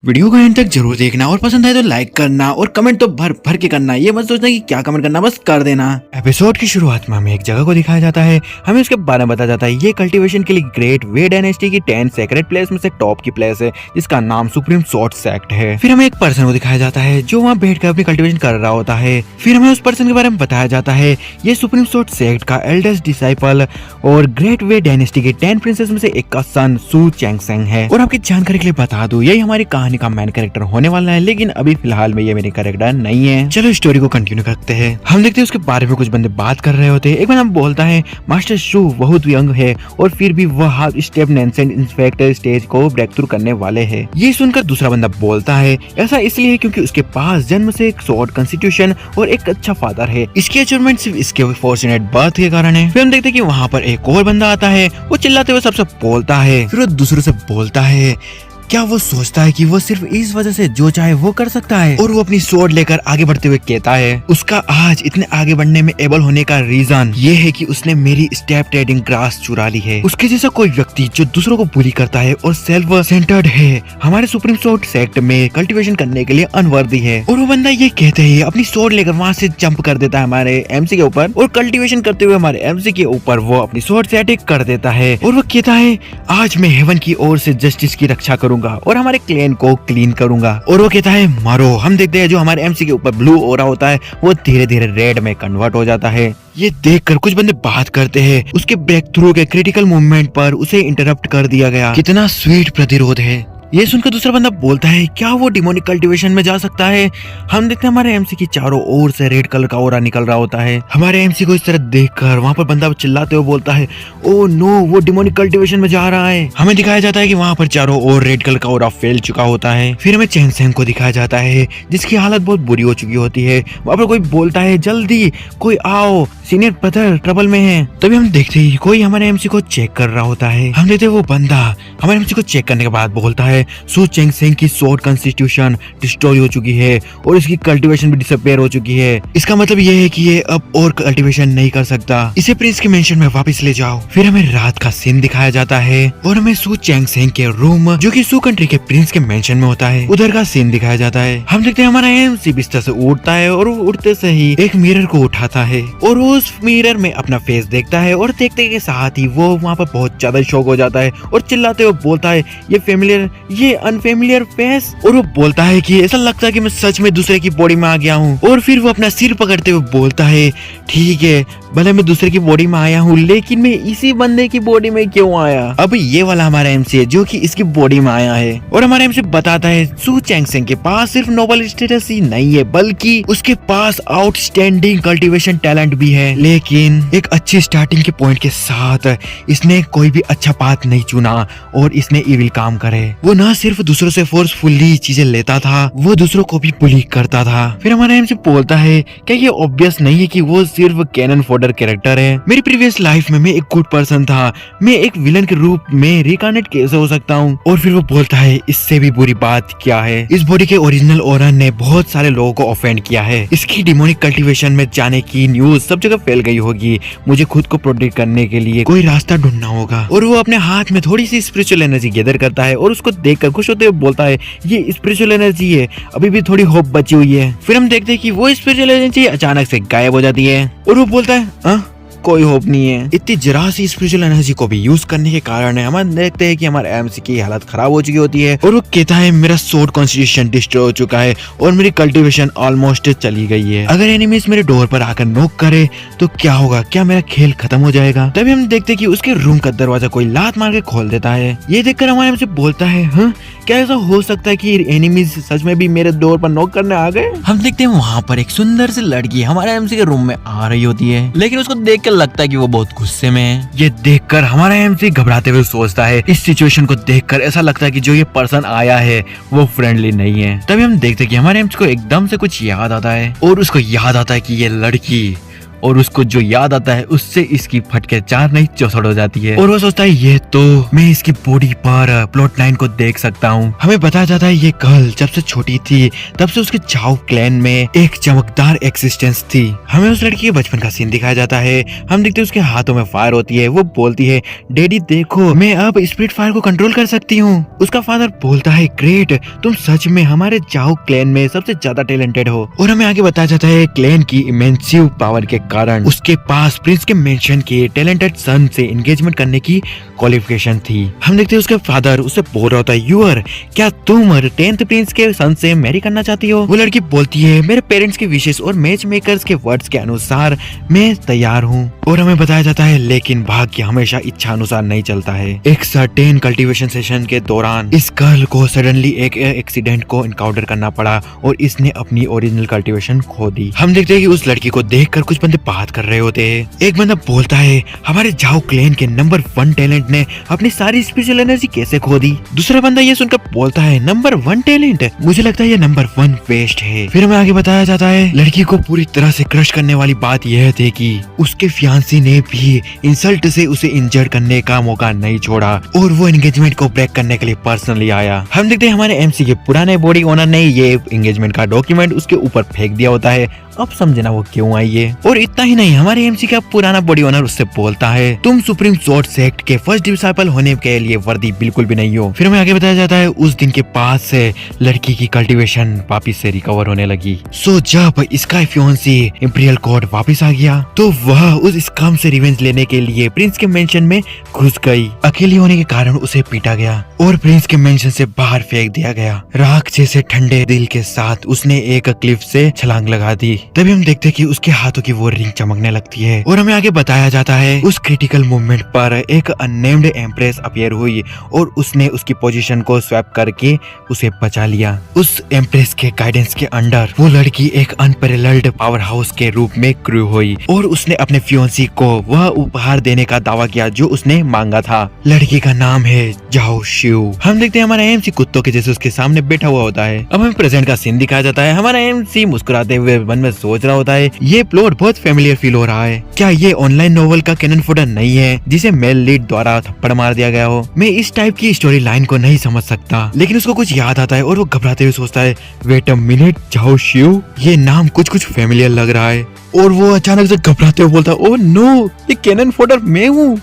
Video को and तक जरूर देखना और पसंद आए तो लाइक करना और कमेंट तो भर भर के करना। ये मत सोचना कि क्या कमेंट करना, बस कर देना। एपिसोड की शुरुआत में हमें एक जगह को दिखाया जाता है, हमें उसके बारे में बताया जाता है। ये कल्टीवेशन के लिए ग्रेट वे डायनेस्टी की 10 सेक्रेट प्लेस में से टॉप की प्लेस है, जिसका नाम सुप्रीम स्वॉर्ड सेक्ट है। फिर हमें एक पर्सन को दिखाया जाता है जो वहाँ बैठ कर अपनी कल्टीवेशन कर रहा होता है। फिर हमें उस पर्सन के बारे में बताया जाता है, ये सुप्रीम स्वॉर्ड सेक्ट का एल्डेस्ट डिसाइपल और ग्रेट वे डायनेस्टी के 10 प्रिंसेस में से एक का सन सू चैंगसेंग है। और आपकी जानकारी के लिए बता दूं, यही हमारी कहानी का मेन कैरेक्टर होने वाला है, लेकिन अभी फिलहाल में ये मेरी कैरेक्टर नहीं है। चलो स्टोरी को कंटिन्यू करते हैं। हम देखते हैं उसके बारे में कुछ बंदे बात कर रहे होते हैं। एक बंदा बोलता है मास्टर शू बहुत यंग है और फिर भी वह हाफ स्टेप नेंसेंट इंस्पेक्टर स्टेज को ब्रेक थ्रू करने वाले हैं। ये सुनकर दूसरा बंदा बोलता है ऐसा इसलिए क्योंकि उसके पास जन्म से एक स्वॉर्ड कॉन्स्टिट्यूशन और एक अच्छा फादर है। इसकी अचीवमेंट सिर्फ इसके फॉर्चुनेट बर्थ के कारण है। फिर हम देखते हैं कि वहाँ पर एक और बंदा आता है, वो चिल्लाते हुए सबसे बोलता है। फिर वो दूसरों से बोलता है क्या वो सोचता है कि वो सिर्फ इस वजह से जो चाहे वो कर सकता है, और वो अपनी स्वॉर्ड लेकर आगे बढ़ते हुए कहता है उसका आज इतने आगे बढ़ने में एबल होने का रीजन ये है कि उसने मेरी स्टेप ट्रेडिंग ग्रास चुरा ली है। उसके जैसा कोई व्यक्ति जो दूसरों को बुली करता है और सेल्फ सेंटर्ड है, हमारे सुप्रीम स्वॉर्ड सेक्ट में कल्टीवेशन करने के लिए अनवर्दी है। और वो बंदा ये कहते ही अपनी स्वॉर्ड लेकर वहाँ से जंप कर देता है हमारे एमसी के ऊपर, और कल्टीवेशन करते हुए हमारे एमसी के ऊपर वो अपनी स्वॉर्ड से अटैक कर देता है। और वो कहता है आज मैं हेवन की ओर से जस्टिस की रक्षा करूंगा और हमारे क्लैन को क्लीन करूंगा। और वो कहता है मारो। हम देखते हैं जो हमारे एमसी के ऊपर ब्लू ऑरा होता है वो धीरे धीरे रेड में कन्वर्ट हो जाता है। ये देखकर कुछ बंदे बात करते हैं उसके ब्रेक थ्रू के क्रिटिकल मूवमेंट पर उसे इंटरप्ट कर दिया गया। कितना स्वीट प्रतिरोध है। ये सुनकर दूसरा बंदा बोलता है क्या वो डिमोनिक कल्टीवेशन में जा सकता है। हम देखते हैं हमारे एमसी की चारों ओर से रेड कलर का ऑरा निकल रहा होता है। हमारे एमसी को इस तरह देखकर वहाँ पर बंदा चिल्लाते हुए बोलता है ओ नो वो डिमोनिक कल्टीवेशन में जा रहा है। हमें दिखाया जाता है कि वहाँ पर चारों ओर रेड कलर का ऑरा फैल चुका होता है। फिर हमें चैंगसेंग को दिखाया जाता है जिसकी हालत बहुत बुरी हो चुकी होती है। वहाँ पर कोई बोलता है जल्दी कोई आओ, सीनियर ब्रदर ट्रबल में है। तभी हम देखते ही कोई हमारे एमसी को चेक कर रहा होता है। हम देखते वो बंदा हमारे एमसी को चेक करने के बाद बोलता है सू चैंगसेंग की स्वॉर्ड कॉन्स्टिट्यूशन डिस्ट्रॉय हो चुकी है और इसकी कल्टीवेशन भी डिसअपीयर हो चुकी है। इसका मतलब ये है कि ये अब और कल्टीवेशन नहीं कर सकता, इसे प्रिंस के मेंशन में वापस ले जाओ। फिर हमें रात का सीन दिखाया जाता है और हमें सू चैंगसेंग के रूम जो कि सू कंट्री के प्रिंस के मेंशन में होता है उधर का सीन दिखाया जाता है। हम देखते हैं हमारा एमसी बिस्तर से उठता है और वो उठते से ही एक मिरर को उठाता है और उस मिरर में अपना फेस देखता है और देखते के साथ ही वो वहाँ पर बहुत ज्यादा शॉक हो जाता है और चिल्लाते हुए बोलता है ये फेमिलियर ये अनफेमिलियर फेस। और वो बोलता है कि ऐसा लगता है कि मैं सच में दूसरे की बॉडी में आ गया हूँ। और फिर वो अपना सिर पकड़ते हुए बोलता है ठीक है भले मैं दूसरे की बॉडी में आया हूँ लेकिन मैं इसी बंदे की बॉडी में क्यों आया। अब ये वाला हमारा एमसी है जो कि इसकी बॉडी में आया है। और हमारा एमसी बताता है सू चैंगसेंग के पास सिर्फ नोबल स्टेटस ही नहीं है बल्कि उसके पास आउटस्टैंडिंग कल्टीवेशन टैलेंट भी है, लेकिन एक अच्छी स्टार्टिंग के पॉइंट के साथ इसने कोई भी अच्छा पाथ नहीं चुना और इसने इविल काम करे। वो न सिर्फ दूसरों से फोर्सफुली चीजें लेता था, वो दूसरों को भी बुली करता था। फिर हमारा एमसी बोलता है क्या ये ऑब्वियस नहीं है कि वो सिर्फ कैनन फोडर कैरेक्टर है। मेरी प्रीवियस लाइफ में मैं एक गुड पर्सन था, मैं एक विलन के रूप में रिकार्नेट कैसे हो सकता हूँ। और फिर वो बोलता है इससे भी बुरी बात क्या है, इस बॉडी के ओरिजिनल ओरन ने बहुत सारे लोगों को ऑफेंड किया है। इसकी डिमोनिक कल्टीवेशन में जाने की न्यूज सब जगह फैल गई होगी। मुझे खुद को प्रोटेक्ट करने के लिए कोई रास्ता ढूंढना होगा। और वो अपने हाथ में थोड़ी सी स्पिरिचुअल एनर्जी गैदर करता है और उसको देखकर खुश होते हुए बोलता है ये स्पिरिचुअल एनर्जी है, अभी भी थोड़ी होप बची हुई है। फिर हम देखते हैं कि वो स्पिरिचुअल एनर्जी अचानक से गायब हो जाती है और वो बोलता है कोई होप नहीं है। इतनी जरा सी स्पिरिचुअल एनर्जी को भी यूज करने के कारण हम देखते हैं कि हमारे एमसी की हालत खराब हो चुकी होती है और वो कहता है मेरा स्वॉर्ड कॉन्स्टिट्यूशन डिस्ट्रॉय हो चुका है और मेरी कल्टीवेशन ऑलमोस्ट चली गई है। अगर एनिमीज मेरे डोर पर आकर नॉक करे तो क्या होगा, क्या मेरा खेल खत्म हो जाएगा। तभी हम देखते हैं कि उसके रूम का दरवाजा कोई लात मार के खोल देता है। ये देखकर हमारे एमसी बोलता है क्या ऐसा हो सकता है कि एनिमीज सच में भी मेरे डोर पर नॉक करने आ गए। हम देखते हैं वहाँ पर एक सुंदर सी लड़की हमारे एमसी के रूम में आ रही होती है, लेकिन उसको देखकर लगता है कि वो बहुत गुस्से में है। ये देखकर हमारा एमसी घबराते हुए सोचता है, इस सिचुएशन को देखकर ऐसा लगता है कि जो ये पर्सन आया है वो फ्रेंडली नहीं है। तभी हम देखते हैं कि हमारे एमसी को एकदम से कुछ याद आता है और उसको याद आता है कि ये लड़की और उसको जो याद आता है उससे इसकी फटके 4 नहीं 64 हो जाती है। और वो सोचता है ये तो मैं इसकी बॉडी पर प्लॉट लाइन को देख सकता हूँ। हमें बताया जाता है ये गर्ल जब से छोटी थी तब से उसके झाओ क्लैन में एक चमकदार एक्सिस्टेंस थी। हमें उस लड़की के बचपन का सीन दिखाया जाता है। हम देखते हैं उसके हाथों में फायर होती है। वो बोलती है डैडी देखो मैं अब स्पिरिट फायर को कंट्रोल कर सकती हूँ। उसका फादर बोलता है ग्रेट, तुम सच में हमारे झाओ क्लैन में सबसे ज्यादा टैलेंटेड हो। और हमें आगे बताया जाता है क्लैन की इमेंसिव पावर के कारण उसके पास प्रिंस के मेंशन के टैलेंटेड सन से एंगेजमेंट करने की क्वालिफिकेशन थी। हम देखते हैं उसके फादर उससे बोल रहा होता है यूर, क्या तुम 10th प्रिंस के सन से मैरी करना चाहती हो? वो लड़की बोलती है मेरे पेरेंट्स के विशेष और मैच मेकर्स के वर्ड्स के अनुसार मैं तैयार हूँ। और हमें बताया जाता है लेकिन भाग्य हमेशा इच्छा अनुसार नहीं चलता है। एक सर्टेन कल्टीवेशन सेशन के दौरान इस गर्ल को सडनली एक एक्सीडेंट को इनकाउंटर करना पड़ा और इसने अपनी ओरिजिनल कल्टीवेशन खो दी। हम देखते हैं कि उस लड़की को देखकर कुछ बंदे बात कर रहे होते हैं। एक बंदा बोलता है हमारे झाओ क्लैन के नंबर 1 टैलेंट ने अपनी सारी स्पेशल एनर्जी कैसे खो दी? दूसरा बंदा ये सुनकर बोलता है नंबर 1 टैलेंट, मुझे लगता है ये नंबर 1 वेस्ट है। फिर हमें आगे बताया जाता है लड़की को पूरी तरह से क्रश करने वाली बात यह थी कि उसके फियांसी ने भी इंसल्ट से उसे इंजर्ड करने का मौका नहीं छोड़ा और वो एंगेजमेंट को ब्रेक करने के लिए पर्सनली आया। हम देखते हैं हमारे एमसी के पुराने बॉडी ओनर ने ये एंगेजमेंट का डॉक्यूमेंट उसके ऊपर फेंक दिया होता है। अब समझना वो क्यों आई है। और इतना ही नहीं, हमारे एमसी का पुराना बॉडी ओनर उससे बोलता है तुम सुप्रीम स्वॉर्ड सेक्ट के फर्स्ट डिसाइपल होने के लिए वर्दी बिल्कुल भी नहीं हो। फिर हमें आगे बताया जाता है उस दिन के बाद से लड़की की कल्टीवेशन वापिस से रिकवर होने लगी। सो जब इसका फियांसी इंपीरियल कोर्ट वापिस आ गया तो वह उस स्कैम से रिवेंज लेने के लिए प्रिंस के मेंशन में घुस गई। अकेली होने के कारण उसे पीटा गया और प्रिंस के मेंशन से बाहर फेंक दिया गया। राख जैसे ठंडे दिल के साथ उसने एक क्लिफ से छलांग लगा दी। तभी हम देखते कि उसके हाथों की वो रिंग चमकने लगती है। और हमें आगे बताया जाता है उस क्रिटिकल मोमेंट पर एक अननेम्ड एम्प्रेस अपीयर हुई और उसने उसकी पोजीशन को स्वैप करके उसे बचा लिया। उस एम्प्रेस के गाइडेंस के अंडर वो लड़की एक अनपैरेलल्ड पावर हाउस के रूप में ग्रो हुई और उसने अपने फियांसी को वह उपहार देने का दावा किया जो उसने मांगा था। लड़की का नाम है झाओ शिव। हम देखते हैं हमारा एमसी कुत्तों के जैसे उसके सामने बैठा हुआ होता है। अब हमें प्रेजेंट का सीन दिखाया जाता है। हमारा एमसी मुस्कुराते हुए मन में सोच रहा होता है ये प्लॉट बहुत फेमिलियर फील हो रहा है। क्या ये ऑनलाइन नोवेल का कैनन फोल्डर नहीं है जिसे मेल लीड द्वारा थप्पड़ मार दिया गया हो? मैं इस टाइप की स्टोरी लाइन को नहीं समझ सकता, लेकिन उसको कुछ याद आता है और वो घबराते हुए सोचता है वेट अ मिनट, झाओ शिव, ये नाम कुछ फेमिलियर लग रहा है। और वो अचानक से घबराते हुए बोलता है ओह नो, ये कैनन फोल्डर मैं हूँ।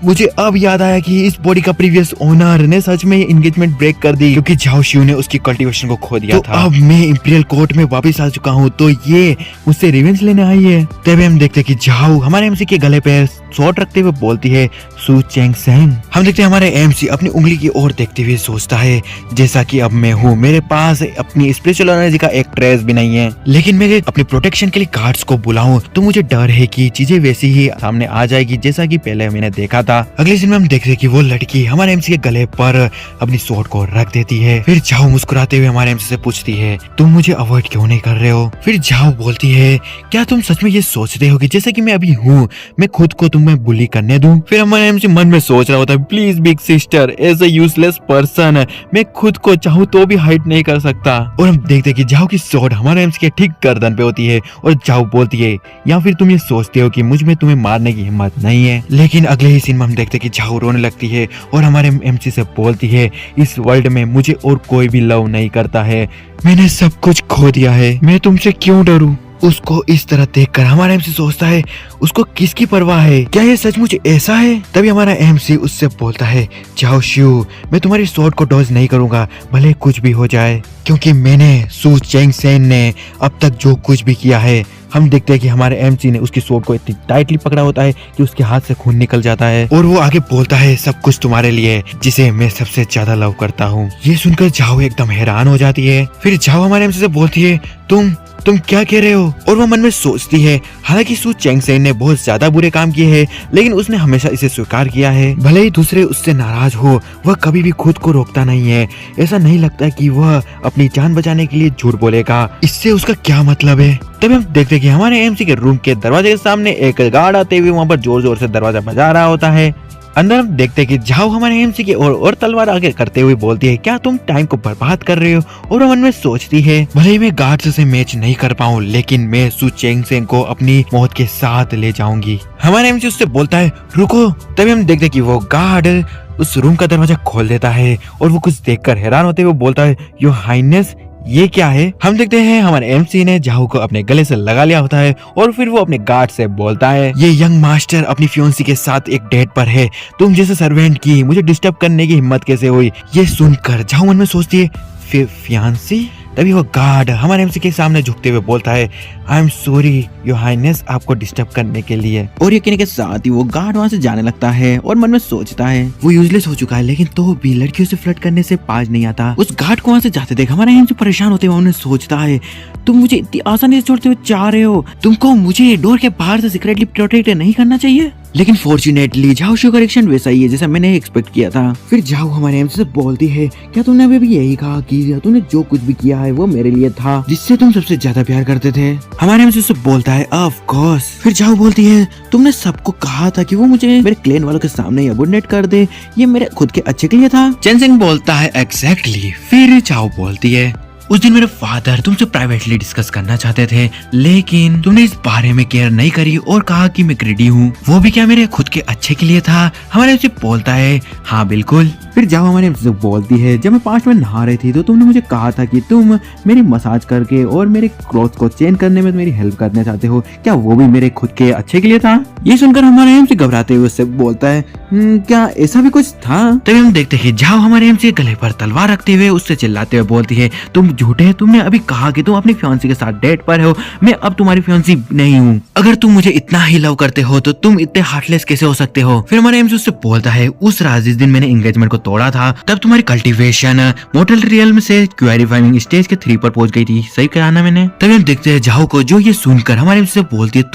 मुझे अब याद आया कि इस बॉडी का प्रीवियस ओनर ने सच में एंगेजमेंट ब्रेक कर दी क्योंकि झाओ शिव ने उसकी कल्टीवेशन को खो दिया था। अब मैं इंपीरियल कोर्ट में वापस आ चुका हूँ तो ये मुझसे रिवेंज लेने आई है। तभी हम देखते हैं कि झाओ हमारे एमसी के गले पे शॉट रखते हुए बोलती है सू चेंग सेंग। हम देखते हैं हमारे एमसी अपनी उंगली की ओर देखते हुए सोचता है जैसा कि अब मैं हूँ, मेरे पास अपनी स्पिरिचुअल एनर्जी का एक ट्रेस भी नहीं है, लेकिन मैं अपनी प्रोटेक्शन के लिए गार्ड्स को बुलाऊं तो मुझे डर है कि चीजें वैसी ही सामने आ जाएगी जैसा कि पहले मैंने देखा था। अगले दिन में हम देखते हैं कि वो लड़की हमारे एमसी के गले पर अपनी शॉट को रख देती है। फिर झाओ मुस्कुराते हुए हमारे एमसी से पूछती है तुम मुझे अवॉइड क्यों नहीं कर रहे हो? फिर झाओ बोलती है क्या तुम सच में ये सोचते हो कि जैसे कि मैं अभी हूँ मैं खुद को तुम्हें बुली करने दूं? फिर हमारे एमसी मन में सोच रहा होता है please big sister, as a useless person मैं खुद को चाहूँ तो भी हाइड नहीं कर सकता। और हम देखते हैं कि झाओ की शॉट हमारे एमसी के ठीक गर्दन पे होती है और झाओ बोलती है या फिर तुम ये सोचते हो कि मुझ में तुम्हें मारने की हिम्मत नहीं है? लेकिन अगले ही सीन में हम देखते हैं कि झाओ रोने लगती है और हमारे एमसी से बोलती है इस वर्ल्ड में मुझे और कोई भी लव नहीं करता है, मैंने सब कुछ खो दिया है, मैं तुमसे क्यों डरूं? उसको इस तरह देखकर हमारा एमसी सोचता है उसको किसकी परवाह है, क्या ये सचमुच ऐसा है? तभी हमारा एमसी उससे बोलता है झाओ शिव, मैं तुम्हारी शॉट को डॉज नहीं करूंगा भले कुछ भी हो जाए, क्योंकि मैंने सू चेंग सेन ने अब तक जो कुछ भी किया है। हम देखते हैं कि हमारे एमसी ने उसकी शॉट को इतनी टाइटली पकड़ा होता है कि उसके हाथ से खून निकल जाता है और वो आगे बोलता है सब कुछ तुम्हारे लिए जिसे मैं सबसे ज्यादा लव करता हूँ। ये सुनकर झाओ एकदम हैरान हो जाती है। फिर झाओ हमारे एमसी से बोलती है तुम क्या कह रहे हो? और वो मन में सोचती है हालांकि सू चेंग सेन ने बहुत ज्यादा बुरे काम किए हैं लेकिन उसने हमेशा इसे स्वीकार किया है। भले ही दूसरे उससे नाराज हो वह कभी भी खुद को रोकता नहीं है। ऐसा नहीं लगता कि वह अपनी जान बचाने के लिए झूठ बोलेगा, इससे उसका क्या मतलब है? तभी हम देखते हैं कि हमारे एमसी के रूम के दरवाजे के सामने एक गार्ड आते हुए वहाँ पर जोर जोर से दरवाजा बजा रहा होता है। अंदर हम देखते हैं कि जाओ हमारे एमसी की और तलवार आगे करते हुए बोलती है, क्या तुम टाइम को बर्बाद कर रहे हो? और वो मन में सोचती है, भले ही मैं गार्ड से मैच नहीं कर पाऊँ, लेकिन मैं सु चेंगसेंग को अपनी मौत के साथ ले जाऊंगी। हमारे एमसी उससे बोलता है, रुको। तभी हम देखते हैं कि वो गार्ड उस रूम का दरवाजा खोल देता है और वो कुछ देखकर हैरान होते हुए बोलता है, योर हाइनेस ये क्या है? हम देखते हैं हमारे एमसी ने जाहू को अपने गले से लगा लिया होता है और फिर वो अपने गार्ड से बोलता है, ये यंग मास्टर अपनी फियोंसी के साथ एक डेट पर है, तुम जैसे सर्वेंट की मुझे डिस्टर्ब करने की हिम्मत कैसे हुई? ये सुनकर जाहू मन में सोचती है, फियांसी? तभी वो गार्ड हमारे एमसी के सामने झुकते हुए बोलता है, I am sorry your highness आपको डिस्टर्ब करने के लिए। और ये कहने के साथ ही वो गार्ड वहाँ से जाने लगता है और मन में सोचता है वो यूजलेस हो चुका है, लेकिन तो भी लड़कियों से फ्लर्ट करने से पाज नहीं आता। उस गार्ड को वहाँ से जाते देख हमारा एमसी परेशान होते हुए उन्हें सोचता है, तुम मुझे इतनी आसानी से छोड़ते हुए जा रहे हो, तुमको मुझे डोर के बाहर से सीक्रेटली प्रोटेक्ट नहीं करना चाहिए। लेकिन फॉर्चुनेटली जाओ शुगर एक्शन वैसा ही है जैसा मैंने एक्सपेक्ट किया था। फिर जाओ हमारे एमसी से बोलती है, क्या तुमने अभी भी यही कहा कि तुमने जो कुछ भी किया है वो मेरे लिए था, जिससे तुम सबसे ज्यादा प्यार करते थे? हमारे एमसी से बोलता है, ऑफ कोर्स। फिर जाओ बोलती है, तुमने सबको कहा था कि वो मुझे मेरे क्लेन वालों के सामने अबोर्डिनेट कर दे, ये मेरे खुद के अच्छे के लिए था। चेंगसेंग बोलता है, एग्जैक्टली। फिर जाओ बोलती है, उस दिन मेरे फादर तुमसे प्राइवेटली डिस्कस करना चाहते थे, लेकिन तुमने इस बारे में केयर नहीं करी और कहा कि मैं ग्रीडी हूँ, वो भी क्या मेरे खुद के अच्छे के लिए था? हमारे एमसी बोलता है, हाँ बिल्कुल। फिर जाओ हमारे एमसी बोलती है, जब मैं 5 में नहा रही थी तो तुमने मुझे कहा था कि तुम मेरी मसाज करके और मेरे क्लोथ को चेंज करने में मेरी हेल्प करना चाहते हो, क्या वो भी मेरे खुद के अच्छे के लिए था? ये सुनकर हमारे एमसी घबराते हुए उससे बोलता है, क्या ऐसा भी कुछ था? तभी हम देखते हैं जाओ हमारे एमसी गले पर तलवार रखते हुए उससे चिल्लाते हुए बोलती है, तुम झूठे, तुमने अभी कहा कि तुम अपनी फियांसी के साथ डेट पर हो, मैं अब तुम्हारी फियांसी नहीं हूँ। अगर तुम मुझे इतना ही लव करते हो तो तुम इतने हार्टलेस कैसे हो सकते हो? फिर हमारे एमसी उससे बोलता है, उस रात जिस दिन मैंने एंगेजमेंट को तोड़ा था तब तुम्हारी कल्टीवेशन मोर्टल रियल्म से क्यूरिफाइंग स्टेज के 3 पर पहुंच गई थी, सही कहा ना मैंने? तभी हम देखते हैं जाओ को जो ये सुनकर हमारे एमसी से बोलती है,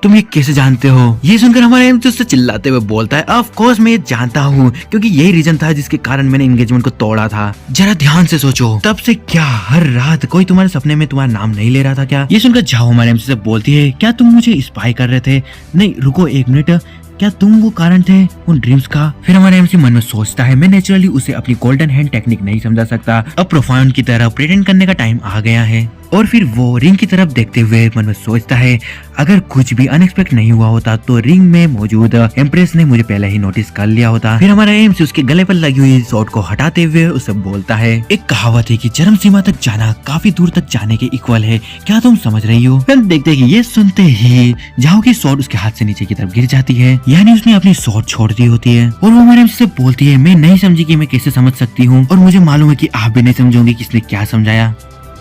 तुम ये कैसे जानते हो? ये सुनकर हमारे एमसी उससे चिल्लाते हुए बोलता है, ऑफ कोर्स मैं ये जानता हूँ, क्योंकि यही रीजन था जिसके कारण मैंने एंगेजमेंट को तोड़ा था। जरा ध्यान से सोचो, तब से क्या हर रात कोई तुम्हारे सपने में तुम्हारा नाम नहीं ले रहा था क्या? ये सुनकर जाओ हमारे एमसी से बोलती है, क्या तुम मुझे स्पाई कर रहे थे? नहीं रुको 1 मिनट, क्या तुम वो कारण थे उन ड्रीम्स का? फिर हमारे एमसी मन में सोचता है, मैं नेचुरली उसे अपनी गोल्डन हैंड टेक्निक नहीं समझा सकता, अब प्रोफाउंड की तरह प्रेटेंड करने का टाइम आ गया है। और फिर वो रिंग की तरफ देखते हुए मन में सोचता है, अगर कुछ भी अनएक्सपेक्ट नहीं हुआ होता तो रिंग में मौजूद एम्प्रेस ने मुझे पहले ही नोटिस कर लिया होता। फिर हमारा एमसी उसके गले पर लगी हुई शॉर्ट को हटाते हुए उसे बोलता है, एक कहावत है कि चरम सीमा तक जाना काफी दूर तक जाने के इक्वल है, क्या तुम समझ रही हो? फिर देखते हैं कि ये सुनते ही जाओ की शॉर्ट उसके हाथ से नीचे की तरफ गिर जाती है, यानी उसने अपनी शॉर्ट छोड़ दी होती है। और वो हमारे एमसी से बोलती है, मैं नहीं समझी कि मैं कैसे समझ सकती हूँ, और मुझे मालूम है कि आप भी नहीं समझोगे किसने क्या समझाया।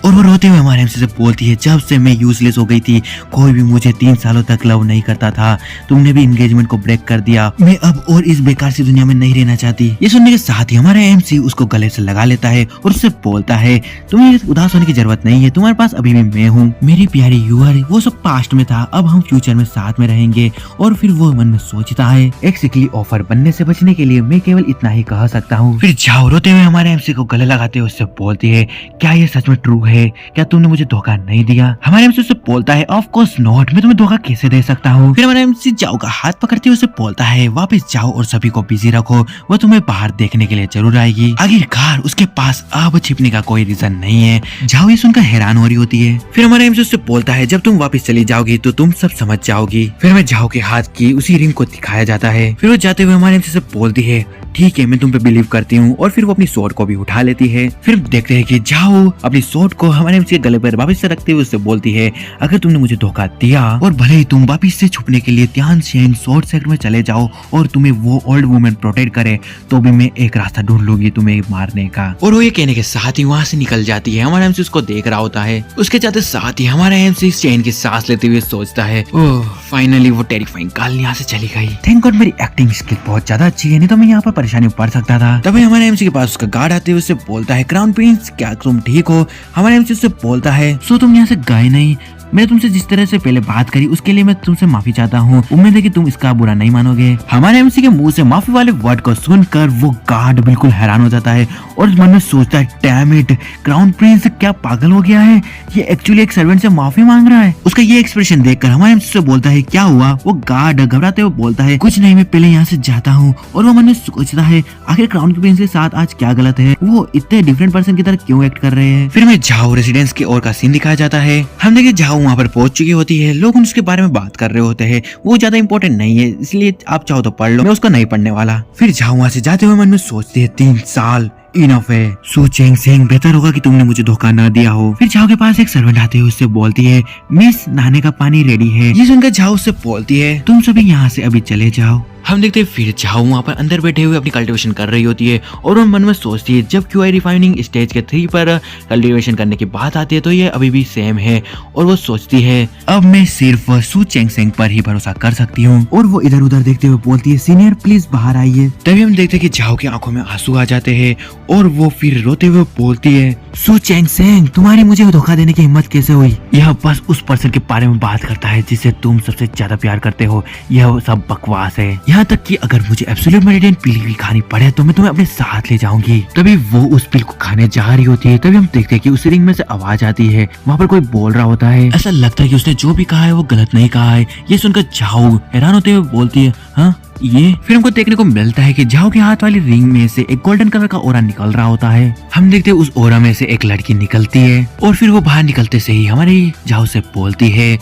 और वो रोते हुए हमारे एमसी से बोलती है, जब से मैं यूजलेस हो गई थी कोई भी मुझे 3 सालों तक लव नहीं करता था, तुमने भी एंगेजमेंट को ब्रेक कर दिया, मैं अब और इस बेकार सी दुनिया में नहीं रहना चाहती। ये सुनने के साथ ही हमारा एमसी उसको गले से लगा लेता है और उससे बोलता है, तुम्हें उदास होने की जरूरत नहीं है, तुम्हारे पास अभी भी मैं हूँ, मेरी प्यारी यूर, वो सब पास्ट में था, अब हम फ्यूचर में साथ में रहेंगे। और फिर वो मन में सोचता है, एक सिकली ऑफर बनने से बचने के लिए मैं केवल इतना ही कह सकता हूँ। फिर जाओ रोते हुए हमारे एमसी को गले लगाते हुए उससे बोलती है, क्या ये सच में ट्रू है? क्या तुमने मुझे धोखा नहीं दिया? हमारे एमसी उससे बोलता है, ऑफ कोर्स नॉट, मैं तुम्हें धोखा कैसे दे सकता हूँ? फिर हमारा एमसी जाओ का हाथ पकड़ते हुए उसे बोलता है, वापस जाओ और सभी को बिजी रखो, वो तुम्हें बाहर देखने के लिए जरूर आएगी। आखिरकार उसके पास अब छिपने का कोई रीजन नहीं है। जाओ ये सुनकर हैरान हो रही होती है। फिर हमारा एमसी उससे बोलता है, जब तुम वापस चली जाओगी तो तुम सब समझ जाओगी। फिर हमें जाओ के हाथ की उसी रिंग को दिखाया जाता है। फिर वो जाते हुए हमारे एमसी से बोलती है, ठीक है मैं तुम पे बिलीव करती हूँ, और फिर वो अपनी स्वॉर्ड को भी उठा लेती है। फिर देखते हैं कि जाओ अपनी स्वॉर्ड को हमारे एमसी के गले पर वापस से रखते हुए उससे बोलती है, अगर तुमने मुझे धोखा दिया और भले ही तुम वापस से छुपने के लिए ध्यान शेन स्वॉर्ड सेक्टर में चले जाओ और तुम्हें वो ओल्ड वुमेन प्रोटेक्ट करे, तो भी मैं एक रास्ता ढूंढ लूंगी तुम्हें मारने का। और वो ये कहने के साथ ही वहाँ से निकल जाती है। हमारा एमसी उसको देख रहा होता है। उसके जाते साथ ही हमारा एमसी चैन की सांस लेते हुए सोचता है, ओह फाइनली वो टेरिफाइंग काल यहाँ से चली गई। थैंक गॉड मेरी एक्टिंग स्किल बहुत ज्यादा अच्छी है, नहीं तो मैं यहाँ पर परेशानी में पड़ सकता था। तभी हमारे एमसी के पास उसका गार्ड आते हुए उससे बोलता है, क्राउन प्रिंस क्या तुम ठीक हो? हमारे एमसी उससे बोलता है, सो तुम यहाँ से गए नहीं? मैंने तुमसे जिस तरह से पहले बात करी उसके लिए मैं तुमसे माफी चाहता हूँ। उम्मीद है कि तुम इसका बुरा नहीं मानोगे। हमारे एमसी के मुंह से माफी वाले वर्ड को सुनकर वो गार्ड बिल्कुल हैरान हो जाता है और मन में सोचता है डैम इट, क्राउन प्रिंस क्या पागल हो गया है, ये एक्चुअली एक सर्वेंट से माफी मांग रहा है। उसका ये एक्सप्रेशन देखकर हमारे एमसी से बोलता है क्या हुआ। वो गार्ड घबराते हुए बोलता है कुछ नहीं, मैं पहले यहाँ से जाता हूँ। और वो मन में सोचता है आखिर क्राउन प्रिंस के साथ आज क्या गलत है, वो इतने डिफरेंट पर्सन की तरह क्यों एक्ट कर रहे हैं। फिर हमें झाओ रेसिडेंस की ओर का सीन दिखाया जाता है। हम देखिए झाओ वहाँ पर पहुंच चुकी होती है, लोग उसके बारे में बात कर रहे होते हैं। वो ज्यादा इंपॉर्टेंट नहीं है, इसलिए आप चाहो तो पढ़ लो, मैं उसको नहीं पढ़ने वाला। फिर झाओ वहाँ से जाते हुए मन में सोचती है 3 साल इनफ है। सू चेंग सेंग बेहतर होगा कि तुमने मुझे धोखा न दिया हो। फिर झाओ के पास एक सर्वेंट आते हुए उससे बोलती है मिस नहाने का पानी रेडी है। ये सुनकर झाओ उससे बोलती है तुम सभी यहाँ से अभी चले जाओ। हम देखते हैं फिर झाओ वहाँ पर अंदर बैठे हुए अपनी कल्टीवेशन कर रही होती है और वो मन में सोचती है जब क्यूआई रिफाइनिंग स्टेज के 3 पर कल्टीवेशन करने की बात आती है तो ये अभी भी सेम है। और वो सोचती है अब मैं सिर्फ सू चेंग सेंग पर ही भरोसा कर सकती हूँ। और वो इधर उधर देखते हुए बोलती है सीनियर प्लीज बाहर आइए। तभी हम देखते हैं कि झाओ की आंखों में आंसू आ जाते हैं और वो फिर रोते हुए बोलती है सू चेंग सेंग तुम्हारी मुझे धोखा देने की हिम्मत कैसे हुई। यह बस उस पर्सन के बारे में बात करता है जिसे तुम सबसे ज्यादा प्यार करते हो, यह सब बकवास है। यहाँ तक कि अगर मुझे एब्सोल्यूट मेरिडियन पिल भी खानी पड़े तो मैं तुम्हें अपने साथ ले जाऊंगी। तभी वो उस पिल को खाने जा रही होती है। तभी हम देखते हैं कि उस रिंग में से आवाज आती है, वहाँ पर कोई बोल रहा होता है। ऐसा लगता है कि उसने जो भी कहा है वो गलत नहीं कहा है। ये सुनकर झाओ हैरान होते हुए बोलती है हाँ ये। फिर हमको देखने को मिलता है कि झाओ के हाथ वाली रिंग में से एक गोल्डन कलर का ओरा निकल रहा होता है। हम देखते हैं उस ओरा में से एक लड़की निकलती है और फिर वो बाहर निकलते से ही हमारी झाओ से बोलती है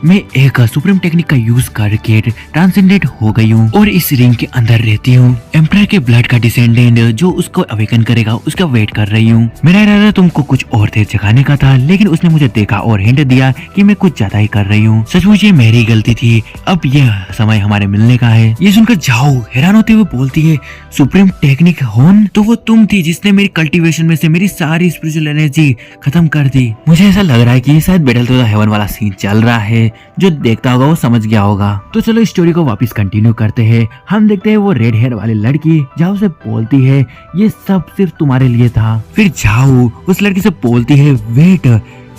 मैं एक सुप्रीम टेक्निक का यूज करके ट्रांसेंडेंट हो गई हूँ और इस रिंग के अंदर रहती हूँ। एम्पायर के ब्लड का डिसेंडेंट जो उसको अवेकन करेगा उसका वेट कर रही हूँ। मेरा इरादा तुमको कुछ और देर जगाने का था लेकिन उसने मुझे देखा और हिंट दिया कि मैं कुछ ज्यादा ही कर रही हूँ। सचमुच ये मेरी गलती थी, अब यह समय हमारे मिलने का है। ये सुनकर झाओ हैरान होते हुए बोलती है सुप्रीम टेक्निक होन तो वो तुम थी जिसने मेरी कल्टीवेशन में से मेरी सारी स्पिरिचुअल एनर्जी खत्म कर दी। मुझे ऐसा लग रहा है कि ये शायद बैटल टू द हेवन वाला सीन चल रहा है, जो देखता होगा वो समझ गया होगा। तो चलो स्टोरी को वापस कंटिन्यू करते हैं। हम देखते हैं वो रेड हेयर वाली लड़की झाओ से बोलती है ये सब सिर्फ तुम्हारे लिए था। फिर झाओ उस लड़की से बोलती है वेट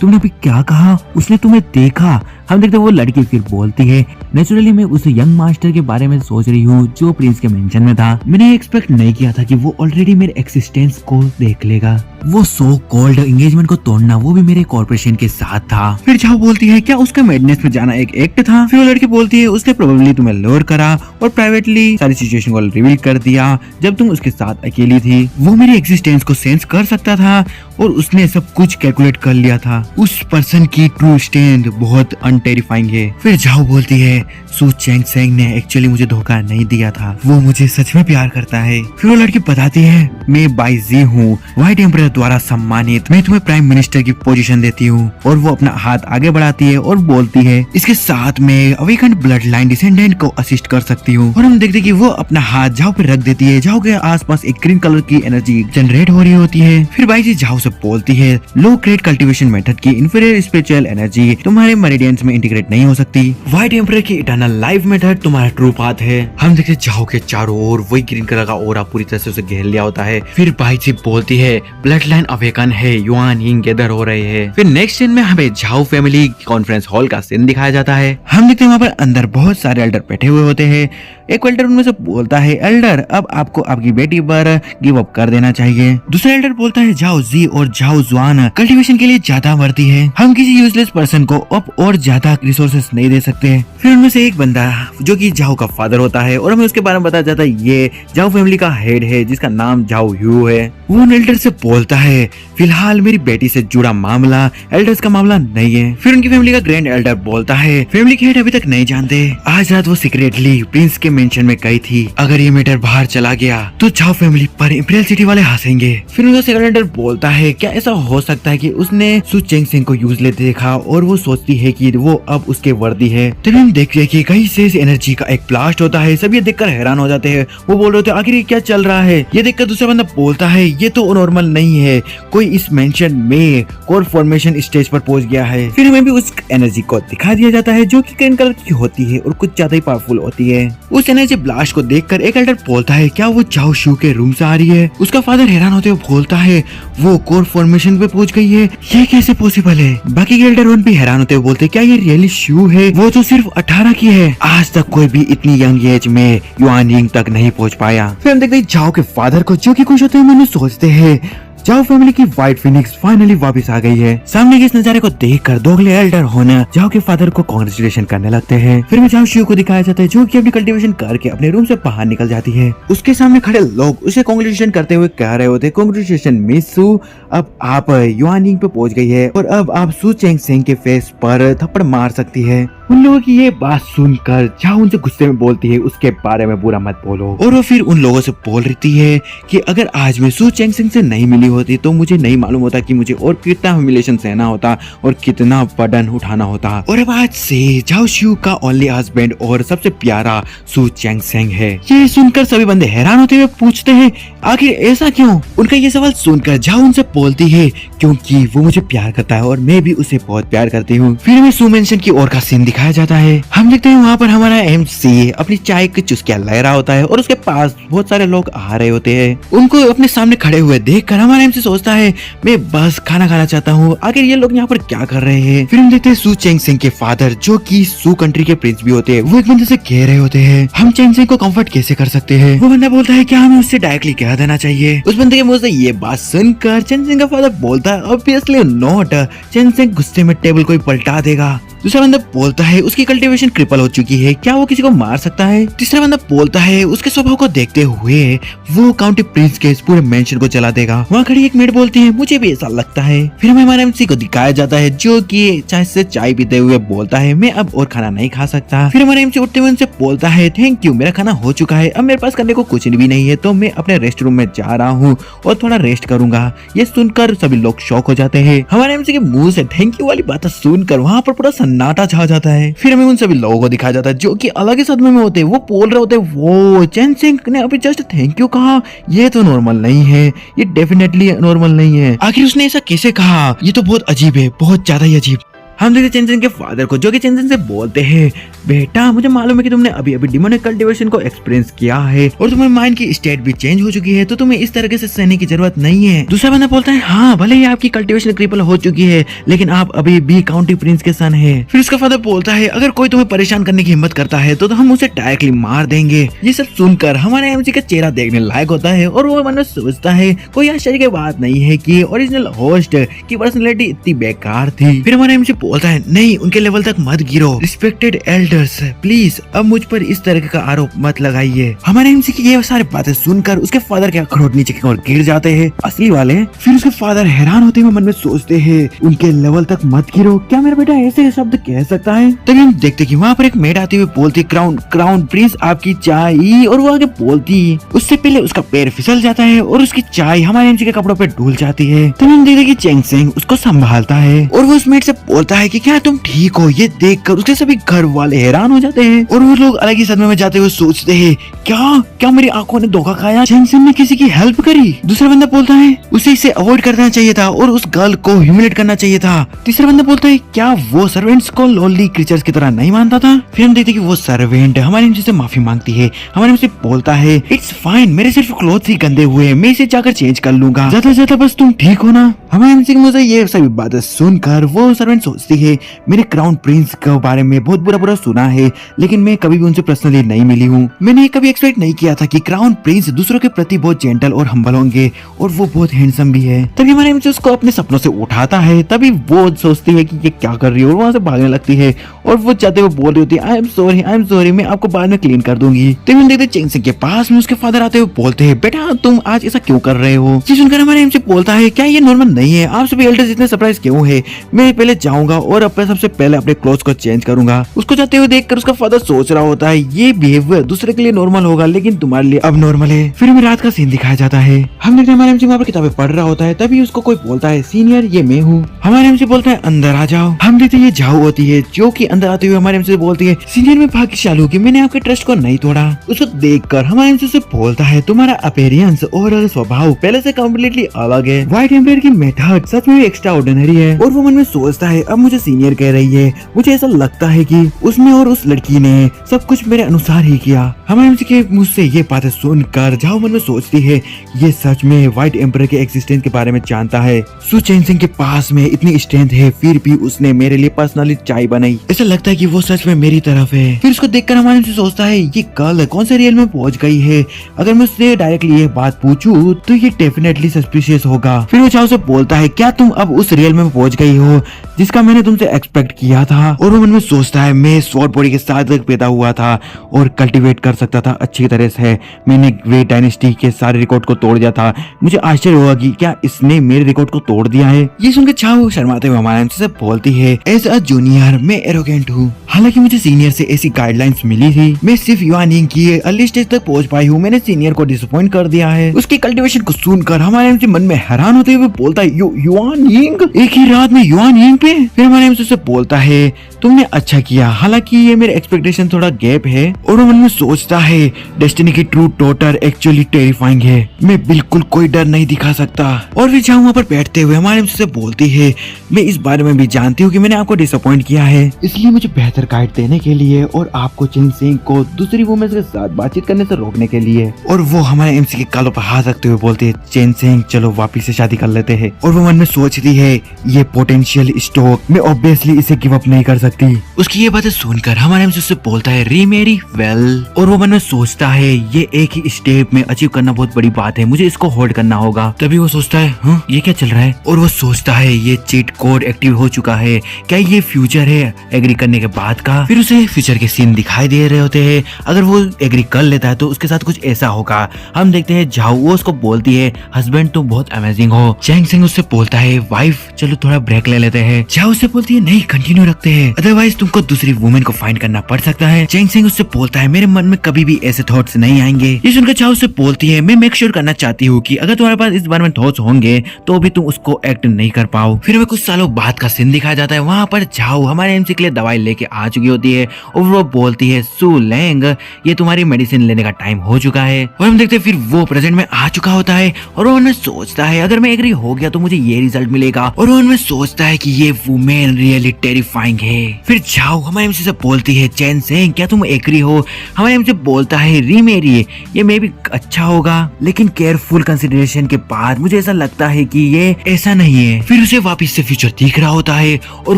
तुमने अभी क्या कहा, उसने तुम्हें देखा। हम देखते हैं वो लड़की फिर बोलती है नेचुरली मैं उस यंग मास्टर के बारे में सोच रही हूँ जो प्रिंस के मेंशन में था। मैंने एक्सपेक्ट नहीं किया था कि वो ऑलरेडी मेरे एक्सिस्टेंस को देख लेगा। वो सो कॉल्ड एंगेजमेंट को तोड़ना वो भी मेरे कॉर्पोरेशन के साथ था। फिर झाओ बोलती है क्या उसका मैडनेस में जाना एक एक्ट था। फिर वो लड़की बोलती है उसने प्रोबेबली तुम्हें लोअर करा और प्राइवेटली सारी सिचुएशन को रिवील कर दिया जब तुम उसके साथ अकेली थी। वो मेरी एक्सिस्टेंस को सेंस कर सकता था और उसने सब कुछ कैलकुलेट कर लिया था। उस पर्सन की ट्रू स्ट्रेंथ बहुत टेरिफाइंग है। फिर झाओ बोलती है सू चेंग सेंग ने एक्चुअली मुझे धोखा नहीं दिया था, वो मुझे सच में प्यार करता है। फिर वो लड़की बताती है मैं बाईजी हूँ, व्हाइट एम्परर द्वारा सम्मानित, मैं तुम्हें प्राइम मिनिस्टर की पोजीशन देती हूँ। और वो अपना हाथ आगे बढ़ाती है और बोलती है इसके साथ मैं अवेकन ब्लड लाइन डिसेंडेंट को असिस्ट कर सकती हूँ। और हम देखते कि वो अपना हाथ झाओ पे रख देती है। झाओ के आसपास एक ग्रीन कलर की एनर्जी जनरेट हो रही होती है। फिर बाईजी झाओ से बोलती है लो ग्रेड कल्टीवेशन मेथड की इंफीरियर स्पिरिचुअल एनर्जी तुम्हारे मेरिडियंस में इंटीग्रेट नहीं हो सकती। व्हाइट एम्परर की इटर्नल लाइफ मेथड तुम्हारा ट्रू पाथ है। हम देखते झाओ के चारों ओर वही ग्रीन कलर का ओरा पूरी तरह से उसे घेर लिया होता है। फिर बाईजी बोलती है ब्लड लाइन अवेकन है, युआन यिंग गैदर हो रहे हैं। फिर नेक्स्ट सीन में हमें झाओ फैमिली कॉन्फ्रेंस हॉल का सीन दिखाया जाता है। हम देखते हैं वहाँ पर अंदर बहुत सारे एल्डर बैठे हुए होते हैं। एक एल्डर उनमें से बोलता है एल्डर अब आपको आपकी बेटी पर गिव अप कर देना चाहिए। दूसरा एल्डर बोलता है झाओ जी और झाओ जुआन कल्टीवेशन के लिए ज्यादा वर्दी है, हम किसी यूजलेस पर्सन को अब और ज्यादा रिसोर्सेस नहीं दे सकते। फिर उनमें से एक बंदा जो कि झाओ का फादर होता है और हमें उसके बारे में बताया जाता है ये झाओ फैमिली का हेड है जिसका नाम झाओ यू है। वो उन एल्डर से बोलता है फिलहाल मेरी बेटी से जुड़ा मामला एल्डर्स का मामला नहीं है। फिर उनकी फैमिली का ग्रैंड एल्डर बोलता है फैमिली के हेड अभी तक नहीं जानते, आज रात वो सीक्रेटली प्रिंस के मेंशन में गई थी, अगर ये मैटर बाहर चला गया तो झाओ फैमिली पर इंपीरियल सिटी वाले हंसेंगे। फिर उनका सेकंड एल्डर बोलता है क्या ऐसा हो सकता है कि उसने सू चेंग सेंग को यूज लेते देखा और वो सोचती है कि वो अब उसके वर्दी है। तभी हम देखते हैं कि कहीं से इस एनर्जी का एक ब्लास्ट होता है। सब ये देखकर हैरान हो जाते हैं। वो बोल रहे थे आखिर ये क्या चल रहा है। ये देखकर दूसरा बंदा बोलता है ये तो नॉर्मल नहीं है, कोई इस मेंशन में कोर फॉर्मेशन स्टेज पर पहुंच गया है। फिर हमें भी उस एनर्जी को दिखा दिया जाता है जो कि ग्रीन कलर की होती है और कुछ ज्यादा ही पावरफुल होती है। उस एनर्जी ब्लास्ट को देखकर एक एल्डर बोलता है क्या वो चाओ शू के रूम से आ रही है। उसका फादर हैरान होते हुए बोलता है वो कोर फॉर्मेशन पे पहुंच गई है, ये कैसे पॉसिबल है। बाकी के एल्डर वन भी हैरान होते हुए बोलते क्या ये रियली शू है, वो तो सिर्फ 18 की है। आज तक कोई भी इतनी यंग एज में युआन यिंग तक नहीं पहुंच पाया। फिर हम देखते हैं जाओ के फादर को जो कि खुश होते हुए मैंने सोचते हैं जाओ फैमिली की व्हाइट फिनिक्स फाइनली वापस आ गई है। सामने के इस नजारे को देखकर दोगले एल्डर होना जाओ के फादर को कांग्रेचुलेशन करने लगते हैं। फिर में जाओ शिव को दिखाया जाता है जो कि अपनी कल्टीवेशन करके अपने रूम से बाहर निकल जाती है। उसके सामने खड़े लोग उसे कांग्रेचुलेशन करते हुए कह रहे होते कांग्रेचुलेशन मिस सू, अब आप युआन यिंग पे पहुंच गई है और अब आप सू चेंग सेंग के फेस पर थप्पड़ मार सकती है। उन लोगों की ये बात सुनकर जाओ उनसे गुस्से में बोलती है उसके बारे में बुरा मत बोलो। और वो फिर उन लोगों से बोल रही है कि अगर आज मैं सू चेंग सेंग से नहीं मिली होती तो मुझे नहीं मालूम होता कि मुझे और कितना ह्यूमिलिएशन सहना होता और कितना बर्डन उठाना होता। और अब आज से जाओ शिव का ओनली हस्बैंड और सबसे प्यारा सू चेंग सेंग है। ये सुनकर सभी बंदे हैरान होते हुए पूछते हैं आखिर ऐसा क्यों। उनका ये सवाल सुनकर जाओ उनसे बोलती है क्योंकि वो मुझे प्यार करता है और मैं भी उसे बहुत प्यार करती हूँ। फिर हमें सू मेंशन की और का सीन दिखाया जाता है। हम देखते हैं वहाँ पर हमारा एमसी अपनी चाय की चुस्कियां ले रहा होता है और उसके पास बहुत सारे लोग आ रहे होते हैं। उनको अपने सामने खड़े हुए देखकर हमारा एमसी सोचता है मैं बस खाना खाना चाहता हूँ, आखिर ये लोग यहाँ पर क्या कर रहे हैं। फिर हम देखते हैं सू चेंग सेंग के फादर जो कि सू कंट्री के प्रिंस भी होते हैं, वो एक बंदे से कह रहे होते हैं हम चेंग सेंग को कंफर्ट कैसे कर सकते हैं। वो बंदा बोलता है क्या हमें उससे डायरेक्टली कह देना चाहिए। उस बंदे के मुंह से ये बात सुनकर चेंग सेंग का फादर बोलता है ऑब्वियसली नॉट, चेंग सेंग गुस्से में टेबल को ही पलटा देगा। दूसरा बंदा बोलता है उसकी कल्टीवेशन क्रिपल हो चुकी है, क्या वो किसी को मार सकता है। तीसरा बंदा बोलता है उसके स्वभाव को देखते हुए वो काउंटी प्रिंस के इस पूरे मेंशन को जला देगा। वहाँ खड़ी एक मेड बोलती है मुझे भी ऐसा लगता है। फिर हमें हमारे एमसी को दिखाया जाता है जो कि चाय से चाय पीते हुए बोलता है मैं अब और खाना नहीं खा सकता। फिर हमारे एमसी उठते हुए उनसे बोलता है थैंक यू, मेरा खाना हो चुका है, अब मेरे पास करने को कुछ भी नहीं है तो मैं अपने रेस्ट रूम में जा रहा हूँ और थोड़ा रेस्ट करूंगा। ये सुनकर सभी लोग शॉक हो जाते हैं। हमारे एमसी के मुंह से थैंक यू वाली बात सुनकर वहाँ पर पूरा सन्नाटा छा जाता है। फिर हमें उन सभी लोगों को दिखाया जाता है जो कि अलग ही सदमे में होते हैं। वो बोल रहे होते हैं वो चेंग सेंग ने अभी जस्ट थैंक यू कहा, ये तो नॉर्मल नहीं है, ये डेफिनेटली नॉर्मल नहीं है, आखिर उसने ऐसा कैसे कहा, ये तो बहुत अजीब है, बहुत ज्यादा ही अजीब। हम देखते चेंग सेंग के फादर को जो कि चेंग सेंग से बोलते हैं बेटा मुझे मालूम है कि तुमने अभी अभी डिमोनिक कल्टीवेशन को एक्सपीरियंस किया है और तुम्हारे माइंड की स्टेट भी चेंज हो चुकी है तो तुम्हें इस तरीके से सहने की जरूरत नहीं है। दूसरा बंदा बोलता है हाँ भले ही आपकी कल्टीवेशन क्रिपल हो चुकी है लेकिन आप अभी भी काउंटी प्रिंस के सन है। फिर उसका फादर बोलता है अगर कोई तुम्हें परेशान करने की हिम्मत करता है तो हम उसे डायरेक्टली मार देंगे। ये सब सुनकर हमारे एमसी का चेहरा देखने लायक होता है और वो मन में सोचता है कोई आश्चर्य की बात नहीं है कि ओरिजिनल होस्ट की पर्सनैलिटी इतनी बेकार थी। फिर हमारा एमसी बोलता है नहीं उनके लेवल तक मत गिरो, रिस्पेक्टेड एल्डर्स प्लीज अब मुझ पर इस तरह का आरोप मत लगाइए। हमारे एमसी की ये सारी बातें सुनकर उसके फादर के अखरोट नीचे की ओर गिर जाते हैं असली वाले। फिर उसके फादर हैरान होते हुए मन में सोचते हैं उनके लेवल तक मत गिरो, क्या मेरा बेटा ऐसे शब्द कह सकता है। तभी हम देखते कि वहाँ पर एक मेड आती हुई बोलती क्राउन प्रिंस आपकी चाय, और वो आगे बोलती उससे पहले उसका पैर फिसल जाता है और उसकी चाय हमारे एमसी के कपड़ों पे डूल जाती है। तभी हम देखते कि चेंग सेंग उसको संभालता है और वो उस मेड से बोलता है कि क्या तुम ठीक हो। ये देखकर उसके सभी घर वाले हैरान हो जाते हैं और वो लोग अलग ही सदमे में जाते हुए सोचते हैं क्या मेरी आंखों ने धोखा खाया, चेंग सेंग ने किसी की हेल्प करी। दूसरा बंदा बोलता है उसे इसे अवॉइड करना चाहिए था और उस गर्ल को ह्यूमिलेट करना चाहिए था। तीसरा बंदा बोलता है क्या वो सर्वेंट्स को लोनली क्रीचर्स की तरह नहीं मानता था। फिर हम देखते कि वो सर्वेंट हमारे एमसी से माफी मांगती है। हमारे एमसी बोलता है इट्स फाइन, मेरे सिर्फ क्लोथ ही गंदे हुए, मैं इसे जाकर चेंज कर लूंगा, ज्यादा से ज्यादा बस तुम ठीक हो ना। हमारे एमसी के मुंह से ये सभी बातें सुनकर वो सर्वेंट सोचती है मेरे क्राउन प्रिंस के बारे में बहुत बुरा सुना है लेकिन मैं कभी भी उनसे पर्सनली नहीं मिली हूँ। मैंने कभी एक्सपेक्ट नहीं किया था कि क्राउन प्रिंस दूसरों के प्रति बहुत जेंटल और हम्बल होंगे और वो बहुत हैंडसम भी है। तभी हमारे एमसी उसको अपने सपनों से उठाता है। तभी वो सोचती है कि ये क्या कर रही है और वहाँ से भागने लगती है और वो चाहते हुए बोल रही होती है आई एम सॉरी मैं आपको बाद में क्लीन कर दूंगी। तभी हम देखते चेंग सेंग के पास में उसके फादर आते हुए बोलते हैं बेटा तुम आज ऐसा क्यों कर रहे हो। ये सुनकर हमारे एमसी बोलता है क्या ये नॉर्मल नहीं है, आप सभी एल्डर्स इतने सरप्राइज क्यों है? मैं पहले जाऊंगा और अपने सबसे पहले अपने क्लोथ्स को चेंज करूंगा। उसको जाते हुए देखकर उसका फादर सोच रहा होता है ये बिहेवियर दूसरे के लिए नॉर्मल होगा लेकिन तुम्हारे लिए अब नॉर्मल है। फिर भी रात का सीन दिखाया जाता है। हम देखते हैं हमारे एमसी वहाँ पर किताबें पढ़ रहा होता है, तभी उसको कोई बोलता है सीनियर ये मैं हूँ। हमारे एमसी बोलता है अंदर आ जाओ। हम देखते हैं ये झाऊ होती है जो कि अंदर आते हुए हमारे एमसी से बोलती है सीनियर मैं भाग्यशाली हूँ कि मैंने आपके ट्रस्ट को नहीं तोड़ा। उसको देखकर हमारे एमसी से बोलता है तुम्हारा अपीयरेंस और स्वभाव पहले से कम्प्लीटली अलग है। व्हाइट एम्पायर की मेथड सच में एक्स्ट्रा ऑर्डिनरी है। और वो मन में सोचता है अब मुझे सीनियर कह रही है, मुझे ऐसा लगता है कि उसने और उस लड़की ने सब कुछ मेरे अनुसार ही किया। हमारे एमसी के मुझ से ये बातें सुनकर झाऊ मन में सोचती है ये सच में व्हाइट एम्पायर के एक्सिस्टेंस के बारे में जानता है। सु चेन सिंह के पास में इतनी स्ट्रेंथ है फिर भी उसने मेरे लिए पर्सनली चाय बनाई। ऐसा लगता है कि वो सच में मेरी तरफ है। फिर उसको देखकर हमारे एमसी सोचता है ये कल कौन से रियल में पहुंच गई है। अगर मैं उससे डायरेक्टली ये बात पूछूं तो ये डेफिनेटली सस्पिशियस होगा। फिर वो झाऊ से बोलता है क्या तुम अब उस रियल में पहुंच गई हो जिसका मैंने तुमसे एक्सपेक्ट किया था। और वो मन में सोचता है मैं स्वॉर्ड बॉडी के साथ पैदा हुआ था और कल्टीवेट कर सकता था अच्छी तरह से। मैंने वे डायनेस्टी के सारे रिकॉर्ड को तोड़ दिया था। मुझे आश्चर्य हुआ कि क्या इसने मेरे रिकॉर्ड को तोड़ दिया है। ये सुनकर झाऊ शर्माते हुए हमारे एमसी से बोलती है एज अ जूनियर मैं एरोगेंट हूँ। हालांकि मुझे सीनियर से ऐसी गाइडलाइंस मिली थी। मैं सिर्फ युआनिंग की अर्ली स्टेज तक पहुंच पाई हूँ। मैंने सीनियर को डिसअपॉइंट कर दिया है। उसकी कल्टीवेशन को सुनकर हमारे एमसी मन में हैरान होते हुए बोलता है युआनिंग एक ही रात में युआनिंग पे। फिर हमारे एमसी से बोलता है तुमने अच्छा किया, हालांकि ये मेरे एक्सपेक्टेशन थोड़ा गैप है। और वो मन में सोचता है डेस्टिनी की ट्रू डॉटर एक्चुअली टेरिफाइंग है। मैं बिल्कुल कोई डर नहीं दिखा सकता। और फिर झाऊ वहाँ पर बैठते हुए हमारे एमसी से बोलती है मैं इस बारे में भी जानती हूँ कि मैंने आपको डिसअपॉइंट किया है, इसलिए मुझे बेहतर गाइड देने के लिए और आपको चेन सिंह को दूसरी वुमेन के साथ बातचीत करने से रोकने के लिए। और वो हमारे एमसी के कालों पर हाथ रखते हुए बोलती है चेन सिंह चलो वापिस से शादी कर लेते हैं। और वो मन में सोचती है ये पोटेंशियल स्टॉक मैं ऑब्वियसली इसे गिव अप नहीं कर सकती। उसकी ये बातें सुनकर हमारे एमसी उससे बोलता है रीमेरी वेल। और वो मन में सोचता है ये एक ही स्टेप में अचीव करना बहुत बड़ी बात है, मुझे इसको होल्ड करना होगा। तभी वो सोचता है हाँ ये क्या चल रहा है। और वो सोचता है ये चीट कोड एक्टिव हो चुका है, क्या ये फ्यूचर है एग्री करने के बाद का। फिर उसे फ्यूचर के सीन दिखाई दे रहे होते हैं। अगर वो एग्री कर लेता है तो उसके साथ कुछ ऐसा होगा। हम देखते हैं झाऊ वो उसको बोलती है हस्बैंड तुम बहुत अमेजिंग हो। चैंग सिंह उससे बोलता है वाइफ चलो थोड़ा ब्रेक ले लेते हैं। झाऊ उससे बोलती है नहीं कंटिन्यू रखते हैं, अदरवाइज तुमको दूसरी वुमेन को फाइंड करना पड़ सकता है। चैंग सिंह उससे बोलता है मेरे मन में कभी भी ऐसे थॉट्स नहीं आएंगे। ये सुनकर झाऊ उससे बोलती है मैं मेक श्योर करना चाहती हूँ कि अगर तुम्हारे पास इस बारे में थॉट्स होंगे तो भी तुम उसको एक्ट नहीं कर पाओ। फिर हमें कुछ सालों बाद का सीन दिखाया जाता है। वहाँ पर झाऊ हमारे एमसी के लिए दवाई लेके आ चुकी होती है और वो बोलती है सु लेंग ये तुम्हारी मेडिसिन लेने का टाइम हो चुका है। और हम देखते हैं फिर वो प्रेजेंट में आ चुका होता है और वो उन्हें सोचता है अगर मैं एग्री हो गया तो मुझे ये रिजल्ट मिलेगा। और वो उनमें सोचता है कि ये वुमेन रियली टेरिफाइंग है। फिर झाऊ हमारे एमसी से बोलती है चैन सिंह क्या तुम एग्री हो। हमारे एमसी बोलता है रीमेरी ये मे भी अच्छा होगा लेकिन केयरफुल कंसिडरेशन के बाद मुझे ऐसा लगता है कि ये ऐसा नहीं है। फिर उसे वापिस से फ्यूचर दिख रहा होता है और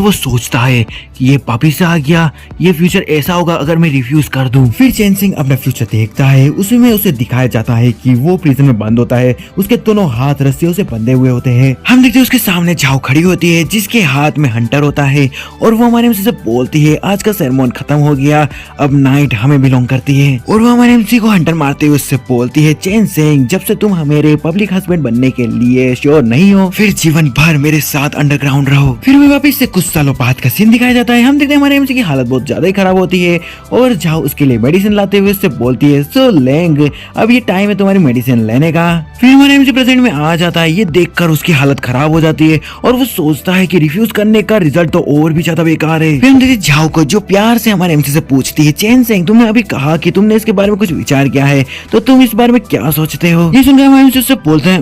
वो सोचता है कि ये वापिस से आ गया, ये फ्यूचर ऐसा होगा अगर मैं रिफ्यूज कर दूं। फिर चैन सिंह अपना फ्यूचर देखता है, उसमें उसे दिखाया जाता है कि वो प्रिजन में बंद होता है, उसके दोनों हाथ रस्सियों से बंधे हुए होते हैं। हम देखते हैं उसके सामने झाऊ खड़ी होती है जिसके हाथ में हंटर होता है और वो हमारे एमसी से बोलती है आज का सेरेमोन खत्म हो गया, अब नाइट हमें बिलोंग करती है। और वो हमारे एमसी को हंटर मारते हुए उससे बोलती है चैन सिंह जब से तुम मेरे पब्लिक हस्बैंड बनने के लिए श्योर नहीं हो फिर जीवन भर मेरे साथ अंडरग्राउंड रहो। फिर हमें वापस से कुछ सालों बाद का सीन दिखाया जाता है। हम देखते हैं हमारे एमसी की हालत बहुत ज्यादा ही खराब होती है और झाऊ उसके लिए मेडिसिन लाते हुए उससे बोलती है सो लेंग अब ये टाइम है तुम्हारी मेडिसिन लेने का। फिर हमारे एमसी प्रेजेंट में आ जाता है। ये देखकर उसकी हालत खराब हो जाती है और वो सोचता है कि रिफ्यूज करने का रिजल्ट तो और भी ज्यादा बेकार है। फिर हम देखते झाऊ को जो प्यार से हमारे एमसी से पूछती है चैन सिंह तुमने अभी कहा कि तुमने इसके बारे में कुछ विचार किया है तो तुम इस बारे में क्या सोचते हो। ये सुनकर हमारे एमसी उससे बोलते हैं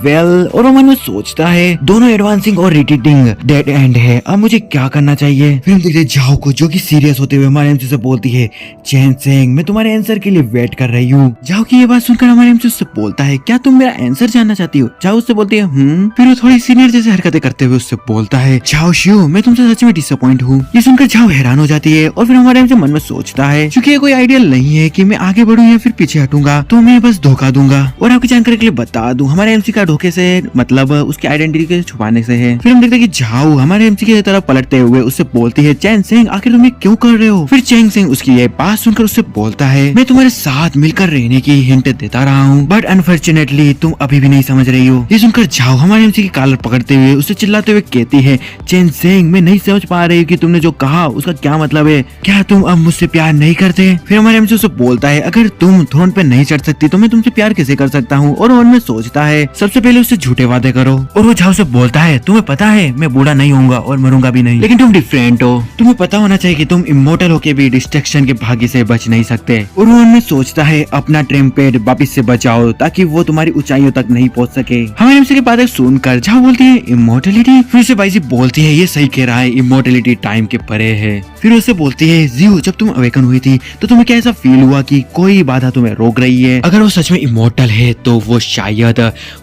वेल। और वो मन में सोचता है दोनों एडवांसिंग और रिटीटिंग डेड एंड है, अब मुझे क्या करना चाहिए। फिर हम देखते झाऊ को जो कि सीरियस होते हुए हमारे एमसी से बोलती है चैन सिंह मैं तुम्हारे आंसर के लिए वेट कर रही हूँ। झाऊ की ये बात सुनकर हमारे एमसी उससे बोलता है क्या तुम मेरा आंसर जानना चाहती हो। झाऊ उससे बोलती है फिर वो थोड़ी सीनियर जैसे हरकतें करते हुए उससे बोलता है झाओ शिव, मैं तुमसे सच में डिसअपॉइंट हूँ। ये सुनकर झाओ हैरान हो जाती है और फिर हमारे एमसी मन में सोचता है क्योंकि ये कोई आइडियल नहीं है कि मैं आगे बढ़ूँ या फिर पीछे हटूंगा, तो मैं बस धोखा दूंगा। और आपकी जानकारी के लिए बता दूं, हमारे एमसी का धोखे से मतलब उसकी आइडेंटिटी के छुपाने से है। फिर हम देखते हैं कि झाओ हमारे एमसी की तरफ पलटते हुए उससे बोलती है, चैन सिंह आखिर तुम ये क्यों कर रहे हो? फिर चैन सिंह उसकी ये बात सुनकर उससे बोलता है, मैं तुम्हारे साथ मिलकर रहने की हिंट देता रहा हूँ, बट अनफॉर्चुनेटली तुम अभी भी नहीं समझ रही हो। ये सुनकर झाओ हमारे एमसी की कॉलर पकड़ते हुए उससे चिल्लाते हुए कहती है, चैन सिंह मैं नहीं समझ पा रही कि तुमने जो कहा उसका क्या मतलब है, क्या तुम अब मुझसे प्यार नहीं करते? फिर हमारे एमसी उससे बोलता है, अगर तुम थ्रोन पे नहीं चढ़ सकती तो मैं तुमसे प्यार कैसे कर सकता हूँ? और मन में सोचता है सबसे पहले उससे झूठे वादे करो। और वो झाओ से बोलता है, तुम्हें पता है मैं बूढ़ा नहीं होऊंगा और मरूंगा भी नहीं, लेकिन तुम डिफरेंट हो, तुम्हें पता होना चाहिए कि तुम इमोर्टल होके भी डिस्ट्रक्शन के भाग्य से बच नहीं सकते। और वो मन में सोचता है अपना ट्रेम्पेड वापिस से बचाओ ताकि वो तुम्हारी ऊंचाइयों तक नहीं पहुंच सके। हमारे एमसी की बातें सुनकर झाओ बोलती है, इमोर्टलिटी? फिर से बाईजी बोलती है, ये सही कह रहा है, इमोर्टलिटी टाइम के परे है। फिर उससे बोलती है, जियो जब तुम अवेकन हुई थी तो तुम्हें क्या ऐसा फील हुआ कि कोई बाधा तुम्हें रोक रही है? अगर वो सच में इमोर्टल है तो वो शायद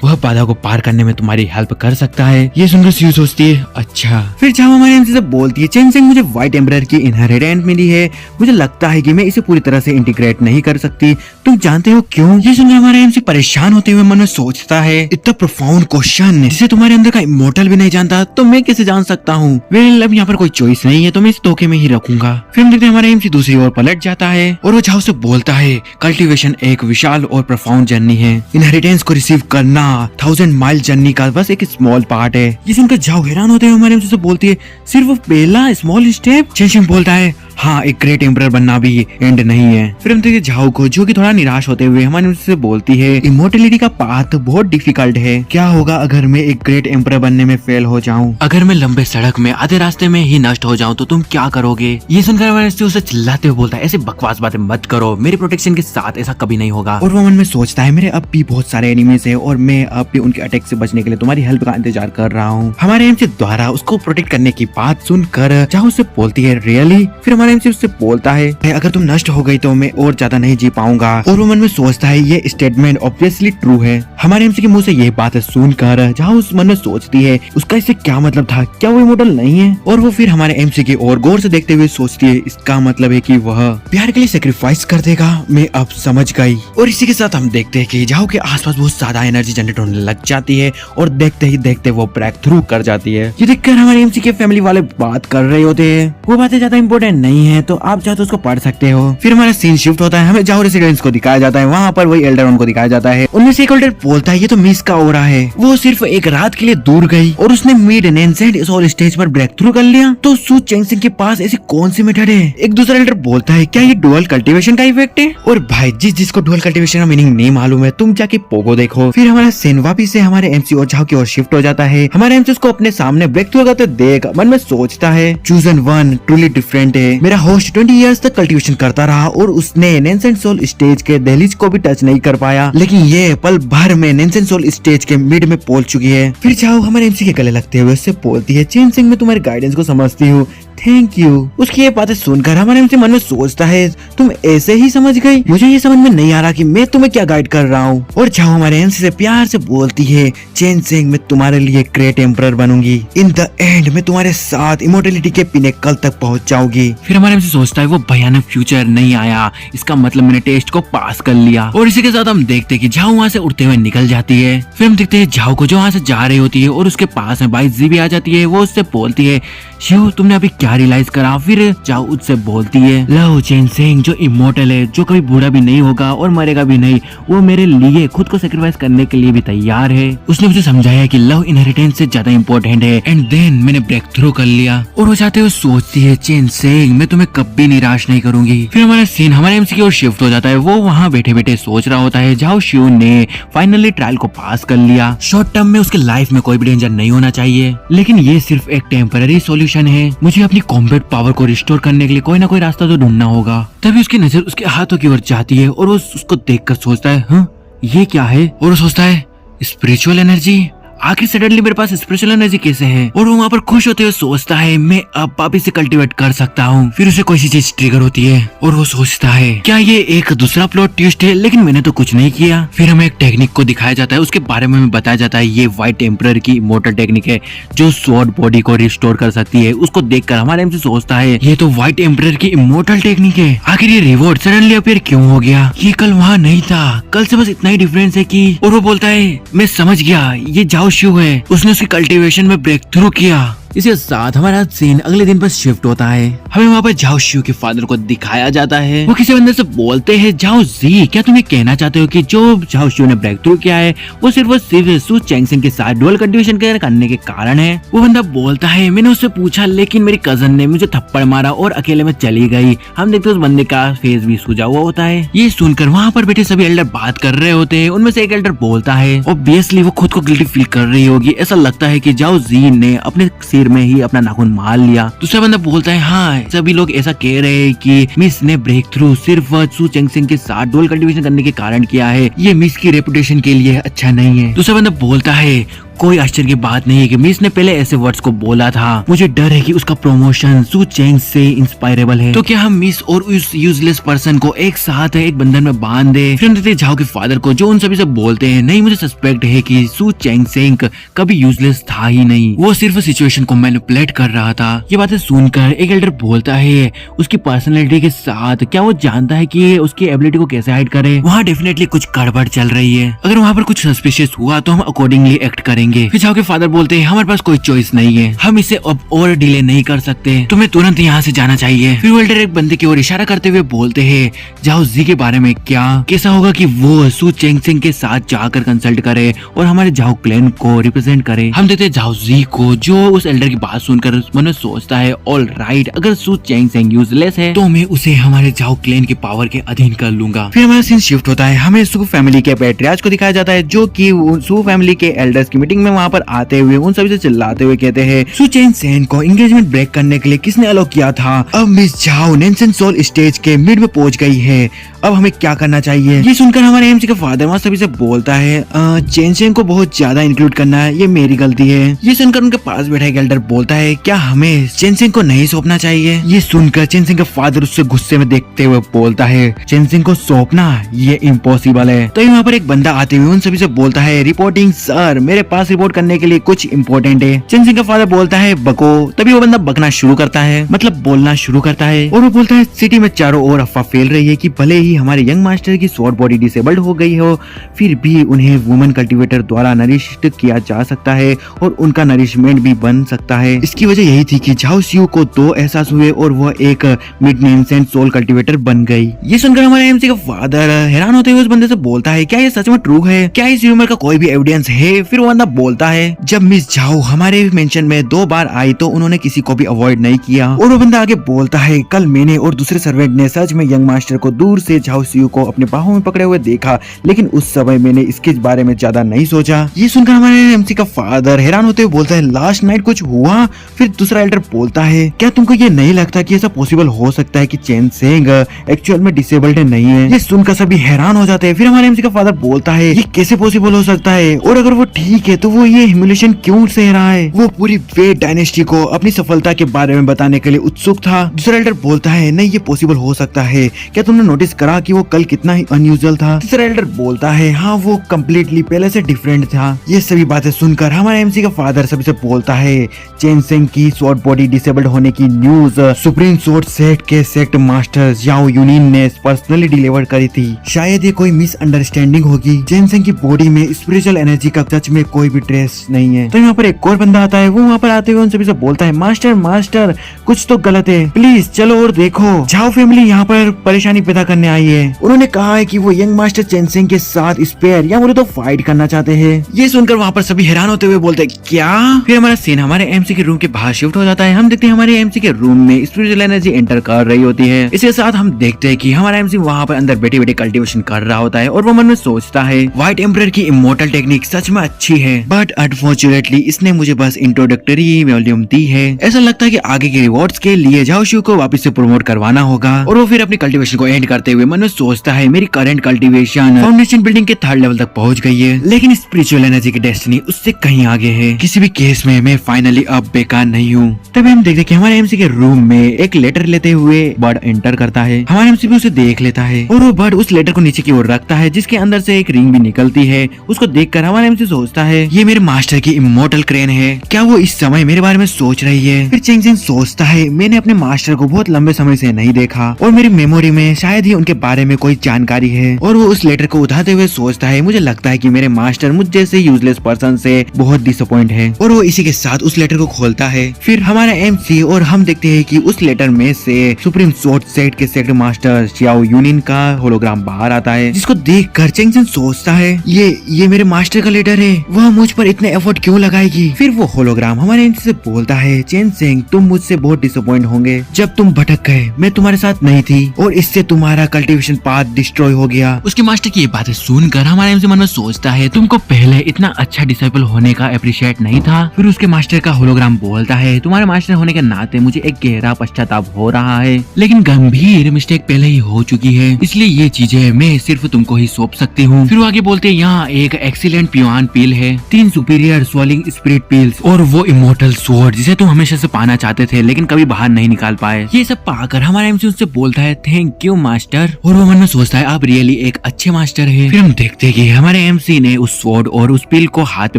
वह बाधा को पार करने में तुम्हारी हेल्प कर सकता है। ये सुनकर जियो सोचती है, अच्छा। फिर झाओ हमारे एमसी से बोलती है, चैन सिंह मुझे व्हाइट एम्बरर की इनहेरिटेंस मिली है, मुझे लगता है कि मैं इसे पूरी तरह से इंटीग्रेट नहीं कर सकती, तुम जानते हो क्यों? ये सुनकर हमारे एमसी परेशान होते हुए मन में सोचता है, इतना प्रोफाउंड क्वेश्चन जिसे तुम्हारे अंदर का इमोर्टल भी नहीं जानता तो मैं कैसे जान सकता हूँ? वेल अब यहाँ पर कोई चॉइस नहीं है तो मैं इस धोखे में ही रखूंगा। फिर हम देखते हैं हमारा एमसी दूसरी ओर पलट जाता है और वो झाओ से बोलता है, कल्टीवेशन एक विशाल और प्रोफाउंड जर्नी है, इनहेरिटेंस को रिसीव करना 1000 माइल जर्नी का बस एक स्मॉल पार्ट है। ये सुनकर झाओ हैरान होते हुए हमारे एमसी से बोलती है, सिर्फ पहला स्मॉल स्टेप? चैन सिंह बोलता है, हाँ एक ग्रेट एम्परर बनना भी एंड नहीं है। फिर हम देखते झाओ को जो कि थोड़ा निराश होते हुए हमारे से बोलती है, इमोर्टलिटी का पाथ बहुत डिफिकल्ट है, क्या होगा अगर मैं एक ग्रेट एम्परर बनने में फेल हो जाऊं? अगर मैं लंबे सड़क में आधे रास्ते में ही नष्ट हो जाऊं तो तुम क्या करोगे? ये सुनकर हमारे से उसे चिल्लाते हुए बोलता है, ऐसी बकवास बातें मत करो, मेरे प्रोटेक्शन के साथ ऐसा कभी नहीं होगा। और वो मन में सोचता है, मेरे अब भी बहुत सारे एनिमीज है और मैं अब भी उनके अटैक से बचने के लिए तुम्हारी हेल्प का इंतजार कर रहा हूँ। हमारे एमसी द्वारा उसको प्रोटेक्ट करने की बात सुनकर झाओ उससे बोलती है, रियली? फिर हमारे एमसी उससे बोलता है, अगर तुम नष्ट हो गई तो मैं और ज्यादा नहीं जी पाऊंगा। और वो मन में सोचता है, ये स्टेटमेंट ऑब्वियसली ट्रू है। हमारे एमसी के मुंह से ये बात सुनकर जहाँ उस मन में सोचती है, उसका इससे क्या मतलब था, क्या वो इमोर्टल नहीं है? और वो फिर हमारे एमसी की ओर गौर से देखते हुए सोचती है, इसका मतलब है कि वह प्यार के लिए सेक्रीफाइस कर देगा। मैं अब समझ गई। और इसी के साथ हम देखते हैं कि झाओ के आसपास बहुत ज्यादा एनर्जी जनरेट होने लग जाती है और देखते ही देखते वो ब्रेक थ्रू कर जाती है। ये देखकर हमारे एमसी के फैमिली वाले बात कर रहे होते हैं, वो बातें ज्यादा इंपॉर्टेंट नहीं है तो आप चाहे तो उसको पढ़ सकते हो। फिर हमारा सीन शिफ्ट होता है, हमें झाओ रेसिडेंस को दिखाया जाता है, वहाँ पर वही एल्डरॉन को दिखाया जाता है। उनमें से एक एल्डर बोलता है, ये तो मिस का हो रहा है, वो सिर्फ एक रात के लिए दूर गई और उसने मिड नेंसेंट सोल स्टेज पर ब्रेक थ्रू कर लिया, तो सू चेंग सिंह के पास ऐसी कौन सी मेथड है? एक दूसरा एल्डर बोलता है, क्या ये डुअल कल्टीवेशन का इफेक्ट है? और भाई जिसको डुअल कल्टीवेशन का मीनिंग नहीं मालूम है तुम जाके पोगो देखो। फिर हमारा सीन वापिस से हमारे एमसी और झाओ की ओर शिफ्ट हो जाता है। हमारे एमसी उसको अपने सामने ब्रेक थ्रू करते देख मन में सोचता है, चूजन वन ट्रूली डिफरेंट है, मेरा होस्ट 20 इयर्स तक कल्टीवेशन करता रहा और उसने नेंसेंट सोल स्टेज के दहलीज को भी टच नहीं कर पाया, लेकिन ये पल भर में नेंसेंट सोल स्टेज के मिड में पहुंच चुकी है। फिर झाओ हमारे एमसी के गले लगते हुए उससे बोलती है, चेन सिंह मैं तुम्हारे गाइडेंस को समझती हूँ, थैंक यू। उसकी ये बातें सुनकर हमारे एमसी मन में सोचता है, तुम ऐसे ही समझ गई, मुझे ये समझ में नहीं आ रहा कि मैं तुम्हें क्या गाइड कर रहा हूँ। और झाओ हमारे एमसी से प्यार से बोलती है, चेन सिंह मैं तुम्हारे लिए ग्रेट एम्परर बनूंगी, इन द एंड मैं तुम्हारे साथ इमोर्टलिटी के पिनेकल तक पहुंच जाऊंगी। फिर हमारे एमसी सोचता है, वो भयानक फ्यूचर नहीं आया, इसका मतलब मैंने टेस्ट को पास कर लिया। और इसी के साथ हम देखते हैं कि झाओ वहाँ से उड़ते हुए निकल जाती है। फिर हम देखते हैं झाओ को जो वहाँ से जा रही होती है और उसके पास में बाईजी भी आ जाती है। वो उससे बोलती है, शिव तुमने अभी क्या रियलाइज करा? फिर झाओ उससे बोलती है, लो चेन सिंह जो इमोर्टल है, जो कभी बूढ़ा भी नहीं होगा और मरेगा भी नहीं, वो मेरे लिए खुद को सेक्रीफाइस करने के लिए भी तैयार है। उसने मुझे समझाया कि लव इनहेरिटेंस से ज्यादा इम्पोर्टेंट है एंड देन मैंने ब्रेक थ्रू कर लिया। और वो चाहते हुए सोचती है, चेन सिंह मैं तुम्हें कभी निराश नहीं करूंगी। फिर हमारा सीन हमारे एमसी की ओर शिफ्ट हो जाता है। वो वहाँ बैठे बैठे सोच रहा होता है, झाओ शिव ने फाइनली ट्रायल को पास कर लिया। शॉर्ट टर्म में उसके लाइफ में कोई भी डेंजर नहीं होना चाहिए, लेकिन ये सिर्फ एक टेम्पररी सॉल्यूशन है। मुझे अपनी कॉम्बैट पावर को रिस्टोर करने के लिए कोई ना कोई रास्ता तो ढूंढना होगा। तभी उसकी नजर उसके हाथों की ओर जाती है और वो उसको देखकर सोचता है, हाँ ये क्या है? और वो सोचता है, स्पिरिचुअल एनर्जी, आखिर सडनली मेरे पास स्पिरिचुअल एनर्जी कैसे है। और वो वहाँ पर खुश होते हुए सोचता है मैं अब वापिस से कल्टीवेट कर सकता हूँ। फिर उसे कोई सी चीज ट्रिगर होती है और वो सोचता है क्या ये एक दूसरा प्लॉट ट्विस्ट है, लेकिन मैंने तो कुछ नहीं किया। फिर हमें एक टेक्निक को दिखाया जाता है, उसके बारे में हमें बताया जाता है ये व्हाइट एम्परर की इमोर्टल टेक्निक है जो स्वॉर्ड बॉडी को रिस्टोर कर सकती है। उसको देखकर हमारा एमसी सोचता है ये तो व्हाइट एम्परर की इमोर्टल टेक्निक है। आखिर ये रिवॉर्ड सडनली अपीयर क्यों हो गया? ये कल वहाँ नहीं था, कल से बस इतना ही डिफरेंस है कि। और वो बोलता है मैं समझ गया, ये जाओ शिव है, उसने उसकी कल्टीवेशन में ब्रेक थ्रू किया। इसके साथ हमारा सीन अगले दिन पर शिफ्ट होता है। हमें वहाँ पर झाओ शिव के फादर को दिखाया जाता है। वो किसी बंदे से बोलते हैं झाओ जी क्या तुम ये कहना चाहते हो कि जो झाओ शिव ने ब्रेक थ्रू किया है वो सिर्फ सू चैंगसेंग के साथ डुअल कल्टीवेशन करने के कारण है? वो बंदा बोलता है मैंने उससे पूछा लेकिन मेरी कजन ने मुझे थप्पड़ मारा और अकेले में चली गई। हम देखते उस बंदे का फेस भी सूजा हुआ होता है। ये सुनकर वहाँ पर बैठे सभी एल्डर बात कर रहे होते हैं। उनमें से एक एल्डर बोलता है ऑब्वियसली वो खुद को गिल्टी फील कर रही होगी, ऐसा लगता है कि झाओ जी ने अपने सिर में ही अपना नाखून मार लिया। दूसरा बंदा बोलता है हाँ सभी लोग ऐसा कह रहे हैं कि मिस ने ब्रेक थ्रू सिर्फ सू चैंगसेंग के साथ डुअल कल्टीवेशन करने के कारण किया है, ये मिस की रेपुटेशन के लिए अच्छा नहीं है। दूसरा बंदा बोलता है कोई आश्चर्य की बात नहीं है कि मिस ने पहले ऐसे वर्ड्स को बोला था, मुझे डर है कि उसका प्रमोशन सू चैंग से इंस्पायरेबल है। तो क्या हम मिस और उस यूजलेस पर्सन को एक साथ एक बंधन में बांध दे? फिर हम देखते झाओ के फादर को जो उन सभी से बोलते हैं नहीं मुझे सस्पेक्ट है कि सू चैंगसेंग कभी यूजलेस था ही नहीं, वो सिर्फ सिचुएशन को मैनिपुलेट कर रहा था। ये बातें सुनकर एक एल्डर बोलता है उसकी पर्सनैलिटी के साथ क्या वो जानता है कि उसकी एबिलिटी को कैसे हाइड करे? वहाँ डेफिनेटली कुछ गड़बड़ चल रही है, अगर वहाँ पर कुछ सस्पिशियस हुआ तो हम अकॉर्डिंगली एक्ट करेंगे। फिर झाओ के फादर बोलते हैं हमारे पास कोई चॉइस नहीं है, हम इसे अब और डिले नहीं कर सकते, तुम्हें तुरंत यहाँ से जाना चाहिए। फिर वो एल्डर एक बंदे की ओर इशारा करते हुए बोलते हैं झाओ जी के बारे में क्या कैसा होगा कि वो सू चैंगसेंग के साथ जाकर कंसल्ट करे और हमारे झाओ क्लैन को रिप्रेजेंट करे। हम देखते हैं झाओ जी को जो उस एल्डर की बात सुनकर मन में सोचता है ऑल राइट अगर सू चैंगसेंग यूजलेस है तो मैं उसे हमारे झाओ क्लैन के पावर के अधीन कर लूंगा। फिर हमारा सीन शिफ्ट होता है, हमें सू फैमिली के पैट्रियार्च को दिखाया जाता है जो कि सू फैमिली के एल्डर्स की मीटिंग में वहाँ पर आते हुए उन सभी से चिल्लाते हुए कहते हैं सू चैंगसेंग को एंगेजमेंट ब्रेक करने के लिए किसने अलाउ किया था? अब मिस झाओ नेंसन सोल स्टेज के मिड में पहुंच गई है, अब हमें क्या करना चाहिए? ये सुनकर हमारे एमसी का फादर वहाँ सभी से बोलता है चैंगसेंग को बहुत ज्यादा इंक्लूड करना है, ये मेरी गलती है। ये सुनकर उनके पास बैठा एक एल्डर बोलता है क्या हमें चैंगसेंग को नहीं सौंपना चाहिए? ये सुनकर चैंगसेंग का फादर उससे गुस्से में देखते हुए बोलता है चैंगसेंग को सौंपना ये इम्पॉसिबल है। तो वहाँ पर एक बंदा आते हुए उन सभी से बोलता है रिपोर्टिंग सर, मेरे पास रिपोर्ट करने के लिए कुछ इम्पोर्टेंट है। चैंगसेंग का फादर बोलता है बको। तभी वो बंदा बकना शुरू करता है, मतलब बोलना शुरू करता है और वो बोलता है सिटी में चारों ओर अफवाह फैल रही है कि भले ही हमारे यंग मास्टर की स्वॉर्ड बॉडी डिसेबल्ड हो गई हो फिर भी उन्हें वुमन कल्टीवेटर द्वारा नरिश्ड किया जा सकता है और उनका नरिशमेंट भी बन सकता है। इसकी वजह यही थी कि झाओ शिव को 2 एहसास हुए और वह एक मिड नेंसेंट सोल कल्टीवेटर बन गई। ये सुनकर हमारे एमसी का फादर हैरान होते हुए उस बंदे से बोलता है क्या ये सच में ट्रू है? क्या इस र्यूमर का कोई भी एविडेंस है? फिर वो बंदा बोलता है जब मिस झाओ हमारे मेंशन में 2 बार आई तो उन्होंने किसी को भी अवॉइड नहीं किया। और वो बंदा आगे बोलता है कल मैंने और दूसरे सर्वेंट ने सच में यंग मास्टर को दूर से झाओ शिव को अपने बाहों में पकड़े हुए देखा, लेकिन उस समय मैंने इसके बारे में ज्यादा नहीं सोचा। ये सुनकर हमारे एमसी का फादर हैरान होते हुए बोलता है लास्ट नाइट कुछ हुआ? फिर दूसरा एल्डर बोलता है क्या तुमको ये नहीं लगता कि ऐसा पॉसिबल हो सकता है कि चैंगसेंग एक्चुअल में डिसेबल्ड नहीं है? ये सुनकर सभी हैरान हो जाते हैं। फिर हमारे एमसी का फादर बोलता है ये कैसे पॉसिबल हो सकता है और अगर वो ठीक है तो वो ये ह्यूमिलेशन क्यों सह रहा है? वो पूरी वेड डायनेस्टी को अपनी सफलता के बारे में बताने के लिए उत्सुक था। दूसरा एल्डर बोलता है नहीं ये पॉसिबल हो सकता है, क्या तुमने नोटिस करा कि वो कल कितना ही अनयूजुअल था? तीसरा एल्डर बोलता है हाँ वो कम्प्लीटली पहले से डिफरेंट था। ये सभी बातें सुनकर हमारे एमसी का फादर सभी से बोलता है चैंगसेंग की स्वॉर्ड बॉडी डिसेबल्ड होने की न्यूज सुप्रीम स्वॉर्ड सेट के सेक्ट मास्टर झाओ यूनिन ने पर्सनली डिलीवर करी थी। शायद ये कोई मिसअंडरस्टैंडिंग होगी। चैंगसेंग की बॉडी में स्पिरिचुअल एनर्जी का सच में कोई भी ट्रेस नहीं है। तो यहाँ पर एक और बंदा आता है, वो वहाँ पर आते हुए उन सभी से बोलता है मास्टर मास्टर कुछ तो गलत है, प्लीज चलो और देखो। झाओ फैमिली यहाँ पर परेशानी पैदा करने आई है। उन्होंने कहा है कि वो यंग मास्टर चैंगसेंग के साथ स्पेयर या बोले तो फाइट करना चाहते हैं। ये सुनकर वहाँ पर सभी हैरान होते हुए बोलते हैं क्या? फिर हमारा सीन हमारे एमसी के रूम के बाहर शिफ्ट हो जाता है। हम देखते हैं हमारे एमसी के रूम में स्पिरिचुअल एनर्जी एंटर कर रही होती है। इसके साथ हम देखते हैं कि हमारा एमसी वहाँ पर अंदर बैठे बैठे कल्टीवेशन कर रहा होता है और वो मन में सोचता है व्हाइट एम्परर की इमोर्टल टेक्निक सच में अच्छी है। बट अनफॉर्चुनेटली इसने मुझे बस इंट्रोडक्टरी वॉल्यूम दी है। ऐसा लगता है कि आगे के रिवॉर्ड्स के लिए झाओ शू को वापस से प्रमोट करवाना होगा और वो फिर अपनी कल्टीवेशन को एंड करते हुए मन में सोचता है मेरी करंट कल्टीवेशन फाउंडेशन बिल्डिंग के 3rd लेवल तक पहुंच गई है, लेकिन स्पिरिचुअल एनर्जी की डेस्टिनी उससे कहीं आगे है। किसी भी केस में मैं फाइनली अब बेकार नहीं हूँ। तभी हम देखते कि हमारे एमसी के रूम में एक लेटर लेते हुए बर्ड एंटर करता है। हमारे एमसी भी उसे देख लेता है और वो बर्ड उस लेटर को नीचे की ओर रखता है जिसके अंदर से एक रिंग भी निकलती है। उसको देखकर हमारे एमसी सोचता है ये मेरे मास्टर की इमोर्टल क्रेन है, क्या वो इस समय मेरे बारे में सोच रही है। फिर चेंग सेंग सोचता है मैंने अपने मास्टर को बहुत लंबे समय से नहीं देखा और मेरी मेमोरी में शायद ही उनके बारे में कोई जानकारी है। और वो उस लेटर को उठाते हुए सोचता है मुझे लगता है कि मेरे मास्टर मुझ जैसे यूजलेस पर्सन से बहुत डिसअपॉइंट है। और वो इसी के साथ उस लेटर को खोलता है। फिर हमारा एमसी और हम देखते हैं कि उस लेटर में से सुप्रीम स्वॉर्ड सेट के सेक्रेटरी मास्टर शियाओ यूनिन का होलोग्राम बाहर आता है, जिसको देखकर चेंग सेंग सोचता है ये मेरे मास्टर का लेटर है, वह मुझ पर इतने एफर्ट क्यों लगाएगी। फिर वो होलोग्राम हमारे एमसी से बोलता है चेंग सेंग तुम मुझसे बहुत डिसअपॉइंट होंगे, जब तुम भटक गए मैं तुम्हारे साथ नहीं थी और इससे तुम्हारा कल्टीवेशन पाथ डिस्ट्रॉय हो गया। उसके मास्टर की ये बातें सुनकर हमारे एमसी मन में सोचता है तुमको पहले इतना अच्छा डिसाइपल होने का अप्रिशिएट नहीं था। फिर उसके मास्टर का होलोग्राम बोलता है तुम्हारे मास्टर होने के नाते मुझे एक गहरा पश्चाताप हो रहा है, लेकिन गंभीर मिस्टेक पहले ही हो चुकी है, इसलिए ये चीजें मैं सिर्फ तुमको ही सौंप सकती हूँ। फिर वो आगे बोलते हैं यहाँ एक एक्सीलेंट पियोन पील है, 3 सुपीरियर स्वॉलिंग स्पिरिट पील्स और वो इमोर्टल स्वॉर्ड जिसे तुम हमेशा से पाना चाहते थे लेकिन कभी बाहर नहीं निकाल पाए। ये सब पाकर हमारा एमसी उससे बोलता है थैंक यू मास्टर, और वो मन में सोचता है आप रियली एक अच्छे मास्टर है। फिर हम देखते हैं कि हमारे एमसी ने उस स्वॉर्ड और उस पील को हाथ पे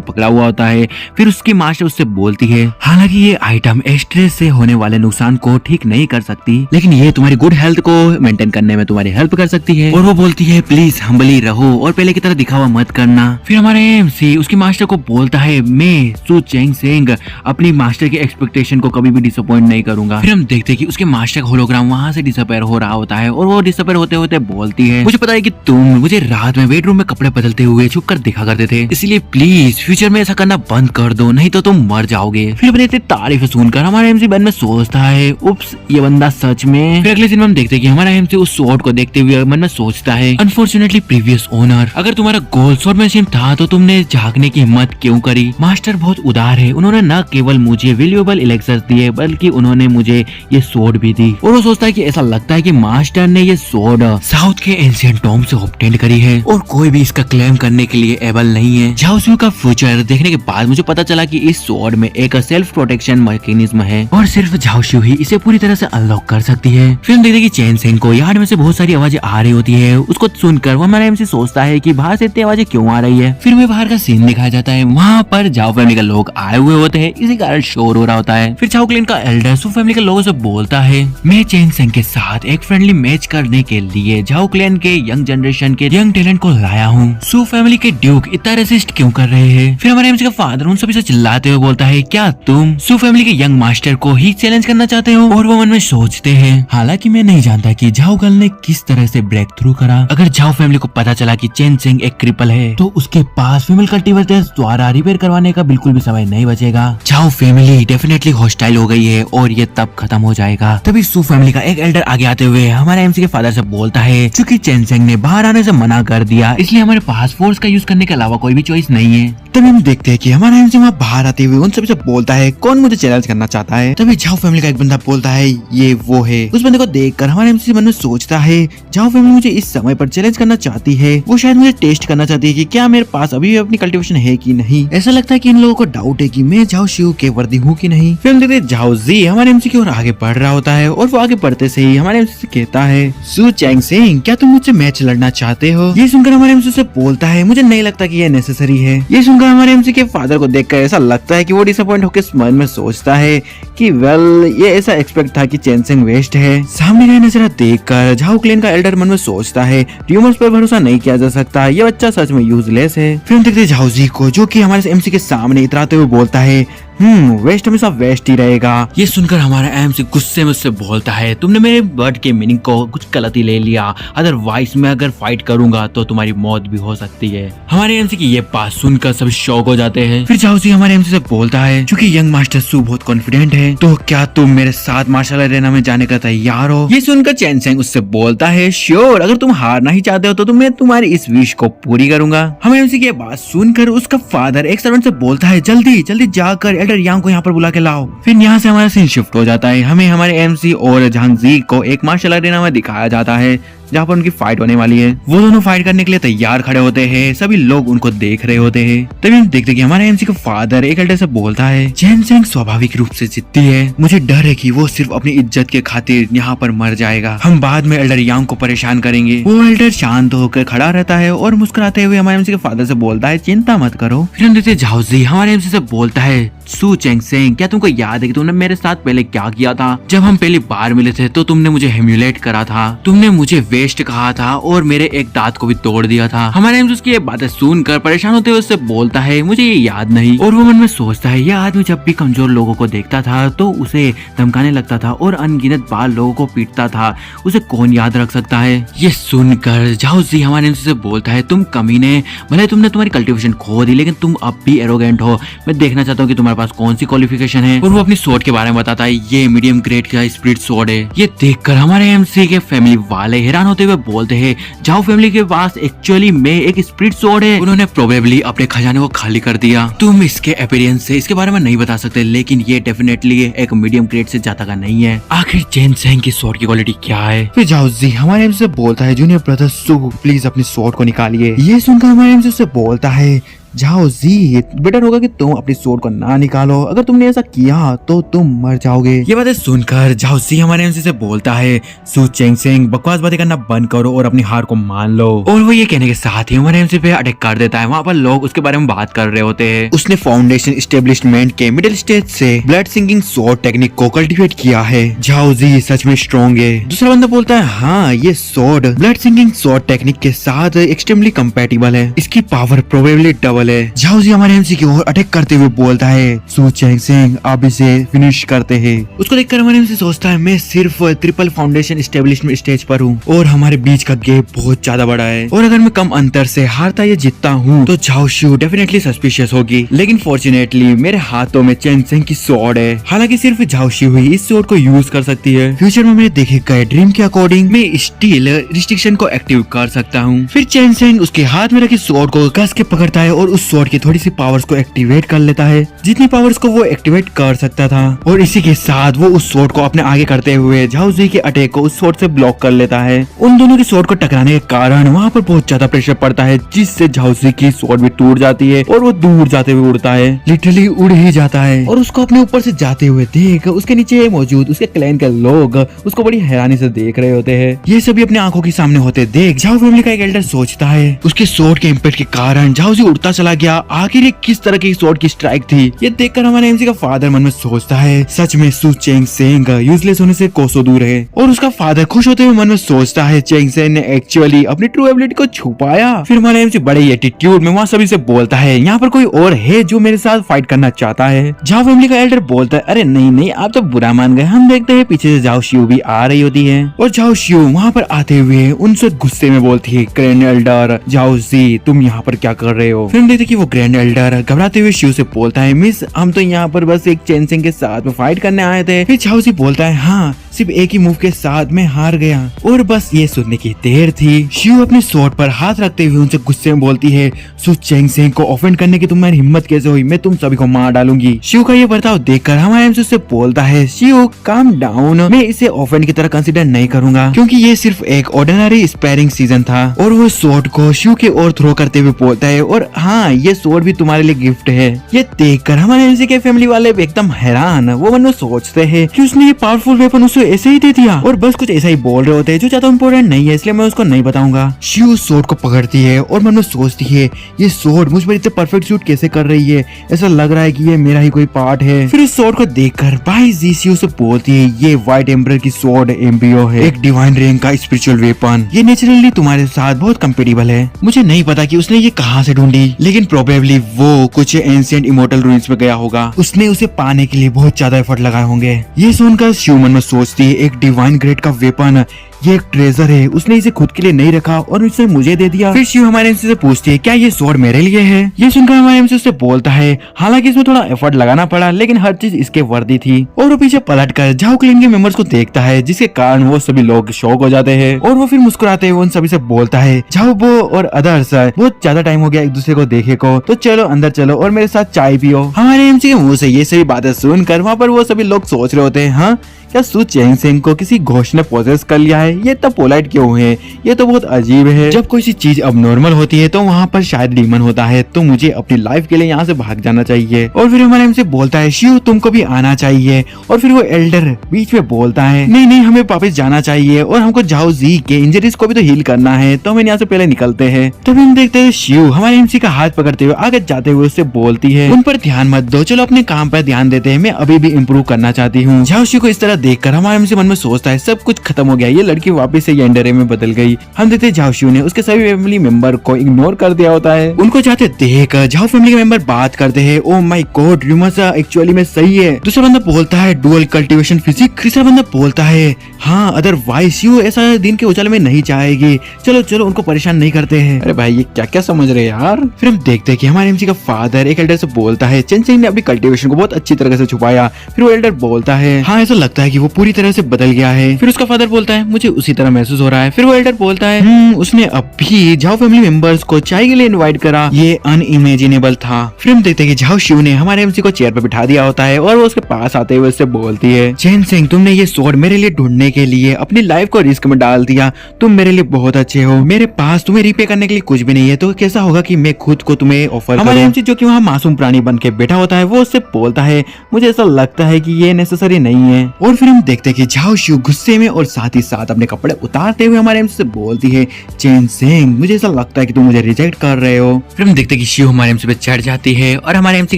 पकड़ा हुआ होता है। फिर उसकी मास्टर उससे बोलती है हालांकि ये आइटम स्ट्रेस से होने वाले नुकसान को ठीक नहीं कर सकती, लेकिन ये तुम्हारी गुड हेल्थ को मेंटेन करने में तुम्हारी हेल्प कर सकती है। और वो बोलती है प्लीज हम्बली रहो और पहले की तरह दिखावा मत करना। फिर हमारे एमसी उसकी मास्टर को बोलता है मैं सू चेंग सेंग अपनी मास्टर की एक्सपेक्टेशन को कभी भी डिसअपॉइंट नहीं करूंगा। फिर हम देखते हैं कि उसके मास्टर का होलोग्राम वहां से डिसअपेयर हो रहा होता है और वो डिसअपेयर होते होते बोलती है मुझे पता है कि तुम मुझे रात में बेडरूम में कपड़े बदलते हुए छुप कर देखा करते थे, इसलिए प्लीज फ्यूचर में ऐसा करना बंद कर दो नहीं तो तुम मर जाओगे। फिर अपनी इतनी तारीफ सुनकर हमारा एमसी मन में सोचता है उप्स ये बंदा सच में। फिर अगले दिन हम देखते हैं कि हमारा एमसी उस स्वॉर्ड को देखते हुए मन में सोचता है अनफॉर्चुनेटली प्रीवियस ओनर, अगर तुम्हारा गोल स्वॉर्ड मशीन था तो तुमने झांकने की हिम्मत क्यों करी। मास्टर बहुत उदार है, उन्होंने न केवल मुझे वैल्यूएबल एलेक्सर्स दिए बल्कि उन्होंने मुझे ये स्वॉर्ड भी दी। और वो सोचता है कि ऐसा लगता है कि मास्टर ने ये स्वॉर्ड साउथ के एंशिएंट टॉम से ऑब्टेन करी है और कोई भी इसका क्लेम करने के लिए एबल नहीं है। झाओ शू का फ्यूचर देखने के बाद मुझे पता चला कि इस स्वॉर्ड में एक सेल्फ प्रोटेक्शन मैकेनिज्म है और सिर्फ झाओ शू ही इसे पूरी तरह से अनलॉक कर सकती है। फिर हम देखते हैं कि चेन सेंग को यार्ड में से बहुत सारी आवाजें आ रही होती है, उसको सुनकर वो हमारा एमसी सोचता है कि बाहर से इतनी आवाजें क्यों आ रही है। फिर हमें बाहर का सीन दिखाया जाता है, वहाँ पर झाओ फैमिली के लोग आए हुए होते हैं, इसी कारण शोर हो रहा होता है। फिर झाओ क्लिन का एल्डर सू फैमिली के लोगों से बोलता है मैं चेन सेंग के साथ एक फ्रेंडली मैच करने के लिए झाओ क्लैन के यंग जनरेशन के यंग टैलेंट को लाया हूँ, सू फैमिली के ड्यूक इतना रेसिस्ट क्यों कर रहे हैं। फिर हमारे एमसी का फादर उन सभी से चिल्लाते हुए बोलता है क्या तुम सू फैमिली के यंग मास्टर को ही चैलेंज करना चाहते हो। और वो मन में सोचते हैं हालांकि मैं नहीं जानता कि झाओ गर्ल ने किस तरह से ब्रेक थ्रू करा। अगर झाओ फैमिली को पता चला कि चेन सेंग एक क्रिपल है तो उसके पास फीमेल कल्टीवेटर्स द्वारा रिपेयर करवाने का बिल्कुल भी समय नहीं बचेगा। झाओ फैमिली डेफिनेटली हॉस्टाइल हो गई है और ये तब खत्म हो जाएगा। तभी सू फैमिली का एक एल्डर आगे आते हुए हमारे एमसी के फादर से बोलता है क्योंकि चेन सेंग ने बाहर आने से मना कर दिया इसलिए हमारे पास फोर्स का यूज करने के अलावा कोई भी चॉइस नहीं है। तभी हम देखते हैं कि हमारा एमसी वहाँ बाहर आते हुए उन सबसे बोलता है कौन मुझे चैलेंज करना चाहता है। तभी झाओ फैमिली का एक बंदा बोलता है ये वो है। उस बंदे को देखकर हमारे एमसी मन में सोचता है झाओ फैमिली मुझे इस समय पर चैलेंज करना चाहती है, वो शायद मुझे टेस्ट करना चाहती है कि क्या मेरे पास अभी भी अपनी कल्टीवेशन है कि नहीं। ऐसा लगता है कि इन लोगों को डाउट है कि मैं झाओ शू के वर्दी हूँ कि नहीं। फिर हम देखते हैं झाओ जी हमारे एमसी की ओर आगे बढ़ रहा होता है और वो आगे बढ़ते से ही हमारे एमसी से कहता है सू चेंग सेंग क्या तुम मुझसे मैच लड़ना चाहते हो। ये सुनकर हमारे एमसी से बोलता है मुझे नहीं लगता कि ये नेसेसरी है। ये सुनकर हमारे एमसी के फादर को देखकर ऐसा लगता है कि वो डिसअपॉइंट होकर मन में सोचता है कि वेल ये ऐसा एक्सपेक्ट था कि चेन सेंग वेस्ट है। सामने का नजरा देखकर झाओ क्लैन का एल्डर मन में सोचता है र्यूमर्स पर भरोसा नहीं किया जा सकता, ये बच्चा सच में यूजलेस है। फिर हम देखते हैं झाओ जी को जो कि हमारे एमसी के सामने इतराते हुए बोलता है वेस्ट हमेशा वेस्ट ही रहेगा। ये सुनकर हमारा एमसी गुस्से में उससे बोलता है, तुमने मेरे वर्ड के मीनिंग को कुछ गलत ही ले लिया, अदरवाइज मैं अगर फाइट करूंगा तो तुम्हारी मौत भी हो सकती है। हमारे एमसी की ये बात सुनकर सब शॉक हो जाते हैं। फिर जाओजी हमारे एमसी से बोलता है, क्योंकि यंग मास्टर सू बहुत कॉन्फिडेंट है, तो क्या तुम मेरे साथ मार्शल अरेना में जाने का तैयार हो? ये सुनकर चैन सेंग उससे बोलता है, श्योर, अगर तुम हारना ही चाहते हो तो मैं तुम्हारी इस विश को पूरी करूंगा। हमें एमसी की बात सुनकर उसका फादर एक सर्वेंट से बोलता है, जल्दी जल्दी जाकर एल्डर यांग को यहाँ पर बुला के लाओ। फिर यहाँ से हमारा सीन शिफ्ट हो जाता है। हमें हमारे एमसी और झांगजी को एक मार्शल अरेना में दिखाया जाता है जहाँ पर उनकी फाइट होने वाली है। वो दोनों फाइट करने के लिए तैयार खड़े होते हैं, सभी लोग उनको देख रहे होते हैं। तभी हम देखते कि हमारे एमसी का फादर एक एल्डर से बोलता है, चैन सेंग स्वाभाविक रूप से जीतती है, मुझे डर है कि वो सिर्फ अपनी इज्जत के खातिर यहाँ पर मर जाएगा, हम बाद में एल्डर यांग को परेशान करेंगे। वो एल्डर शांत होकर खड़ा रहता है और मुस्कुराते हुए हमारे एमसी के फादर से बोलता है, चिंता मत करो। फिर हम देखते झाओजी हमारे एमसी से बोलता है, सू चैंग सेंग, क्या तुमको याद है कि तुमने मेरे साथ पहले क्या किया था? जब हम पहली बार मिले थे तो तुमने मुझे हेम्यूलेट करा था, तुमने मुझे वेस्ट कहा था और मेरे एक दांत को भी तोड़ दिया था। हमारे एमसी उसकी ये बातें सुनकर परेशान होते हुए उससे बोलता है, मुझे ये याद नहीं। और वो मन में सोचता है, यह आदमी जब भी कमजोर लोगों को देखता था तो उसे धमकाने लगता था और अनगिनत बार लोगों को पीटता था, उसे कौन याद रख सकता है? ये सुनकर झाओजी हमारे एमसी से बोलता है, तुम कमीने, भले तुमने तुम्हारी कल्टीवेशन खो दी लेकिन तुम अब भी एरोगेंट हो, मैं देखना चाहता हूँ कि तुम्हारे पास कौन सी क्वालिफिकेशन है। और वो अपनी स्वॉर्ड के बारे में बताता है, ये मीडियम ग्रेड का स्पिरिट स्वॉर्ड है। ये देखकर हमारे एमसी के फैमिली वाले हैरान होते हुए बोलते हैं, जाओ फैमिली के पास एक्चुअली में एक स्पिरिट स्वॉर्ड है, उन्होंने प्रोबेबली अपने खजाने को खाली कर दिया। तुम इसके अपीयरेंस से इसके बारे में नहीं बता सकते, लेकिन ये डेफिनेटली एक मीडियम ग्रेड से ज्यादा का नहीं है। आखिर चैन सेंग की स्वॉर्ड की क्वालिटी क्या है? फिर झाओजी हमारे एमसी से बोलता है, जूनियर ब्रदर सू, प्लीज अपनी स्वॉर्ड को निकालिए। ये सुनकर हमारे एमसी से बोलता है, झाओजी बेटर होगा कि तुम अपनी स्वॉर्ड को ना निकालो, अगर तुमने ऐसा किया तो तुम मर जाओगे। ये बातें सुनकर झाओजी हमारे एमसी से बोलता है, सू चैंग सेंग, बकवास बातें करना बंद करो और अपनी हार को मान लो। और वो ये कहने के साथ ही हमारे एमसी पे अटैक कर देता है। वहाँ पर लोग उसके बारे में बात कर रहे होते हैं। उसने फाउंडेशन एस्टेब्लिशमेंट के मिडिल स्टेज से ब्लड सिंकिंग स्वॉर्ड टेक्निक को कल्टीवेट किया है। झाओजी सच में स्ट्रॉन्ग है। दूसरा बंदा बोलता है, हाँ ये sword blood sinking sword technique के साथ एक्सट्रीमली कंपैटिबल है, इसकी पावर प्रोबेबली डबल है। झाओजी हमारे एमसी की ओर अटैक करते हुए बोलता है, सू चैंग सेंग, आप इसे फिनिश करते हैं। उसको देखकर हमारे एमसी सोचता है, मैं सिर्फ ट्रिपल फाउंडेशन एस्टेब्लिशमेंट स्टेज पर हूँ और हमारे बीच का गैप बहुत ज्यादा बड़ा है, और अगर मैं कम अंतर से हारता या जीतता हूँ तो झाओ शू डेफिनेटली सस्पिशियस होगी। लेकिन फॉर्चुनेटली मेरे हाथों में चैन सेंग की स्वॉर्ड है। हालांकि सिर्फ झाओ शू ही इस स्वॉर्ड को यूज कर सकती है। फ्यूचर में मेरे देखे गए ड्रीम के अकॉर्डिंग मैं स्टील रिस्ट्रिक्शन को एक्टिव कर सकता हूँ। फिर चैन सेंग उसके हाथ में रखी स्वॉर्ड को कस के पकड़ता है और उस स्वॉर्ड की थोड़ी सी पावर्स को एक्टिवेट कर लेता है, जितनी पावर्स को वो एक्टिवेट कर सकता था। और इसी के साथ वो उस स्वॉर्ड को अपने आगे करते हुए झाओजी के अटैक को उस स्वॉर्ड से ब्लॉक कर लेता है। उन दोनों की स्वॉर्ड को टकराने के कारण वहाँ पर बहुत ज्यादा प्रेशर पड़ता है, जिससे झाओजी की स्वॉर्ड भी टूट जाती है और वो दूर जाते हुए उड़ता है, लिटरली उड़ ही जाता है। और उसको अपने ऊपर से जाते हुए देख उसके नीचे मौजूद उसके क्लैन के लोग उसको बड़ी हैरानी से देख रहे होते हैं। ये सभी अपने आंखों के सामने होते देख झाओ फैमिली का एक एल्डर सोचता है, उसके स्वॉर्ड के इम्पैक्ट के कारण झाओजी उड़ता चला गया, आखिर ये किस तरह की स्वॉर्ड की स्ट्राइक थी? ये देखकर हमारे एमसी का फादर मन में सोचता है, सच में सू चैंग सेंग यूजलेस होने से कोसों दूर है। और उसका फादर खुश होते हुए मन में सोचता है, चैंग सेंग ने एक्चुअली अपनी ट्रू एबिलिटी को छुपाया। फिर हमारे एमसी बड़े ही एटीट्यूड में वहाँ सभी से बोलता है, यहाँ पर कोई और है जो मेरे साथ फाइट करना चाहता है? झाओ फैमिली का एल्डर बोलता है, अरे नहीं नहीं, आप तो बुरा मान गए। हम देखते हैं पीछे से झाओ शिउ भी आ रही होती है और झाओ शिउ वहाँ पर आते हुए उनसे गुस्से में बोलती है, ग्रैंड एल्डर झाओ जी, तुम यहाँ पर क्या कर रहे हो? फिर हम देखते कि वो ग्रैंड एल्डर घबराते हुए शिव से बोलता है, मिस हम तो यहाँ पर बस एक चैन सेंग के साथ में फाइट करने आए थे। फिर झाओ जी बोलता है, हाँ सिर्फ एक ही मूव के साथ मैं हार गया और बस ये सुनने की देर थी। शिव अपने स्वॉर्ड पर हाथ रखते हुए उनसे गुस्से में बोलती है, सू चैंग सेंग को ऑफेंड करने की तुम्हारी हिम्मत कैसे हुई? मैं तुम सभी को मार डालूंगी। शिव का ये बर्ताव देखकर हमारे एमसी उससे बोलता है, शिव काम डाउन, मैं इसे ऑफेंड की तरह कंसिडर नहीं करूंगा क्योंकि ये सिर्फ एक ऑर्डिनरी स्पैरिंग सीजन था। और वो स्वॉर्ड को शिव के ओर थ्रो करते हुए बोलता है, और हाँ ये स्वॉर्ड भी तुम्हारे लिए गिफ्ट है। ये देखकर हमारे एमसी के फैमिली वाले एकदम हैरान, वो मन में सोचते हैं कि उसने ये पावरफुल वेपन उसे ऐसे ही दे दिया और बस कुछ ऐसा ही बोल रहे होते हैं जो ज्यादा इम्पोर्टेंट नहीं है, इसलिए मैं उसको नहीं बताऊंगा। शिव सोर्ड को पकड़ती है और मन में सोचती है ये सोर्ड मुझ पर इतने परफेक्ट सूट कैसे कर रही है, ऐसा लग रहा है कि ये मेरा ही कोई पार्ट है। फिर उस सोर्ड को देखकर भाई जी शिव से बोलती है ये व्हाइट एम्बरर की सोर्ड एम्ब्रियो है, एक डिवाइन रैंक का स्पिरिचुअल वेपन, ये नेचुरली तुम्हारे साथ बहुत कंपेटेबल है। मुझे नहीं पता कि उसने ये कहाँ से ढूंढी, लेकिन प्रोबेबली वो कुछ एंशिएंट इमोर्टल रूइंस में गया होगा, उसने उसे पाने के लिए बहुत ज्यादा एफर्ट लगाए होंगे। ये सुनकर शिव मन में सोचती है एक डिवाइन ग्रेड का वेपन, ये एक ट्रेजर है, उसने इसे खुद के लिए नहीं रखा और उसने मुझे दे दिया। फिर शिव हमारे एमसी से पूछती है क्या ये स्वॉर्ड मेरे लिए है। ये सुनकर हमारे एमसी उससे बोलता है हालांकि इसमें थोड़ा एफर्ट लगाना पड़ा, लेकिन हर चीज इसके वर्दी थी। और वो पीछे पलट कर झाओ क्लिन के मेंबर्स को देखता है, जिसके कारण वो सभी लोग शॉक हो जाते हैं और वो फिर मुस्कुराते हुए उन सभी से बोलता है झाओ बो और अदर्स, बहुत ज्यादा टाइम हो गया एक दूसरे को देखे को, तो चलो अंदर चलो और मेरे साथ चाय पियो। हमारे एमसी के मुंह से ये सभी बातें सुनकर वहाँ पर वो सभी लोग सोच रहे होते हैं हाँ क्या सु चेंगसेंग को किसी घोष ने पोजेस कर लिया है, ये इतना पोलाइट क्यों है, ये तो बहुत अजीब है। जब कोई सी चीज अब नॉर्मल होती है तो वहाँ पर शायद डीमन होता है, तो मुझे अपनी लाइफ के लिए यहाँ से भाग जाना चाहिए। और फिर हमारे हमसे बोलता है शिव तुमको भी आना चाहिए। और फिर वो एल्डर बीच में बोलता है नहीं नहीं हमें वापस जाना चाहिए और हमको जाओ जी के इंजरीज को भी तो हील करना है, तो हम यहाँ से पहले निकलते हैं। तभी हम देखते हैं शिव हमारे एमसी का हाथ पकड़ते हुए आगे जाते हुए उससे बोलती है उन पर ध्यान मत दो, चलो अपने काम पर ध्यान देते हैं, मैं अभी भी इम्प्रूव करना चाहती हूँ। जाओ शिव को इस तरह देखकर हमारे एमसी मन में सोचता है सब कुछ खत्म हो गया, ये लड़की वापस से एंडरे में बदल गई। हम देखते झाओ शिव ने उसके सभी फैमिली मेंबर को इग्नोर कर दिया होता है। उनको जाते देख झाओ फैमिली के मेंबर बात करते हैं oh my God rumours actually में सही है। दूसरा बंदा बोलता है डुअल कल्टीवेशन फिजिक। तीसरा बंदा बोलता है हाँ अदरवाइज शिव ऐसा दिन के उजाले में नहीं चाहेगी, चलो चलो उनको परेशान नहीं करते हैं। अरे भाई ये क्या क्या समझ रहे हैं यार। फिर हम देखते हैं कि हमारे एमसी का फादर एक एल्डर से बोलता है चेंगसेंग ने अपनी कल्टीवेशन को बहुत अच्छी तरह से छुपाया। फिर वो एल्डर बोलता है हाँ ऐसा लगता है कि वो पूरी तरह से बदल गया है। फिर उसका फादर बोलता है मुझे उसी तरह महसूस हो रहा है। फिर वो एल्डर बोलता है उसने अभी झाओ फैमिली मेंबर्स को चाय के लिए इनवाइट करा, ये अनइमेजिनेबल था। फिर हम देखते हैं कि झाओ शिव ने हमारे एमसी को चेयर पर बिठा दिया होता है और वो उसके पास आते हुए उससे बोलती है चेंगसेंग तुमने ये स्वॉर्ड मेरे लिए ढूंढने के लिए अपनी लाइफ को रिस्क में डाल दिया, तुम मेरे लिए बहुत अच्छे हो, मेरे पास तुम्हें रिपे करने के लिए कुछ भी नहीं है, तो कैसा होगा कि मैं खुद को तुम्हें ऑफर। हमारे एमसी जो कि वहाँ मासूम प्राणी बन के बैठा होता है वो उससे बोलता है मुझे ऐसा लगता है कि ये नेसेसरी नहीं है। और फिर हम देखते हैं कि झाओ शिव गुस्से में और साथ ही साथ अपने कपड़े उतारते हुए हमारे एमसी से बोलती है चेंगसेंग मुझे ऐसा लगता है कि तुम मुझे रिजेक्ट कर रहे हो। फिर हम देखते हैं कि शिव हमारे एमसी पे चढ़ जाती है और हमारे एमसी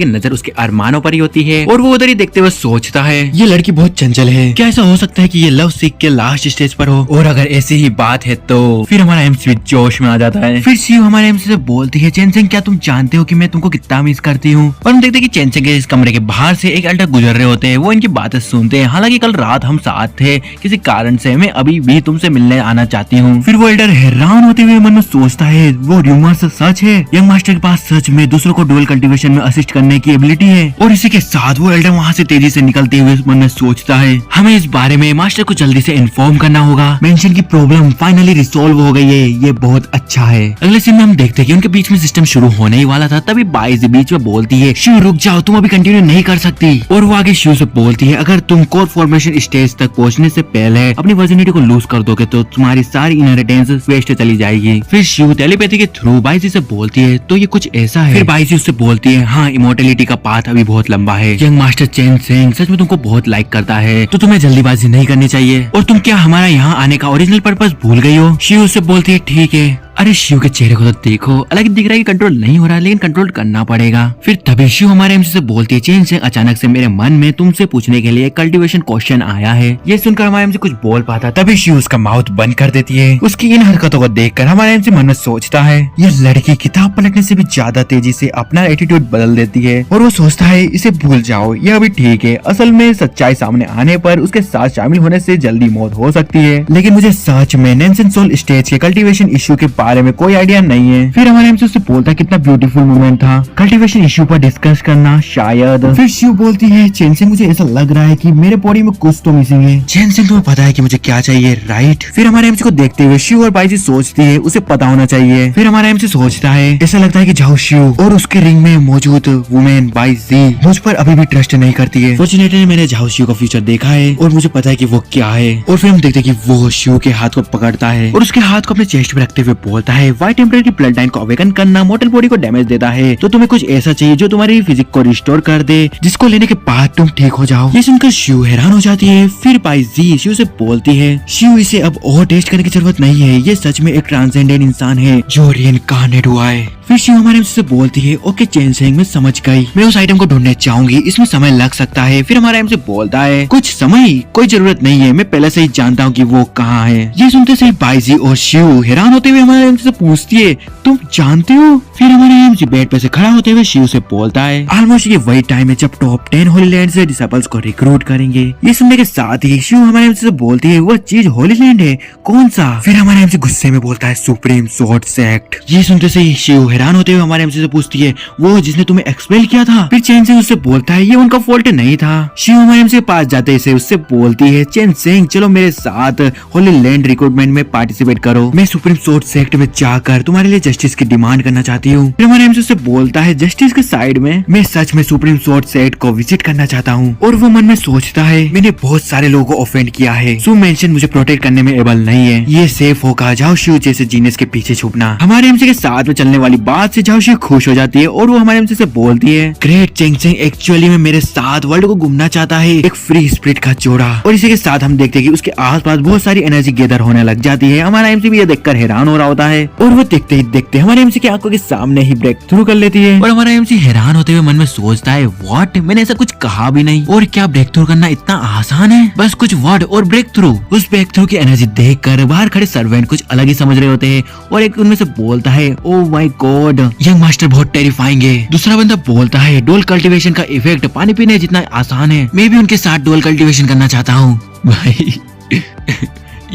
की नजर उसके अरमानों पर ही होती है और वो उधर ही देखते हुए सोचता है ये लड़की बहुत चंचल है, क्या ऐसा हो सकता है कि ये लव सीख के लास्ट स्टेज पर हो, और अगर ऐसी ही बात है तो फिर हमारा एमसी जोश में आ जाता है। फिर शिव हमारे एमसी से बोलती है चेंगसेंग क्या तुम जानते हो कि मैं तुमको कितना मिस करती हूँ। और हम देखते हैं कि चेंगसेंग के इस कमरे के बाहर से एक एल्डर गुजर रहे होते हैं, वो इनकी बातें सुनते हैं। हालांकि कल रात हम साथ थे, किसी कारण से मैं अभी भी तुमसे मिलने आना चाहती हूँ। फिर वो एल्डर हैरान होते हुए मन में सोचता है वो रूमर्स सच है, यंग मास्टर के पास सच में दूसरों को डुअल कल्टीवेशन में असिस्ट करने की एबिलिटी है। और इसी के साथ वो एल्डर वहाँ से तेजी से निकलते हुए मन में सोचता है हमें इस बारे में मास्टर को जल्दी से इन्फॉर्म करना होगा, मेंशन की प्रॉब्लम फाइनली रिसॉल्व हो गई है, ये बहुत अच्छा है। अगले सीन में हम देखते हैं कि उनके बीच में सिस्टम शुरू होने ही वाला था, तभी बाइज बीच में बोलती है शिव रुक जाओ तुम अभी कंटिन्यू नहीं कर सकती। और वो आगे शिव से बोलती है अगर तुम कोर फॉर्मेशन स्टेज तक पहुंचने से पहले अपनी वर्जिनिटी को लूज कर दोगे तो तुम्हारी सारी इनहेरिटेंस वेस्ट चली जाएगी। फिर शिव टेलीपैथी के थ्रू बाइजी से बोलती है तो ये कुछ ऐसा है। फिर बाइजी उससे बोलती है हाँ इमोर्टेलिटी का पाथ अभी बहुत लंबा है, यंग मास्टर चेंगसेंग सच में तुमको बहुत लाइक करता है, तो तुम्हें जल्दीबाजी नहीं करनी चाहिए। और तुम क्या हमारा यहाँ आने का ओरिजिनल पर्पस भूल गई हो। शिव उससे बोलती है ठीक है। अरे शिव के चेहरे को तो देखो, अलग दिख रहा है कि कंट्रोल नहीं हो रहा है, लेकिन कंट्रोल करना पड़ेगा। फिर तभी शिव हमारे एमसी से बोलती है चेंगसेंग अचानक से मेरे मन में तुमसे पूछने के लिए कल्टीवेशन क्वेश्चन आया है। ये सुनकर हमारे एमसी कुछ बोल पाता, तभी शिव उसका माउथ बंद कर देती है। उसकी इन हरकतों को देखकर हमारे एमसी मन में सोचता है ये लड़की किताब पलटने से भी ज्यादा तेजी से अपना एटीट्यूड बदल देती है। और वो सोचता है इसे भूल जाओ, यह अभी ठीक है, असल में सच्चाई सामने आने पर उसके साथ शामिल होने से जल्दी मौत हो सकती है। लेकिन मुझे सच में नैनसेन सोल स्टेज के कल्टीवेशन इश्यू के बारे में कोई आइडिया नहीं है। फिर हमारे एमसी उससे बोलता है कितना ब्यूटीफुल मोमेंट था कल्टीवेशन इश्यू पर डिस्कस करना शायद। फिर शिव बोलती है चेंगसेंग मुझे ऐसा लग रहा है कि मेरे बॉडी में कुछ तो मिसिंग है। चेंगसेंग तुम्हें पता है कि मुझे क्या चाहिए राइट। फिर हमारे एमसी को देखते हुए शिव और बाइजी सोचती है उसे पता होना चाहिए। फिर हमारा एमसी सोचता है ऐसा लगता है कि झाओ शिव और उसके रिंग में मौजूद वुमेन बाइजी मुझ पर अभी भी ट्रस्ट नहीं करती है। फॉर्चुनेटली मैंने झाओ शिव का फ्यूचर देखा है और मुझे पता है कि वो क्या है। और फिर हम देखते हैं कि वो शिव के हाथ को पकड़ता है और उसके हाथ को अपने चेस्ट पे रखते हुए बोलता है व्हाइट एम्परर की ब्लड लाइन को अवेकन करना मॉर्टल बॉडी को डैमेज देता है, तो तुम्हें कुछ ऐसा चाहिए जो तुम्हारी फिजिक को रिस्टोर कर दे, जिसको लेने के बाद तुम ठीक हो जाओ। ये सुनकर शिव हैरान हो जाती है। फिर बाईजी शिव से बोलती है शिव इसे अब और टेस्ट करने की जरूरत नहीं है, ये सच में एक ट्रांसेंडेंट इंसान है जो रिइनकार्नेट हुआ है। फिर शिव हमारे एमसी से बोलती है ओके चेन सेंग मैं समझ गई, मैं उस आइटम को ढूंढने चाहूंगी, इसमें समय लग सकता है। फिर हमारा एमसी बोलता है कुछ समय कोई जरूरत नहीं है, मैं पहले से ही जानता हूँ कि वो कहाँ है। ये सुनते से बाईजी और शिव हैरान होते हुए हमारे एमसी से पूछती है तुम जानते हो? फिर हमारे एमसी बेड पे से खड़ा होते हुए शिव से बोलता है ऑलमोस्ट ये वही टाइम है जब टॉप 10 होली लैंड से डिसेबल्स को रिक्रूट करेंगे। ये सुनने के साथ ही शिव हमारे एमसी से बोलती है वो चीज होली लैंड है, कौन सा? फिर हमारे एमसी गुस्से में बोलता है सुप्रीम स्वॉर्ड सेक्ट। ये सुनते से ही शिव हैरान होते हुए हमारे एमसी से पूछती है वो जिसने तुम्हें एक्सपेल किया था? फिर चेन सिंह उससे बोलता है ये उनका फॉल्ट नहीं था। शिव हमारे एमसी के पास जाते से उससे बोलती है चेन सिंह चलो मेरे साथ होली लैंड रिक्रूटमेंट में पार्टिसिपेट करो, मैं सुप्रीम स्वॉर्ड सेक्ट में जाकर तुम्हारे लिए जस्टिस की डिमांड करना चाहती हूँ। फिर हमारे एमसी से बोलता है जस्टिस के साइड में मैं सच में सुप्रीम स्वॉर्ड सेक्ट को विजिट करना चाहता हूँ। और वो मन में सोचता है मैंने बहुत सारे लोगों को ऑफेंड किया है, सो मेंशन मुझे प्रोटेक्ट करने में एबल नहीं है, ये सेफ होगा जाओ शिव जैसे जीनियस के पीछे छुपना। हमारे एमसी के साथ में चलने वाली बात से जाओ शिव खुश हो जाती है और वो हमारे एमसी से बोलती है ग्रेट चेंग सिंह एक्चुअली में मेरे साथ वर्ल्ड को घूमना चाहता है, एक फ्री स्पिरिट का जोड़ा। और इसी के साथ हम देखते हैं कि उसके आसपास बहुत सारी एनर्जी गैदर होने लग जाती है। हमारा एमसी भी ये देखकर हैरान हो रहा होता है और वो देखते ही देखते हमारे एमसी की आंखों के सामने ही ब्रेक थ्रू कर लेती है। और हमारा एमसी हैरान होते हुए मन में सोचता है व्हाट, मैंने ऐसा कुछ कहा भी नहीं, और क्या ब्रेक थ्रू करना इतना आसान है? बस कुछ वर्ड और ब्रेक थ्रू। उस ब्रेक थ्रू की एनर्जी देखकर बाहर खड़े सर्वेंट कुछ अलग ही समझ रहे होते हैं और एक उनमें से बोलता है oh my God young master बहुत टेरिफाइंग है। दूसरा बंदा बोलता है डोल कल्टीवेशन का इफेक्ट पानी पीने जितना आसान है, मैं भी उनके साथ डोल कल्टीवेशन करना चाहता हूँ। भाई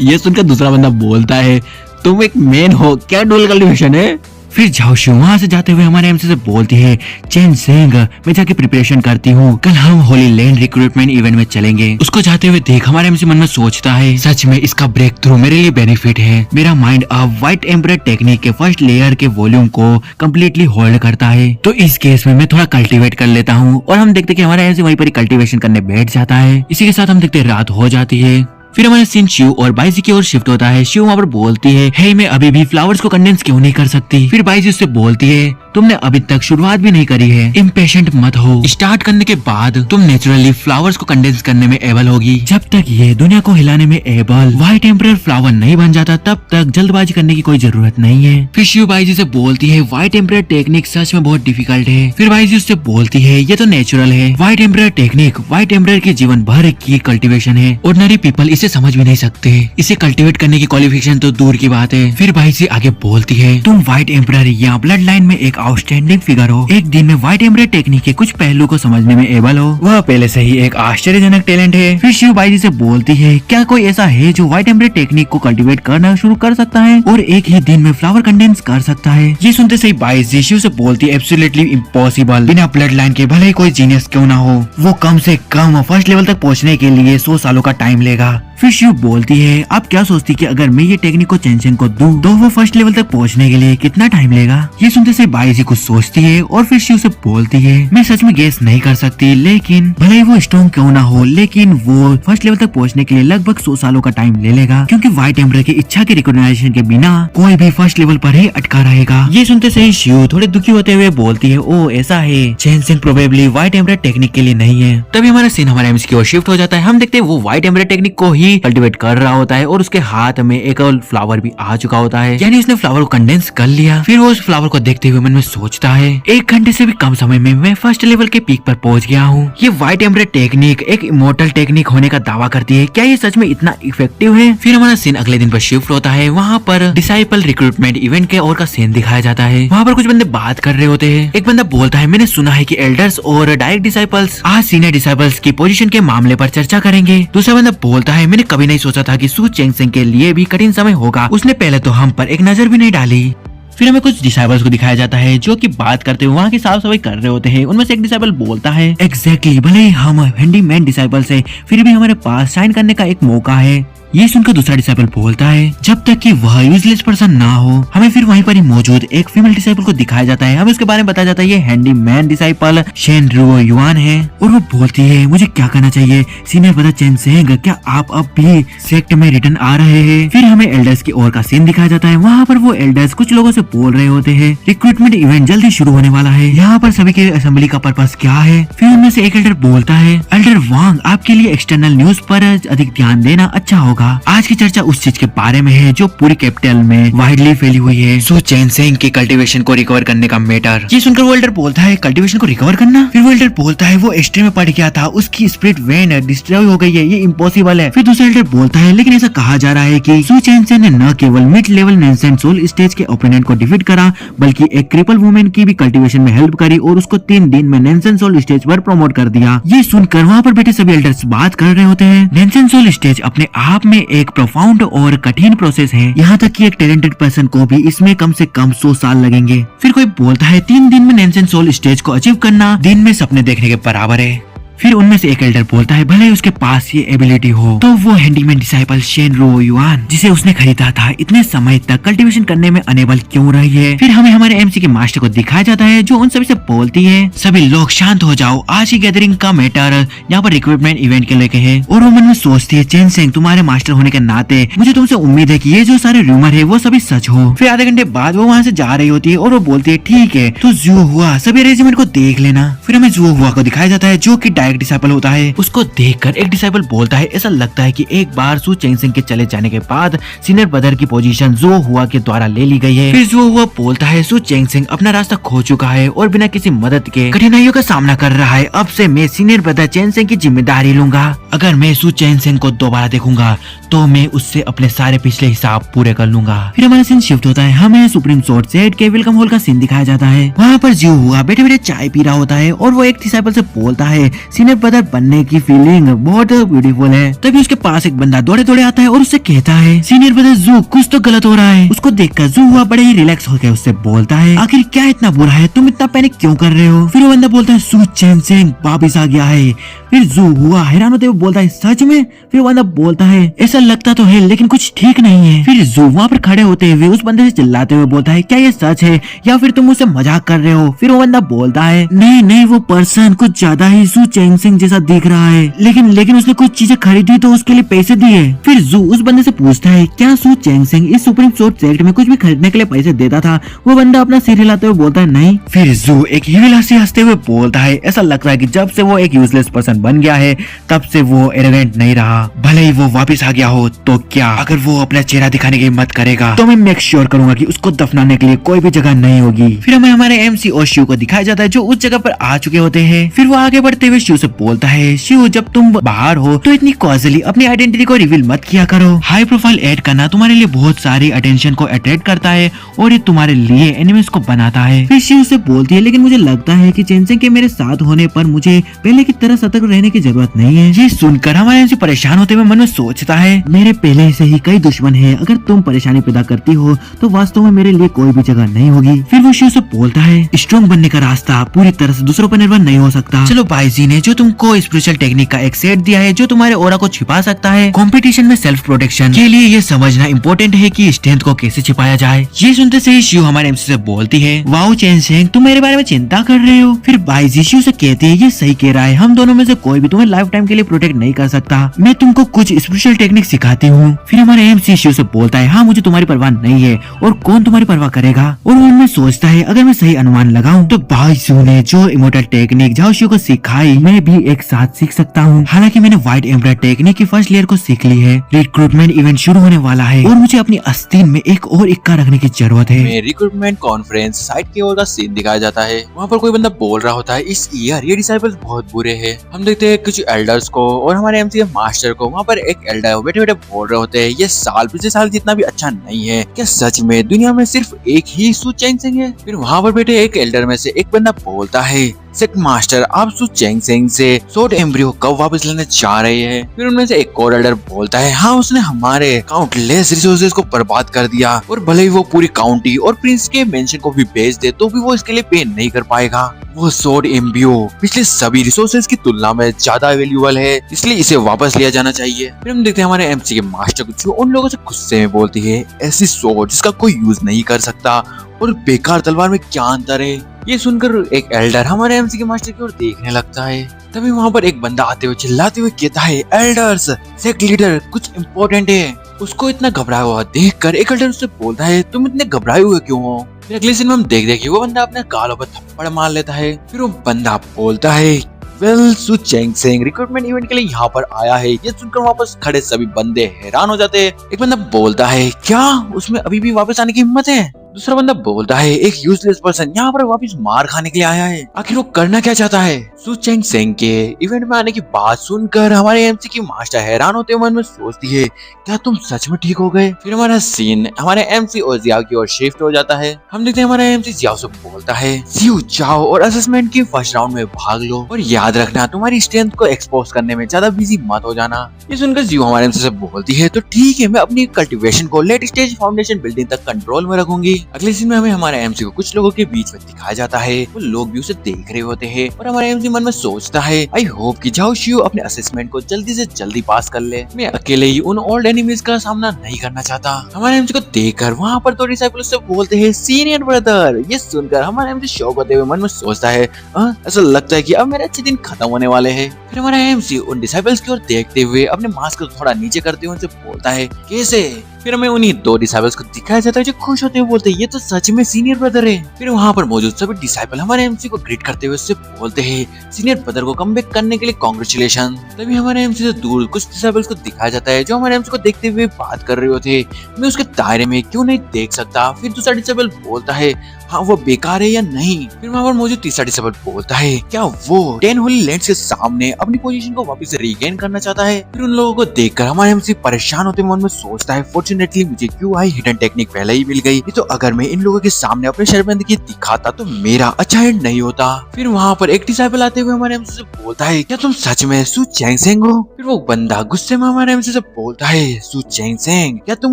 ये सुनकर दूसरा बंदा बोलता है तुम एक मैन हो, क्या डोल कल्टीवेशन है? फिर जाओ शिव वहाँ से जाते हुए हमारे एमसी से बोलती है चेन सिंह मैं जाके प्रिपरेशन करती हूँ, कल हम होली लैंड रिक्रूटमेंट इवेंट में चलेंगे। उसको जाते हुए देख हमारे एमसी मन में सोचता है सच में इसका ब्रेक थ्रू मेरे लिए बेनिफिट है। मेरा माइंड अब व्हाइट एम्परर टेक्निक के फर्स्ट लेयर के वॉल्यूम को कम्प्लीटली होल्ड करता है, तो इस केस में मैं थोड़ा कल्टिवेट कर लेता हूँ। और हम देखते कि हमारा एमसी वहीं पर कल्टिवेशन करने बैठ जाता है। इसी के साथ हम देखते रात हो जाती है। फिर हमारा सीन शिव और बाईजी की ओर शिफ्ट होता है। शिव वहाँ पर बोलती है हे मैं अभी भी फ्लावर्स को कंडेंस क्यों नहीं कर सकती? फिर बाईजी उससे बोलती है तुमने अभी तक शुरुआत भी नहीं करी है, इम्पेशेंट मत हो, स्टार्ट करने के बाद तुम नेचुरली फ्लावर्स को कंडेंस करने में एबल होगी। जब तक ये दुनिया को हिलाने में एबल व्हाइट एम्परर फ्लावर नहीं बन जाता तब तक जल्दबाजी करने की कोई जरूरत नहीं है। फिर शिव बाईजी से बोलती है व्हाइट एम्परर टेक्निक सच में बहुत डिफिकल्ट है। फिर बाईजी उससे बोलती है ये तो नेचुरल है, white emperor technique white emperor के जीवन भर की कल्टिवेशन है, ऑर्डिनरी पीपल इसे समझ भी नहीं सकते, इसे कल्टिवेट करने की क्वालिफिकेशन तो दूर की बात है। फिर बाईजी आगे बोलती है तुम व्हाइट एम्परर या ब्लड लाइन में एक आउटस्टैंडिंग फिगर हो, एक दिन में व्हाइट एम्परर टेक्निक के कुछ पहलू को समझने में एबल हो, वह पहले से ही एक आश्चर्यजनक टैलेंट है। फिर शिव बाईजी से बोलती है क्या कोई ऐसा है जो व्हाइट एम्परर टेक्निक को कल्टिवेट करना शुरू कर सकता है और एक ही दिन में फ्लावर कंडेंस कर सकता है? ये सुनते से ही बाईजी शिव से बोलती है एब्सोल्युटली इम्पॉसिबल, बिना ब्लड लाइन के भले ही कोई जीनियस क्यों ना हो, वो कम से कम फर्स्ट लेवल तक पहुँचने के लिए 100 सालों का टाइम लेगा। फिर शिव बोलती है आप क्या सोचती कि अगर मैं ये टेक्निक को चेन सिंह को दूं तो वो फर्स्ट लेवल तक पहुंचने के लिए कितना टाइम लेगा? ये सुनते से बाईजी कुछ सोचती है और फिर शिव से बोलती है मैं सच में गेस नहीं कर सकती, लेकिन भले ही वो स्ट्रॉन्ग क्यों ना हो लेकिन वो फर्स्ट लेवल तक पहुंचने के लिए लगभग 100 सालों का टाइम ले लेगा, क्योंकि व्हाइट एम्परर की इच्छा के रिकॉग्नाइजेशन के बिना कोई भी फर्स्ट लेवल पर ही अटका रहेगा। ये सुनते से ही शिव थोड़े दुखी होते हुए बोलती है ओ ऐसा है, chain Singh probably white emperor technique के लिए नहीं है। तभी हमारा सीन हमारे एमसी की ओर शिफ्ट हो जाता है। हम देखते हैं वो व्हाइट एम्परर टेक्निक को ही कल्टिवेट कर रहा होता है और उसके हाथ में एक और फ्लावर भी आ चुका होता है, यानी उसने फ्लावर को कंडेंस कर लिया। फिर वो उस फ्लावर को देखते हुए मन में सोचता है 1 घंटे से भी कम समय में मैं फर्स्ट लेवल के पीक पर पहुंच गया हूँ। ये व्हाइट एम्परर टेक्निक एक इमोर्टल टेक्निक होने का दावा करती है, क्या ये सच में इतना इफेक्टिव है? फिर हमारा सीन अगले दिन पर शिफ्ट होता है। वहाँ पर डिसाइपल रिक्रूटमेंट इवेंट के और का सीन दिखाया जाता है। वहाँ पर कुछ बंदे बात कर रहे होते हैं। एक बंदा बोलता है मैंने सुना है कि एल्डर्स और डायरेक्ट डिसाइपल्स आज सीनियर डिसाइपल्स की पोजीशन के मामले पर चर्चा करेंगे। दूसरा बंदा बोलता है मैंने कभी नहीं सोचा था कि सू चेंग सिंह के लिए भी कठिन समय होगा, उसने पहले तो हम पर एक नजर भी नहीं डाली। फिर हमें कुछ डिसाइबल्स को दिखाया जाता है जो कि बात करते हुए वहाँ की साफ सफाई कर रहे होते हैं। उनमें से एक डिसाइबल बोलता है एग्जैक्टली भले ही हम हैंडीमैन डिसाइबल्स है फिर भी हमारे पास शाइन करने का एक मौका है। ये सुनकर दूसरा डिसाइपल बोलता है जब तक कि वह यूजलेस पर्सन ना हो। हमें फिर वहीं पर ही मौजूद एक फीमेल डिसाइपल को दिखाया जाता है। हमें उसके बारे में बताया जाता है ये हैंडीमैन डिसाइपल शेन रुओ युआन है और वो बोलती है मुझे क्या करना चाहिए सीनियर ब्रदर चेन सेंग, क्या आप अब भी सेक्ट में रिटर्न आ रहे हैं। फिर हमें एल्डर्स की ओर का सीन दिखाया जाता है। वहाँ पर वो एल्डर्स कुछ लोगों से बोल रहे होते हैं रिक्रूटमेंट इवेंट जल्दी शुरू होने वाला है, यहाँ पर सभी के असेंबली का पर्पस क्या है। फिर उनमें से एक एल्डर बोलता है एल्डर वांग आपके लिए एक्सटर्नल न्यूज पर अधिक ध्यान देना अच्छा होगा। आज की चर्चा उस चीज के बारे में है जो पूरी कैपिटल में वाइडली फैली हुई है, सो चेन सेंग की कल्टीवेशन को रिकवर करने का मैटर। ये सुनकर वो एल्डर बोलता है कल्टीवेशन को रिकवर करना। फिर वो एल्डर बोलता है वो एस्ट्री में पड़ गया था, उसकी स्पिरिट वेन डिस्ट्रॉय हो गई है, ये इम्पॉसिबल है। फिर दूसरा एल्डर बोलता है लेकिन ऐसा कहा जा रहा है कि सू चेन सेंग ने न केवल मिड लेवल नेंसेंट सोल स्टेज के ओपोनेंट को डिफीट करा बल्कि एक क्रिपल वुमेन की भी कल्टीवेशन में हेल्प करी और उसको 3 दिन में नेंसेंट सोल स्टेज पर प्रमोट कर दिया। ये सुनकर वहाँ पर बैठे सभी एल्डर्स बात कर रहे होते हैं नेंसेंट सोल स्टेज अपने आप में एक प्रोफाउंड और कठिन प्रोसेस है, यहाँ तक कि एक टैलेंटेड पर्सन को भी इसमें कम से कम 100 साल लगेंगे। फिर कोई बोलता है 3 दिन में नेंसेंट सोल स्टेज को अचीव करना दिन में सपने देखने के बराबर है। फिर उनमें से एक एल्डर बोलता है भले ही उसके पास ये एबिलिटी हो तो वो हैंडीमैन डिसाइपल शेन रुओ युआन जिसे उसने खरीदा था इतने समय तक कल्टीवेशन करने में अनेबल क्यों रही है। फिर हमें हमारे एमसी के मास्टर को दिखाया जाता है जो उन सभी से बोलती है सभी लोग शांत हो जाओ, आज की गैदरिंग का मैटर यहाँ पर रिक्रूटमेंट इवेंट के लेके है। और वो मन में सोचती है चेन सेंग तुम्हारे मास्टर होने के नाते मुझे तुमसे उम्मीद है कि ये जो सारे रूमर है वो सभी सच हो। फिर आधे घंटे बाद वो वहाँ से जा रही होती है और वो बोलती है ठीक है तो जुओ हुआ सभी अरेंजमेंट को देख लेना। फिर हमें जुओ हुआ को दिखाया जाता है जो की डायरेक्ट डिसाइपल होता है। उसको देखकर एक डिसाइपल बोलता है ऐसा लगता है कि एक बार सू चेंग सिंह के चले जाने के बाद सीनियर ब्रदर की पोजीशन जो हुआ के द्वारा ले ली गई है। फिर जो हुआ बोलता है सू चेंग सिंह अपना रास्ता खो चुका है और बिना किसी मदद के कठिनाइयों का सामना कर रहा है। अब से मैं सीनियर ब्रदर चेन सिंह की जिम्मेदारी लूंगा। अगर मैं सू चेन सिंह को दोबारा देखूंगा तो मैं उससे अपने सारे पिछले हिसाब पूरे कर लूंगा। फिर हमारा सीन शिफ्ट होता है, हमें सुप्रीम सोर्ट सेट के वेलकम हॉल का सीन दिखाया जाता है। वहाँ पर जो हुआ बैठे बैठे चाय पी रहा होता है और वो एक डिसाइपल से बोलता है सीनियर ब्रदर बनने की फीलिंग बहुत ब्यूटीफुल है। तभी उसके पास एक बंदा दौड़े दौड़े आता है और उससे कहता है सीनियर ब्रदर जू कुछ तो गलत हो रहा है। उसको देखकर जू हुआ बड़े ही रिलैक्स होकर उससे बोलता है आखिर क्या इतना बुरा है, तुम इतना पैनिक क्यों कर रहे हो। फिर वो बंदा बोलता है सू चेन सिंह वापिस आ गया है। फिर जू हुआ हैरान होते हुए बोलता है सच में। फिर वो बंदा बोलता है ऐसा लगता तो है लेकिन कुछ ठीक नहीं है। फिर जू वहाँ पर खड़े होते हुए उस बंदे से चिल्लाते हुए बोलता है क्या ये सच है या फिर तुम मुझसे मजाक कर रहे हो। फिर वो बंदा बोलता है नहीं नहीं वो पर्सन कुछ ज्यादा ही सू चेन सिंह जैसा दिख रहा है लेकिन उसने कुछ चीजें खरीदी तो उसके लिए पैसे दिए। फिर जू उस बंदे से पूछता है क्या सू चेंग सिंह इस सुप्रीम सोर्ट सेक्ट में कुछ भी खरीदने के लिए पैसे देता था। वो बंदा अपना सिर हिलाते हुए बोलता है नहीं। फिर जू एक हीविल हंसी हंसते हुए बोलता है ऐसा लगता है कि जब से वो एक यूजलेस पर्सन बन गया है तब से वो एरोगेंट नहीं रहा। भले ही वो वापस आ गया हो तो क्या अगर वो अपना चेहरा दिखाने की हिम्मत करेगा तो मैं मेक श्योर करूंगा कि उसको दफनाने के लिए कोई भी जगह नहीं होगी। फिर हमें हमारे एमसी और शिव को दिखाया जाता है जो उस जगह पर आ चुके होते हैं। फिर वो आगे बढ़ते हुए शिव से बोलता है शिव जब तुम बाहर हो तो इतनी कॉजली अपनी आइडेंटिटी को रिवील मत किया करो। हाई प्रोफाइल ऐड करना तुम्हारे लिए बहुत सारी अटेंशन को अट्रैक्ट करता है और ये तुम्हारे लिए एनिमीज को बनाता है। फिर शिव से बोलती है लेकिन मुझे लगता है कि चेंसिंग के मेरे साथ होने पर मुझे पहले की तरह सतर्क रहने की जरूरत नहीं है। ये सुनकर हमारे एमसी परेशान होते हुए मन में सोचता है मेरे पहले से ही कई दुश्मन है, अगर तुम परेशानी पैदा करती हो तो वास्तव में मेरे लिए कोई भी जगह नहीं होगी। फिर वो शिव से बोलता है स्ट्रॉन्ग बनने का रास्ता पूरी तरह से दूसरों पर निर्भर नहीं हो सकता। चलो बाईजी ने जो तुमको स्पिरिचुअल टेक्निक का एक सेट दिया है जो तुम्हारे ऑरा को छिपा सकता है। कंपटीशन में सेल्फ प्रोटेक्शन के लिए ये समझना इम्पोर्टेंट है कि स्ट्रेंथ को कैसे छिपाया जाए। ये सुनते से ही शिव हमारे एमसी से बोलती है वाओ चेन सिंह तुम मेरे बारे में चिंता कर रहे हो। फिर बाईजी शिव से कहती है ये सही कह रहा है, हम दोनों में से कोई भी तुम्हें लाइफ टाइम के लिए प्रोटेक्ट नहीं कर सकता, मैं तुमको कुछ स्पेशल टेक्निक सिखाती हूँ। फिर हमारे एमसी शिव से बोलता है हाँ मुझे तुम्हारी परवाह नहीं है और कौन तुम्हारी परवाह करेगा। और वो उनमें सोचता है अगर मैं सही अनुमान लगाऊं तो बाईजी ने जो इमोर्टल टेक्निक जाओ शिव को सिखाई मैं भी एक साथ सीख सकता हूँ। हालांकि मैंने व्हाइट एम्ब्रॉयडर टेक्निक की फर्स्ट लेयर को सीख ली है। रिक्रूटमेंट इवेंट शुरू होने वाला है और मुझे अपनी आस्तीन में एक और इक्का रखने की जरूरत है। रिक्रूटमेंट कॉन्फ्रेंस साइट की ओर का सीन दिखाया जाता है। वहाँ पर कोई बंदा बोल रहा होता है इस ईयर ये डिसाइपल्स बहुत बुरे हैं। हम देखते हैं कुछ एल्डर्स को और हमारे एमसी मास्टर को। वहाँ पर एक एल्डर बैठे बैठे बोल रहे होते हैं ये साल पिछले साल जितना भी अच्छा नहीं है, क्या सच में दुनिया में सिर्फ एक ही सू चेन सिंह है। फिर वहाँ पर बैठे एक एल्डर में से एक बंदा बोलता है सेक्ट मास्टर आप सु चेंग सेंग से सोड एम्ब्रियो कब वापस लेने जा रहे हैं। फिर उनमें से एक और एल्डर बोलता है हाँ उसने हमारे काउंटलेस रिसोर्सेज को बर्बाद कर दिया और भले ही वो पूरी काउंटी और प्रिंस के मेंशन को भी बेच दे तो भी वो इसके लिए पे नहीं कर पाएगा। वो सोड एम्ब्रियो पिछले सभी रिसोर्सेज की तुलना में ज्यादा वैल्यूएबल है, इसलिए इसे वापस लिया जाना चाहिए। फिर हम देखते हैं हमारे एमसी के मास्टर को जो उन लोगों से गुस्से में बोलती है ऐसी सोड जिसका कोई यूज नहीं कर सकता और बेकार तलवार में क्या अंतर है। ये सुनकर एक एल्डर हमारे एमसी के मास्टर की ओर देखने लगता है। तभी वहाँ पर एक बंदा आते हुए चिल्लाते हुए कहता है एल्डर्स सेक्ट लीडर कुछ इम्पोर्टेंट है। उसको इतना घबराया हुआ देखकर एक एल्डर उससे बोलता है तुम इतने घबराए हुए क्यों हो। फिर अगले सीन में हम देख कि वो बंदा अपने गालों पर थप्पड़ मार लेता है। फिर वो बंदा बोलता है वेल सु चेंग सेंग रिक्रूटमेंट इवेंट के लिए यहाँ पर आया है। ये सुनकर वापस खड़े सभी बंदे हैरान हो जाते हैं। एक बंदा बोलता है क्या उसमें अभी भी वापस आने की हिम्मत है। दूसरा बंदा बोलता है एक यूजलेस पर्सन यहाँ पर वापस मार खाने के लिए आया है, आखिर वो करना क्या चाहता है। सु चेंग सेंग के इवेंट में आने की बात सुनकर हमारे एमसी की मास्टर हैरान होते हुए मन में सोचती है क्या तुम सच में ठीक हो गए। फिर हमारा सीन हमारे एमसी और जियाओ की ओर शिफ्ट हो जाता है। हम देखते हैं हमारा एमसी जियाओ से बोलता है जियो जाओ और असेसमेंट के फर्स्ट राउंड में भाग लो और याद रखना तुम्हारी स्ट्रेंथ को एक्सपोज करने में ज्यादा बिजी मत हो जाना। ये सुनकर जियो हमारे एमसी से बोलती है तो ठीक है मैं अपनी कल्टीवेशन को लेट स्टेज फाउंडेशन बिल्डिंग तक कंट्रोल में रखूंगी। अगले सीन में हमें हमारे एमसी को कुछ लोगों के बीच में दिखाया जाता है। वो लोग भी उसे देख रहे होते हैं और हमारे एमसी मन में सोचता है आई होप कि जाओ शियो अपने असेसमेंट को जल्दी से जल्दी पास कर ले। मैं अकेले ही उन ओल्ड एनिमीज का सामना नहीं करना चाहता। हमारे एमसी को देखकर वहाँ पर तो डिसाइपल उससे बोलते हैं सीनियर ब्रदर। ये सुनकर हमारे एमसी शौक होते हुए मन में सोचता है ऐसा लगता है कि अब मेरे अच्छे दिन खत्म होने वाले हैं। फिर हमारा एमसी उन डिसाइपल्स की ओर देखते हुए अपने मास्क को थोड़ा नीचे करते हुए उनसे बोलता है कैसे। फिर हमें उन्हीं दो डिसाइपल्स को दिखाया जाता है जो खुश होते हुए बोलते हैं ये तो सच में सीनियर ब्रदर है। फिर वहाँ पर मौजूद सभी डिसाइपल हमारे एमसी को ग्रीट करते हुए उससे बोलते हैं सीनियर ब्रदर को कमबैक करने के लिए कांग्रेचुलेशन। तभी हमारे एमसी से दूर कुछ डिसाइपल्स को दिखाया जाता है जो हमारे एमसी को देखते हुए बात कर रहे होते। मैं उसके दायरे में क्यों नहीं देख सकता। फिर दूसरा डिसाइपल बोलता है हाँ वो बेकार है या नहीं। फिर वहाँ पर मौजूद तीसरा डिसाइपल बोलता है क्या वो 10 होली लैंड्स के सामने अपनी पोजीशन को वापस रीगेन करना चाहता है। फिर उन लोगों को देखकर हमारे एमसी परेशान होते मन में सोचता है फॉर्चुनेटली मुझे क्यों आई हिडन टेक्निक पहले ही मिल गई। तो अगर मैं इन लोगों के सामने अपने शर्मिंदगी दिखाता तो मेरा अच्छा एंड नहीं होता। फिर वहाँ पर एक डिसाइपल आते हुए हमारे एमसी से बोलता है क्या तुम सच में सु चेंग सेंग हो। फिर वो बंदा गुस्से में हमारे एमसी से बोलता है सु चेंग सेंग क्या तुम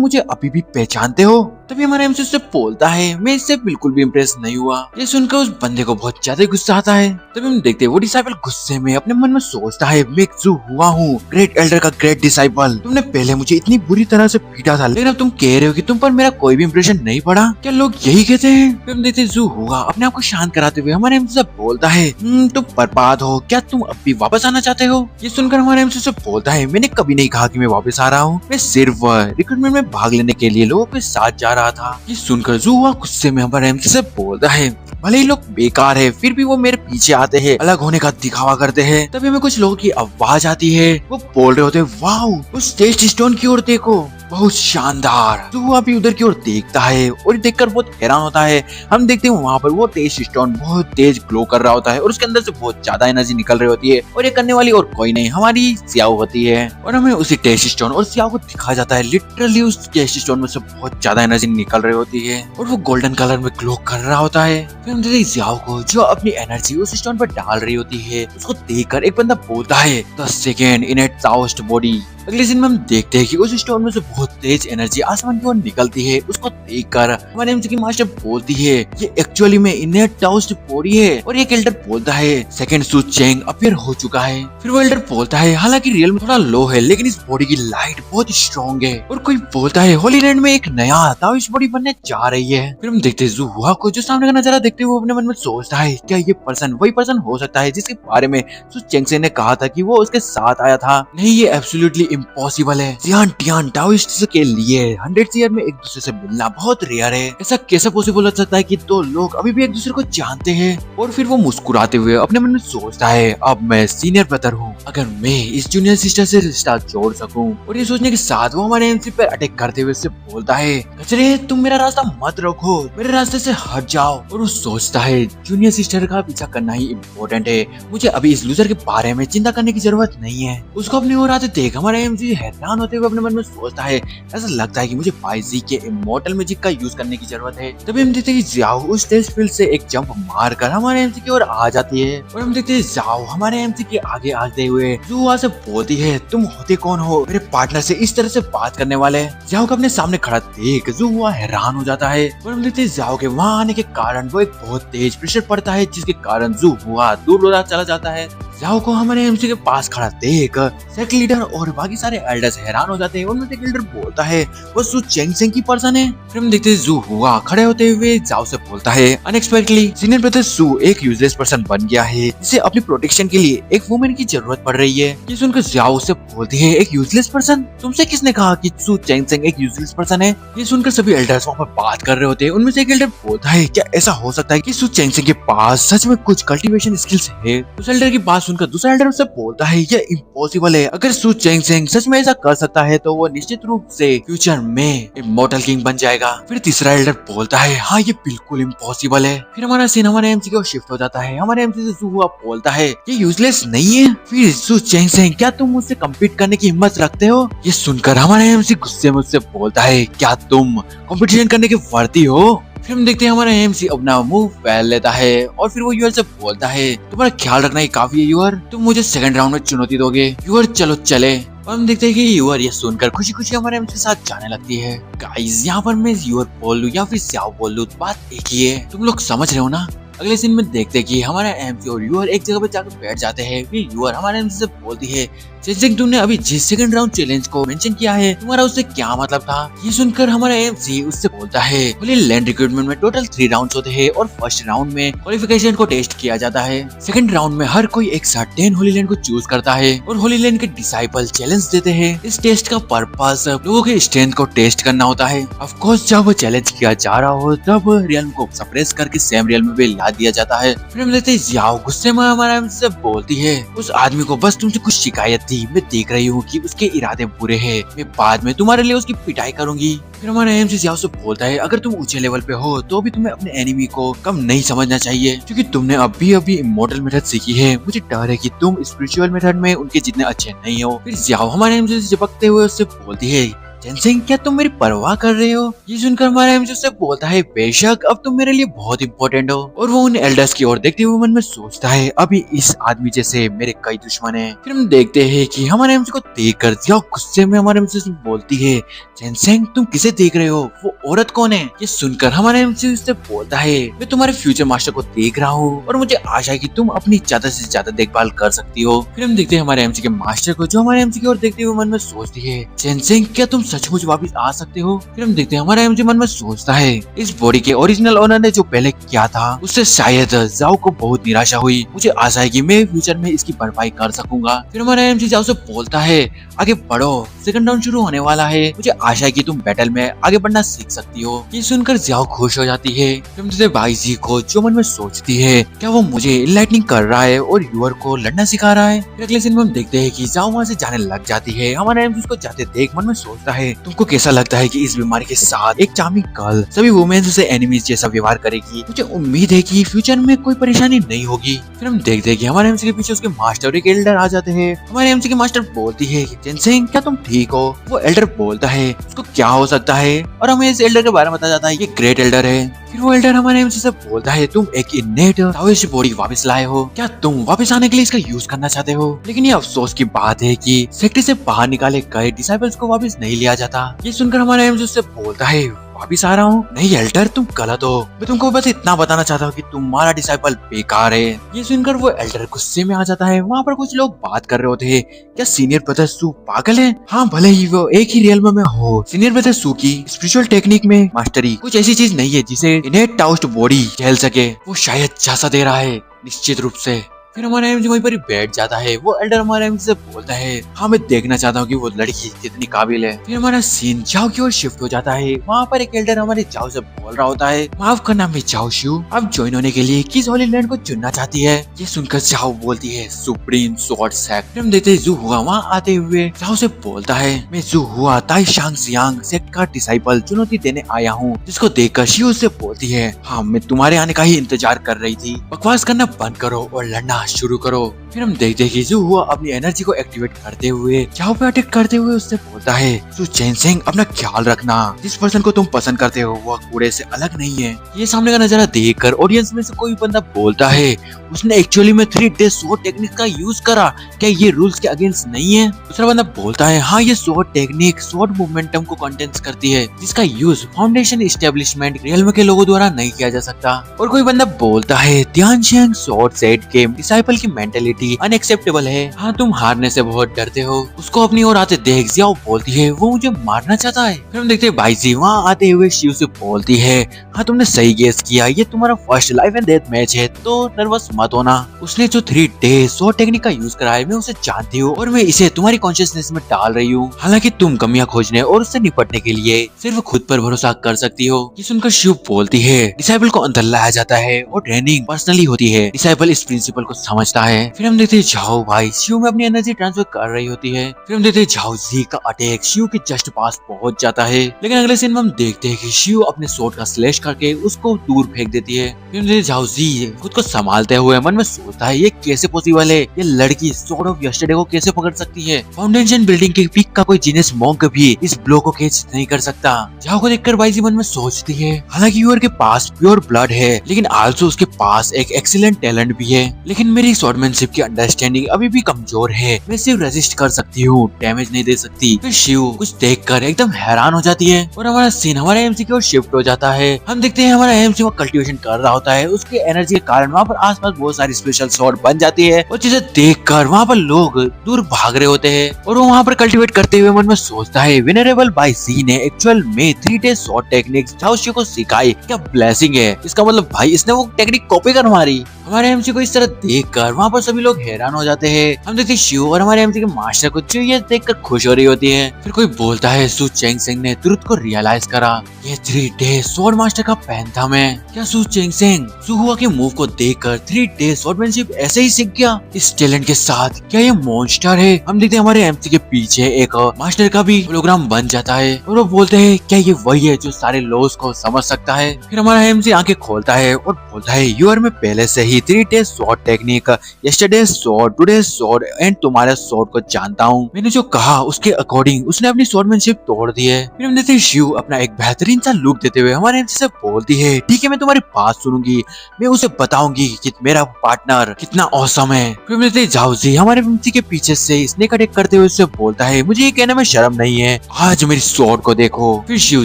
मुझे अभी भी पहचानते हो। तभी हमारे एमसी से बोलता है मैं इससे बिल्कुल भी इम्प्रेस नहीं हुआ। ये सुनकर उस बंदे को बहुत ज्यादा गुस्सा आता है। तभी हम देखते हैं वो डिसाइपल गुस्से में अपने मन में सोचता है मैं जू हुआ हूँ ग्रेट एल्डर का ग्रेट डिसाइपल। तुमने पहले मुझे इतनी बुरी तरह से पीटा था लेकिन अब तुम कह रहे हो कि तुम पर मेरा कोई भी इम्प्रेशन नहीं पड़ा। क्या लोग यही कहते हैं। फिर हम देखते हैं जू हुआ अपने आप को शांत कराते हुए हमारे एमसी से बोलता है तुम बर्बाद हो क्या तुम अब भी वापस आना चाहते हो। ये सुनकर हमारे एमसी से बोलता है मैंने कभी नहीं कहा कि मैं वापस आ रहा हूँ, मैं सिर्फ रिक्रूटमेंट में भाग लेने के लिए लोगों के साथ जा रहा था। ये सुनकर जू हुआ गुस्से में हमारे एमसी से बोलता है भले ही लोग बेकार है फिर भी वो मेरे पीछे आते हैं अलग होने का दिखावा करते हैं। तभी हमें कुछ लोगों की आवाज आती है। वो बोल रहे होते हैं वाओ उस टेस्ट स्टोन की ओर देखो बहुत शानदार। तो वो अभी उधर की ओर देखता है और देखकर बहुत हैरान होता है। हम देखते हैं वहाँ पर वो टेस्ट स्टोन बहुत तेज ग्लो कर रहा होता है और उसके अंदर से बहुत ज्यादा एनर्जी निकल रही होती है और ये करने वाली और कोई नहीं हमारी सियाओ होती है। और हमें उसी टेस्ट स्टोन और सियाओ को दिखाया जाता है लिटरली उस टेस्ट स्टोन में से बहुत ज्यादा एनर्जी निकल रही होती है और वो गोल्डन कलर में ग्लो कर रहा होता है। फिर हम देखते हैं सियाओ को जो अपनी एनर्जी उस स्टोन पर डाल रही होती है। उसको देखकर एक बंदा बोलता है 10 सेकेंड इन ए टाउस्ट बॉडी। अगले दिन में हम देखते हैं कि उस स्टोन में से बहुत तेज एनर्जी आसमान की ओर निकलती है। उसको देखकर हमारे एमसी की मास्टर बोलती है ये एक्चुअली में इनर टाउस्ट बॉडी है और एक एल्डर बोलता है सेकंड सु चेंग अपीयर हो चुका है। फिर वो एल्डर बोलता है हालांकि रियल में थोड़ा लो है लेकिन इस बॉडी की लाइट बहुत स्ट्रॉन्ग है। और कोई बोलता है होली लैंड में एक नया ताओइस्ट बॉडी बनने जा रही है। फिर हम देखते हैं जू हुआ को जो सामने का नजारा देखते हुए अपने मन में सोचता है क्या ये पर्सन वही पर्सन हो सकता है जिसके बारे में सु चेंग से ने कहा था कि वो उसके साथ आया था। नहीं ये एब्सोल्युटली इम्पॉसिबल है। जियान टियान टाओइस्ट के लिए 100 ईयर में एक दूसरे से मिलना बहुत रेयर है। ऐसा कैसे पॉसिबल हो सकता है कि दो लोग अभी भी एक दूसरे को जानते हैं। और फिर वो मुस्कुराते हुए अपने मन में सोचता है अब मैं सीनियर ब्रदर हूँ अगर मैं इस जूनियर सिस्टर से रिश्ता जोड़ सकूं। और ये सोचने के साथ वो हमारे एमसी पर अटैक करते हुए उससे बोलता है कचरे तुम मेरा रास्ता मत रोको मेरे रास्ते से हट जाओ। और वो सोचता है जूनियर सिस्टर का पीछा करना ही इम्पोर्टेंट है, मुझे अभी इस लूजर के बारे में चिंता करने की जरूरत नहीं है। उसको अपनी ओर आते देख हमारे एमसी हैरान होते हुए अपने मन में सोचता है, ऐसा लगता है कि मुझे बाइजी के इमोर्टल मैजिक का यूज करने की जरूरत है। तभी हम देखते हैं कि जाओ उस टेस्ट फील्ड से एक जंप मारकर हमारे एमसी की ओर आ जाती है और हम देखते हैं जाओ हमारे एमसी के आगे आते हुए जुआ से बोलती है, तुम होते कौन हो मेरे पार्टनर से इस तरह से बात करने वाले। जाओ को अपने सामने खड़ा देख जुआ हैरान हो जाता है और हम देखते हैं जाओ के वहाँ आने के कारण वो एक बहुत तेज प्रेशर पड़ता है, जिसके कारण जुआ दूर चला जाता है। जाओ को हमारे एमसी के पास खड़ा देख सेक्ट लीडर और बाकी सारे एल्डर्स हैरान हो जाते हैं। उनमें से एक लीडर बोलता है वो सु चेंगसेंग की पर्सन है। फिर हम देखते हैं जू हुआ खड़े होते हुए जाओ से बोलता है, अनएक्सपेक्टेडली सीनियर ब्रदर सु एक यूजलेस पर्सन बन गया है जिसे अपनी प्रोटेक्शन के लिए एक वुमेन की जरूरत पड़ रही है। ये सुनकर जाओ से बोलती है, एक यूजलेस पर्सन? तुमसे किसने कहा कि सु चेंगसेंग एक यूजलेस पर्सन है? ये सुनकर सभी एल्डर्स वहाँ पर बात कर रहे होते हैं। उनमें से एक एल्डर बोलता है, क्या ऐसा हो सकता है कि सु चेंगसेंग के पास सच में कुछ कल्टीवेशन स्किल्स है? उस एल्डर की बात सुनकर दूसरा एल्डर उससे बोलता है, यह इम्पॉसिबल है। अगर सु चेंगसेंग सच में ऐसा कर सकता है तो वो निश्चित रूप से फ्यूचर में इमॉर्टल किंग बन जाएगा। फिर तीसरा एल्डर बोलता है, हाँ ये बिल्कुल इम्पॉसिबल है। फिर हमारा सीन हमारे एमसी को शिफ्ट हो जाता है। हमारे एमसी से सु हुआ बोलता है, ये यूजलेस नहीं है। फिर सु चेंगसेंग, क्या तुम मुझसे कम्पीट करने की हिम्मत रखते हो? ये सुनकर हमारे एमसी गुस्से में उससे बोलता है, क्या तुम कंपटीशन करने के वर्दी हो? फिर हम देखते हैं हमारा एमसी अपना मुंह फैल लेता है और फिर वो यूअर से बोलता है, तुम्हारा ख्याल रखना ही काफी है यूअर, तुम मुझे सेकंड राउंड में चुनौती दोगे? यूअर चलो चले। और हम देखते हैं कि यूअर ये सुनकर खुशी खुशी हमारे एमसी के साथ जाने लगती है। गाइस यहाँ पर मैं यूअर बोल लूं या फिर स्याओ बोल लूं, बात एक ही है, तुम लोग समझ रहे हो ना। अगले सीन में देखते हैं कि हमारा एमसी और यूअर एक जगह पर जाकर बैठ जाते हैं। फिर यूअर हमारे एमसी से बोलती है, चेंगसेंग तुमने अभी जिस सेकंड राउंड चैलेंज को मेंशन किया है तुम्हारा उससे क्या मतलब था? ये सुनकर हमारा एमसी उससे बोलता है, होली लैंड रिक्रूटमेंट में टोटल 3 राउंड्स होते हैं और फर्स्ट राउंड में क्वालिफिकेशन को टेस्ट किया जाता है। सेकंड राउंड में हर कोई एक सर्टेन होली लैंड को चूज करता है और होली लैंड के डिसाइपल चैलेंज देते हैं। इस टेस्ट का पर्पस लोगों के स्ट्रेंथ को टेस्ट करना होता है। ऑफ कोर्स जब चैलेंज किया जा रहा हो तब रियल्म को सप्रेस करके सेम रियल्म में भी ला दिया जाता है। फिर हम देखते हैं जाओ गुस्से में हमारा एमसी से बोलती है, उस आदमी को बस तुमसे कुछ शिकायत थी, मैं देख रही हूँ कि उसके इरादे बुरे हैं, मैं बाद में तुम्हारे लिए उसकी पिटाई करूंगी। फिर हमारा एमसी जाओ से बोलता है, अगर तुम ऊंचे लेवल पे हो तो भी तुम्हें अपने एनिमी को कम नहीं समझना चाहिए, क्योंकि तुमने अभी इमॉर्टल मेथड सीखी है। मुझे डर है कि तुम स्पिरिचुअल मेथड में उनके जितने अच्छे नहीं हो। फिर जाओ हमारे एमसी से चिपकते हुए उससे बोलती है, चेंगसेंग क्या तुम मेरी परवाह कर रहे हो? ये सुनकर हमारा एमसी उससे बोलता है, बेशक अब तुम मेरे लिए बहुत इंपॉर्टेंट हो। और वो उन एल्डर्स की ओर देखते हुए मन में सोचता है, अभी इस आदमी जैसे मेरे कई दुश्मन हैं। फिर हम देखते हैं कि हमारे एमसी को देखकर जाओ गुस्से में हमारे एमसी से बोलती है, चेंगसेंग तुम किसे देख रहे हो? वो औरत कौन है? ये सुनकर हमारे एमसी उससे बोलता है, मैं तुम्हारे फ्यूचर मास्टर को देख रहा हूँ और मुझे आशा है कि तुम अपनी ज्यादा से ज्यादा देखभाल कर सकती हो। फिर हम देखते हैं हमारे एमसी के मास्टर को, जो हमारे एमसी की ओर देखते हुए मन में सोचती है, चेंगसेंग क्या तुम सचमुच वापस आ सकते हो? फिर हम देखते हैं हमारा एमसी मन में सोचता है, इस बॉडी के ओरिजिनल ओनर ने जो पहले किया था उससे शायद जाओ को बहुत निराशा हुई। मुझे आशा है कि मैं फ्यूचर में इसकी भरपाई कर सकूंगा। फिर हमारा एमसी जाओ से बोलता है, आगे बढ़ो, सेकंड राउंड शुरू होने वाला है, मुझे आशा है कि तुम बैटल में आगे बढ़ना सीख सकती हो। ये सुनकर जाओ खुश हो जाती है। फिर हम देखते हैं बाइजी को, जो मन में सोचती है, क्या वो मुझे इनलाइटनिंग कर रहा है और यूअर को लड़ना सिखा रहा है? फिर अगले सीन में हम देखते हैं कि जाओ वहाँ से जाने लग जाती है। हमारा एमसी उसको जाते देख मन में सोचता है, तुमको कैसा लगता है कि इस बीमारी के साथ एक चार्मिंग गर्ल सभी वुमेन से एनिमीज जैसा व्यवहार करेगी? मुझे उम्मीद है कि फ्यूचर में कोई परेशानी नहीं होगी। फिर हम देखते हैं कि हमारे एमसी के पीछे उसके मास्टर और एक एल्डर आ जाते हैं। हमारे एमसी के मास्टर बोलती है, चेंगसेंग क्या तुम ठीक हो? वो एल्डर बोलता है, उसको क्या हो सकता है? और हमें इस एल्डर के बारे में बताया जाता है, ये ग्रेट एल्डर है। फिर वो एल्डर हमारे एमसी से बोलता है, तुम एक इनेट ताओइस्ट बॉडी वापस लाए हो, क्या तुम वापस आने के लिए इसका यूज करना चाहते हो? लेकिन ये अफसोस की बात है कि सेक्टर से बाहर निकाले गए डिसाइपल्स को वापस नहीं लिया जाता। ये सुनकर हमारा एमसी से बोलता है, वापिस आ रहा हूँ? नहीं एल्डर तुम गलत हो, मैं तुमको बस इतना बताना चाहता हूँ कि तुम्हारा डिसाइपल बेकार है। ये सुनकर वो एल्डर गुस्से में आ जाता है। वहाँ पर कुछ लोग बात कर रहे होते हैं, क्या सीनियर ब्रदर सू पागल है? हाँ भले ही वो एक ही रियल्म में हो, सीनियर ब्रदर सू की स्पिरिचुअल टेक्निक में मास्टरी कुछ ऐसी चीज नहीं है जिसे इनेट टाउस्ट बॉडी झेल सके। वो शायद झांसा दे रहा है, निश्चित रूप से। फिर हमारा एमसी वहीं पर ही बैठ जाता है। वो एल्डर हमारे एमसी से बोलता है, हाँ मैं देखना चाहता हूँ कि वो लड़की कितनी काबिल है। फिर हमारा सीन जाओ की ओर शिफ्ट हो जाता है। वहाँ पर एक एल्डर हमारे जाओ से बोल रहा होता है, माफ करना मैं जाओ शिव, अब ज्वाइन होने के लिए किस होली लैंड को चुनना चाहती है? ये सुनकर जाओ बोलती है, सुप्रीम स्वॉर्ड सेक्ट। फिर हम देखते हैं जू हुआ वहाँ आते हुए जाओ से बोलता है, मैं जू हुआ ताई शांग जियांग सेक्ट का डिसाइपल चुनौती देने आया हूँ। जिसको देखकर शिव से बोलती है, हाँ मैं तुम्हारे आने का ही इंतजार कर रही थी, बकवास करना बंद करो और लड़ना ब्लास्ट शुरू करो। फिर हम देखते हैं कि जो हुआ अपनी एनर्जी को एक्टिवेट करते हुए चाओ पे अटैक करते हुए उससे बोलता है, सु चेंगसेंग अपना ख्याल रखना, जिस पर्सन को तुम पसंद करते हो वो कूड़े से अलग नहीं है। ये सामने का नजारा देखकर ऑडियंस में से कोई बंदा बोलता है, उसने एक्चुअली में 3D स्वॉर्ड टेक्निक का यूज करा, क्या ये रूल्स के अगेंस्ट नहीं है? दूसरा बंदा बोलता है, हाँ ये स्वॉर्ड टेक्निक स्वॉर्ड मोमेंटम को कंटेंस करती है, जिसका यूज फाउंडेशन एस्टेब्लिशमेंट रियल्म के लोगों द्वारा नहीं किया जा सकता। और कोई बंदा बोलता है, ध्यानशेंग स्वॉर्ड सेट के डिसाइपल की मेंटेलिटी अनएक्सेप्टेबल है, हाँ तुम हारने से बहुत डरते हो। उसको अपनी ओर आते देख जियाओ बोलती है, वो मुझे मारना चाहता है। फिर हम देखते हैं बाइजी वहाँ आते हुए शिव से बोलती है, हाँ तुमने सही गेस किया, ये तुम्हारा first life and death match है, तो नर्वस मत होना। उसने जो 3D स्वॉर्ड टेक्निक का यूज करा है मैं उसे जानती हूँ और मैं इसे तुम्हारी कॉन्शियसनेस में डाल रही हूँ। हालांकि तुम कमियां खोजने और उससे निपटने के लिए सिर्फ खुद पर भरोसा कर सकती हो। ये सुनकर शिव बोलती है, डिसाइपल को अंदर लाया जाता है और ट्रेनिंग पर्सनली होती है। डिसाइपल इस प्रिंसिपल को समझता है। फिर हम देखते हैं झाओ भाई शिव में अपनी एनर्जी ट्रांसफर कर रही होती है। फिर हम देखते हैं झाओ जी का अटैक शिव के जस्ट पास पहुंच जाता है, लेकिन अगले सीन में हम देखते हैं कि शिव अपने स्वॉर्ड का स्लैश करके उसको दूर फेंक देती है। फिर हम देखते हैं झाओ जी खुद को संभालते हुए मन में सोचता है, ये कैसे पॉसिबल है, ये लड़की स्वॉर्ड ऑफ यस्टरडे को कैसे पकड़ सकती है? फाउंडेशन बिल्डिंग के पीक का कोई जीनियस मॉन्क भी इस ब्लो को कैच नहीं कर सकता। झाओ को देखकर बाइजी मन में सोचती है, हालांकि यूर के पास प्योर ब्लड है, लेकिन आल्सो उसके पास एक एक्सीलेंट टैलेंट भी है, लेकिन मेरी स्वॉर्डमैनशिप की अंडरस्टैंडिंग अभी भी कमजोर है। मैं सिर्फ रेजिस्ट कर सकती हूँ, डैमेज नहीं दे सकती। फिर शिव कुछ देखकर एकदम हैरान हो जाती है और हमारा सीन हमारे एमसी की ओर शिफ्ट हो जाता है। हम देखते हैं हमारा एमसी वो कल्टीवेशन कर रहा होता है, उसके एनर्जी के कारण वहाँ पर आसपास बहुत सारी स्पेशल स्वॉर्ड बन जाती है और जिसे देखकर वहाँ पर लोग दूर भाग रहे होते हैं और वो वहाँ पर कल्टीवेट करते हुए मन में सोचता है, वेनरेबल बाई जी ने एक्चुअल में 3D sword techniques Zhao Shiv को सिखाई, क्या ब्लेसिंग है। इसका मतलब भाई इसने वो टेक्निक कॉपी कर मारी। हमारे एमसी को इस तरह देखकर वहाँ पर सभी लोग हैरान हो जाते हैं। हम देखते हैं शिव और हमारे एमसी के मास्टर को जो ये देखकर खुश हो रही होती है। फिर कोई बोलता है, सु चेंगसेंग ने तुरंत को रियलाइज करा, ये 3D स्वॉर्ड मास्टर का पैंथम है। क्या सु चेंगसेंग सुहुआ के मूव को देखकर 3D स्वॉर्डमैनशिप ऐसे ही सीख गया इस टैलेंट के साथ? क्या ये मॉन्स्टर है? हम देखते हैं हमारे एमसी के पीछे एक मास्टर का भी होलोग्राम बन जाता है और वो बोलते हैं, क्या ये वही है जो सारे लॉस को समझ सकता है? फिर हमारा एमसी आंखें खोलता है और बोलता है, यूर में पहले से ही 3D sword technique, yesterday sword, today sword and तुम्हारे स्वॉर्ड को जानता हूँ। मैंने जो कहा उसके अकॉर्डिंग उसने अपनी स्वॉर्डमैनशिप तोड़ दी है। फिर हम देखते हैं शिव अपना एक बेहतरीन सा लुक देते हुए हमारे एमसी से बोलती है, ठीक है मैं तुम्हारी बात सुनूंगी, मैं उसे बताऊंगी कि मेरा पार्टनर कितना औसम है। फिर हम देखते हैं झाओ जी हमारे एमसी के पीछे से स्नेक अटैक करते हुए उससे बोलता है, मुझे ये कहने में शर्म नहीं है, आज मेरी स्वॉर्ड को देखो। फिर शिव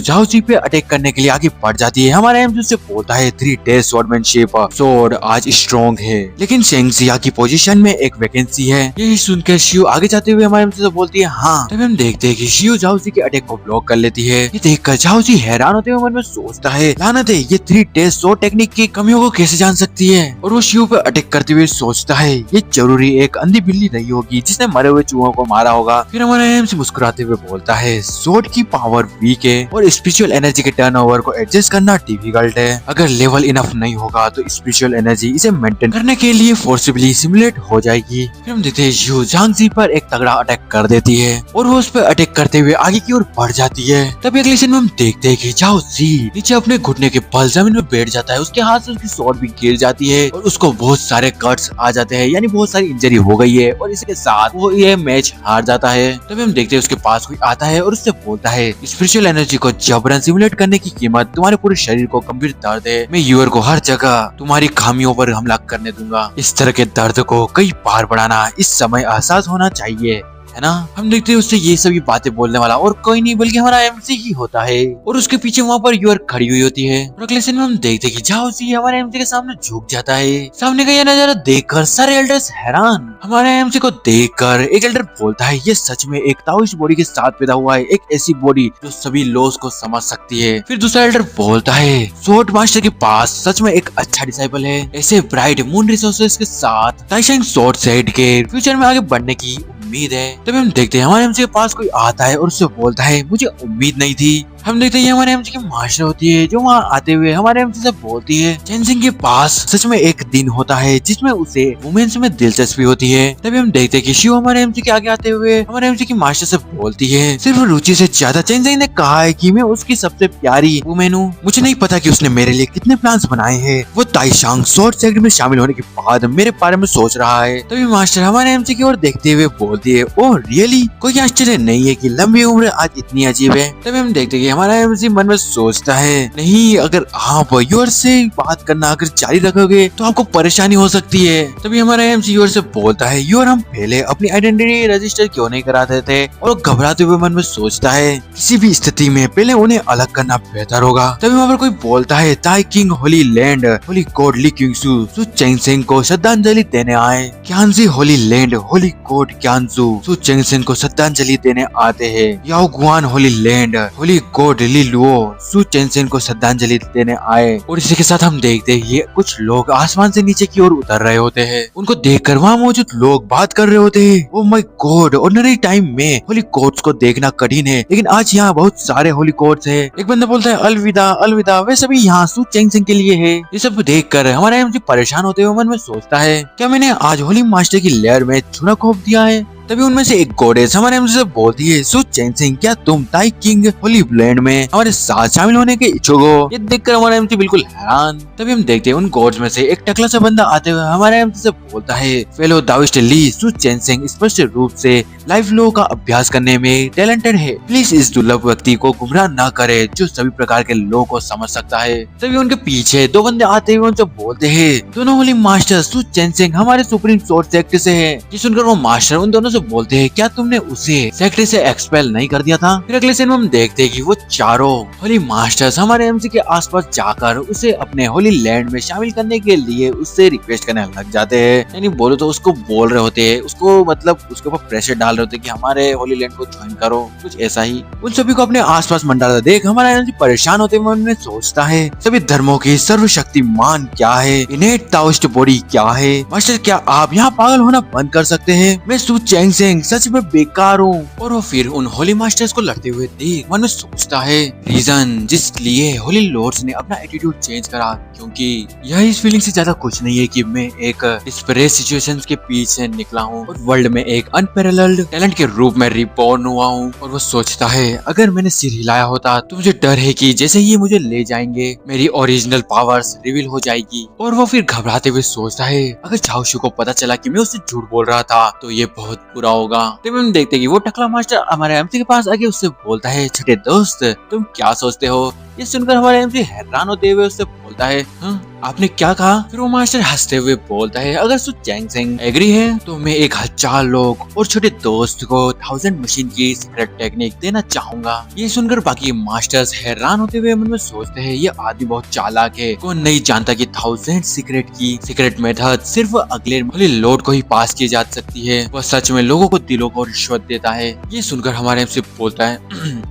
झाओ जी पे अटैक करने के लिए आगे बढ़ जाती है। हमारा एमसी से बोलता है, 3D स्वॉर्डमैनशिप स्वॉर्ड आज स्ट्रॉन्ग है, लेकिन शेंगजिया की पोजीशन में एक वैकेंसी है। यही सुनकर शिव आगे जाते हुए हमारे एमसी से बोलती है, हाँ। तभी हम देखते हैं कि शिव झाओ जी के अटैक को ब्लॉक कर लेती है। ये देखकर झाओ जी हैरान होते हुए मन में सोचता है, लानत है, ये 3D स्वॉर्ड टेक्निक की कमियों को कैसे जान सकती है? और वो शिव पे अटैक करते हुए सोचता है, ये जरूरी एक अंधी बिल्ली नहीं होगी जिसने मरे हुए चूहों को मारा होगा। फिर हमारा एमसी मुस्कुराते हुए बोलता है, स्वॉर्ड की पावर वीक है और स्पिरिचुअल एनर्जी के टर्नओवर को एडजस्ट करना डिफिकल्ट है। अगर लेवल इनफ नहीं होगा तो स्पिरिचुअल एनर्जी इसे मेंटेन करने के लिए फोर्सिबली सिमुलेट हो जाएगी। फिर हम देखते हैं यू झांगजी पर एक तगड़ा अटैक कर देती है और वो उस पर अटैक करते हुए आगे की ओर बढ़ जाती है। तभी अगले सीन में हम देखते हैं कि झाओ जी नीचे अपने घुटने के बल जमीन में बैठ जाता है, उसके हाथ से उसकी स्वॉर्ड भी गिर जाती है और उसको बहुत सारे कट्स आ जाते हैं, यानी बहुत सारी इंजरी हो गई है और इसके साथ वो ये मैच हार जाता है। तभी हम देखते हैं उसके पास कोई आता है और उससे बोलता है, स्पिरिचुअल एनर्जी को जबरन सिमुलेट करने की कीमत तुम्हारे पूरे शरीर को गंभीर दर्द है। मैं यूर को हर जगह तुम्हारी खामियों पर हमला करने दूंगा। इस तरह के दर्द को कई बार बढ़ाना इस समय एहसास होना चाहिए, है ना। हम देखते हैं उससे ये सभी बातें बोलने वाला और कोई नहीं बल्कि हमारा एमसी ही होता है और उसके पीछे वहाँ पर यूर खड़ी हुई होती है। और अगले सीन में हम देखते हैं कि झाओ जी हमारे एमसी के सामने झुक जाता है। सामने का ये नजारा देखकर सारे एल्डर्स हैरान। हमारे एमसी को देखकर एक एल्डर बोलता है, ये सच में एक ताओइस्ट बॉडी के साथ पैदा हुआ है, एक ऐसी बॉडी जो सभी लॉस को समझ सकती है। फिर दूसरा एल्डर बोलता है, स्वॉर्ड मास्टर के पास सच में एक अच्छा डिसाइपल है, ऐसे ब्राइट मून रिसोर्सेज के साथ ताइशेंग स्वॉर्ड सेट के फ्यूचर में आगे बढ़ने की उम्मीद है। तभी हम देखते हैं हमारे एमसी के पास कोई आता है और उससे बोलता है, मुझे उम्मीद नहीं थी। हम देखते हैं हमारे एमसी की मास्टर होती है जो वहाँ आते हुए हमारे एमसी से बोलती है चेन सिंह के पास सच में एक दिन होता है जिसमें उसे वुमेन्स में दिलचस्पी होती है। तभी हम देखते हैं कि शिव हमारे एमसी के आगे आते हुए हमारे एमसी की मास्टर से बोलती है सिर्फ रुचि से ज्यादा चेन सिंह ने कहा है कि मैं उसकी सबसे प्यारी वुमेन हूँ। मुझे नहीं पता कि उसने मेरे लिए कितने प्लान्स बनाए हैं। वो ताइशांग शॉर्ट सेक्टर में शामिल होने के बाद मेरे बारे में सोच रहा है। तभी मास्टर हमारे एमसी की ओर देखते हुए बोलती है ओह रियली, कोई आश्चर्य नहीं है कि लंबी उम्र आज इतनी अजीब है। तभी हम देखते हैं कि हमारा एमसी मन में सोचता है नहीं, अगर आप यूर से बात करना अगर जारी रखोगे तो आपको परेशानी हो सकती है। तभी हमारा एमसी यूर से बोलता है यूर हम पहले अपनी आइडेंटिटी रजिस्टर क्यों नहीं कराते थे, और घबराते हुए मन में सोचता है किसी भी स्थिति में पहले उन्हें अलग करना बेहतर होगा। तभी वहाँ पर कोई बोलता है ताई किंग होली लैंड होली कोड ली क्यूंगसू सु चेंग सिंह को श्रद्धांजलि देने आए। क्यांजी होली लैंड होली कोड क्यांजू सु चेंग सिंह को श्रद्धांजलि देने आते हैं। याओ गुआन होली लैंड होली कोड ली लुओ सु चेंग सिंह को श्रद्धांजलि देने आए। और इसी के साथ हम देखते हैं ये कुछ लोग आसमान से नीचे की ओर उतर रहे होते हैं। उनको देखकर वहाँ मौजूद लोग बात कर रहे होते हैं oh my God, ordinary time में होली कोड्स को देखना कठिन है लेकिन आज यहाँ बहुत सारे होली कोड्स है। एक बंदा बोलता है अलविदा अलविदा, वे सभी यहाँ सु चेंग सिंह के लिए है। ये सब देखकर हमारा एमसी परेशान होते हुए मन में सोचता है क्या मैंने आज होली मास्टर की लेयर में चूना खोप दिया है। तभी उनमें से एक गोडेस हमारे एमसी से बोलती है सु चेन सिंह क्या तुम ताई किंग होली ब्लेंड में हमारे साथ शामिल होने के इच्छुक हो। ये देखकर हमारा एमसी बिल्कुल हैरान। तभी हम देखते हैं उन गोड्स में से एक टकला सा बंदा आते हुए हमारे एमसी से बोलता है फेलो दाविस्ट ली सु चेन सिंह स्पष्ट रूप से लाइफ लो का अभ्यास करने में टैलेंटेड है। प्लीज इस दुर्लभ व्यक्ति को गुमराह न करे जो सभी प्रकार के लो को समझ सकता है। तभी उनके पीछे दो बंदे आते हुए उनसे बोलते हैं दोनों होली मास्टर सु चेन सिंह हमारे सुप्रीम सोर्स सेक्टर से है। ये सुनकर वो मास्टर उन दोनों बोलते हैं क्या तुमने उसे सेक्टर से एक्सपेल नहीं कर दिया था। फिर अगले सीन में हम देखते हैं कि वो चारों होली मास्टर्स हमारे एमसी के आसपास जाकर उसे अपने होली लैंड में शामिल करने के लिए उससे रिक्वेस्ट करने लग जाते हैं। यानी बोलो तो उसको बोल रहे होते हैं, उसको मतलब उसके ऊपर प्रेशर डाल रहे होते हैं कि हमारे होली लैंड को ज्वाइन करो, कुछ ऐसा ही। उन सभी को अपने आसपास मंडराता देख हमारा एमसी परेशान होते हुए मन में सोचता है सभी धर्मों की सर्वशक्तिमान क्या है, इनेट ताओइस्ट बॉडी क्या है। मास्टर क्या आप यहाँ पागल होना बंद कर सकते हैं। मैं सु चेंग सिंह सच में बेकार हूँ। और वो फिर उन होली मास्टर्स को लड़ते हुए देख मन में सोचता है रीजन जिस लिए होली लॉर्ड्स ने अपना एटीट्यूड चेंज करा, क्योंकि यह इस फीलिंग से ज्यादा कुछ नहीं है कि मैं एक डिस्परेट सिचुएशंस के पीछे निकला हूँ और वर्ल्ड में एक अनपैरेलल्ड टैलेंट के रूप में रिबॉर्न हुआ हूँ। और वो सोचता है अगर मैंने सिर हिलाया होता तो मुझे डर है कि जैसे ही मुझे ले जाएंगे मेरी ओरिजिनल पावर्स रिवील हो जाएगी। और वो फिर घबराते हुए सोचता है अगर झाओशु को पता चला कि मैं उससे झूठ बोल रहा था तो ये बहुत बुरा होगा। तब हम देखते हैं कि वो टकला मास्टर हमारे एमसी के पास आके उससे बोलता है छोटे दोस्त तुम क्या सोचते हो। ये सुनकर हमारे एमसी हैरान होते हुए उससे बोलता है हाँ आपने क्या कहा। फिर वो मास्टर हंसते हुए बोलता है अगर सु चेंग सिंह एग्री है तो मैं 1000 लोग और छोटे दोस्त को 1000 मशीन की सीक्रेट टेक्निक देना चाहूंगा। ये सुनकर बाकी मास्टर्स हैरान होते हुए मन में सोचते हैं ये आदमी बहुत चालाक है, कौन नहीं जानता कि 1000 सीक्रेट मेथड सिर्फ अगले होली लॉर्ड को ही पास की जा सकती है। वह सच में लोगों को दिलों को रिश्वत देता है। ये सुनकर हमारे एमसी बोलता है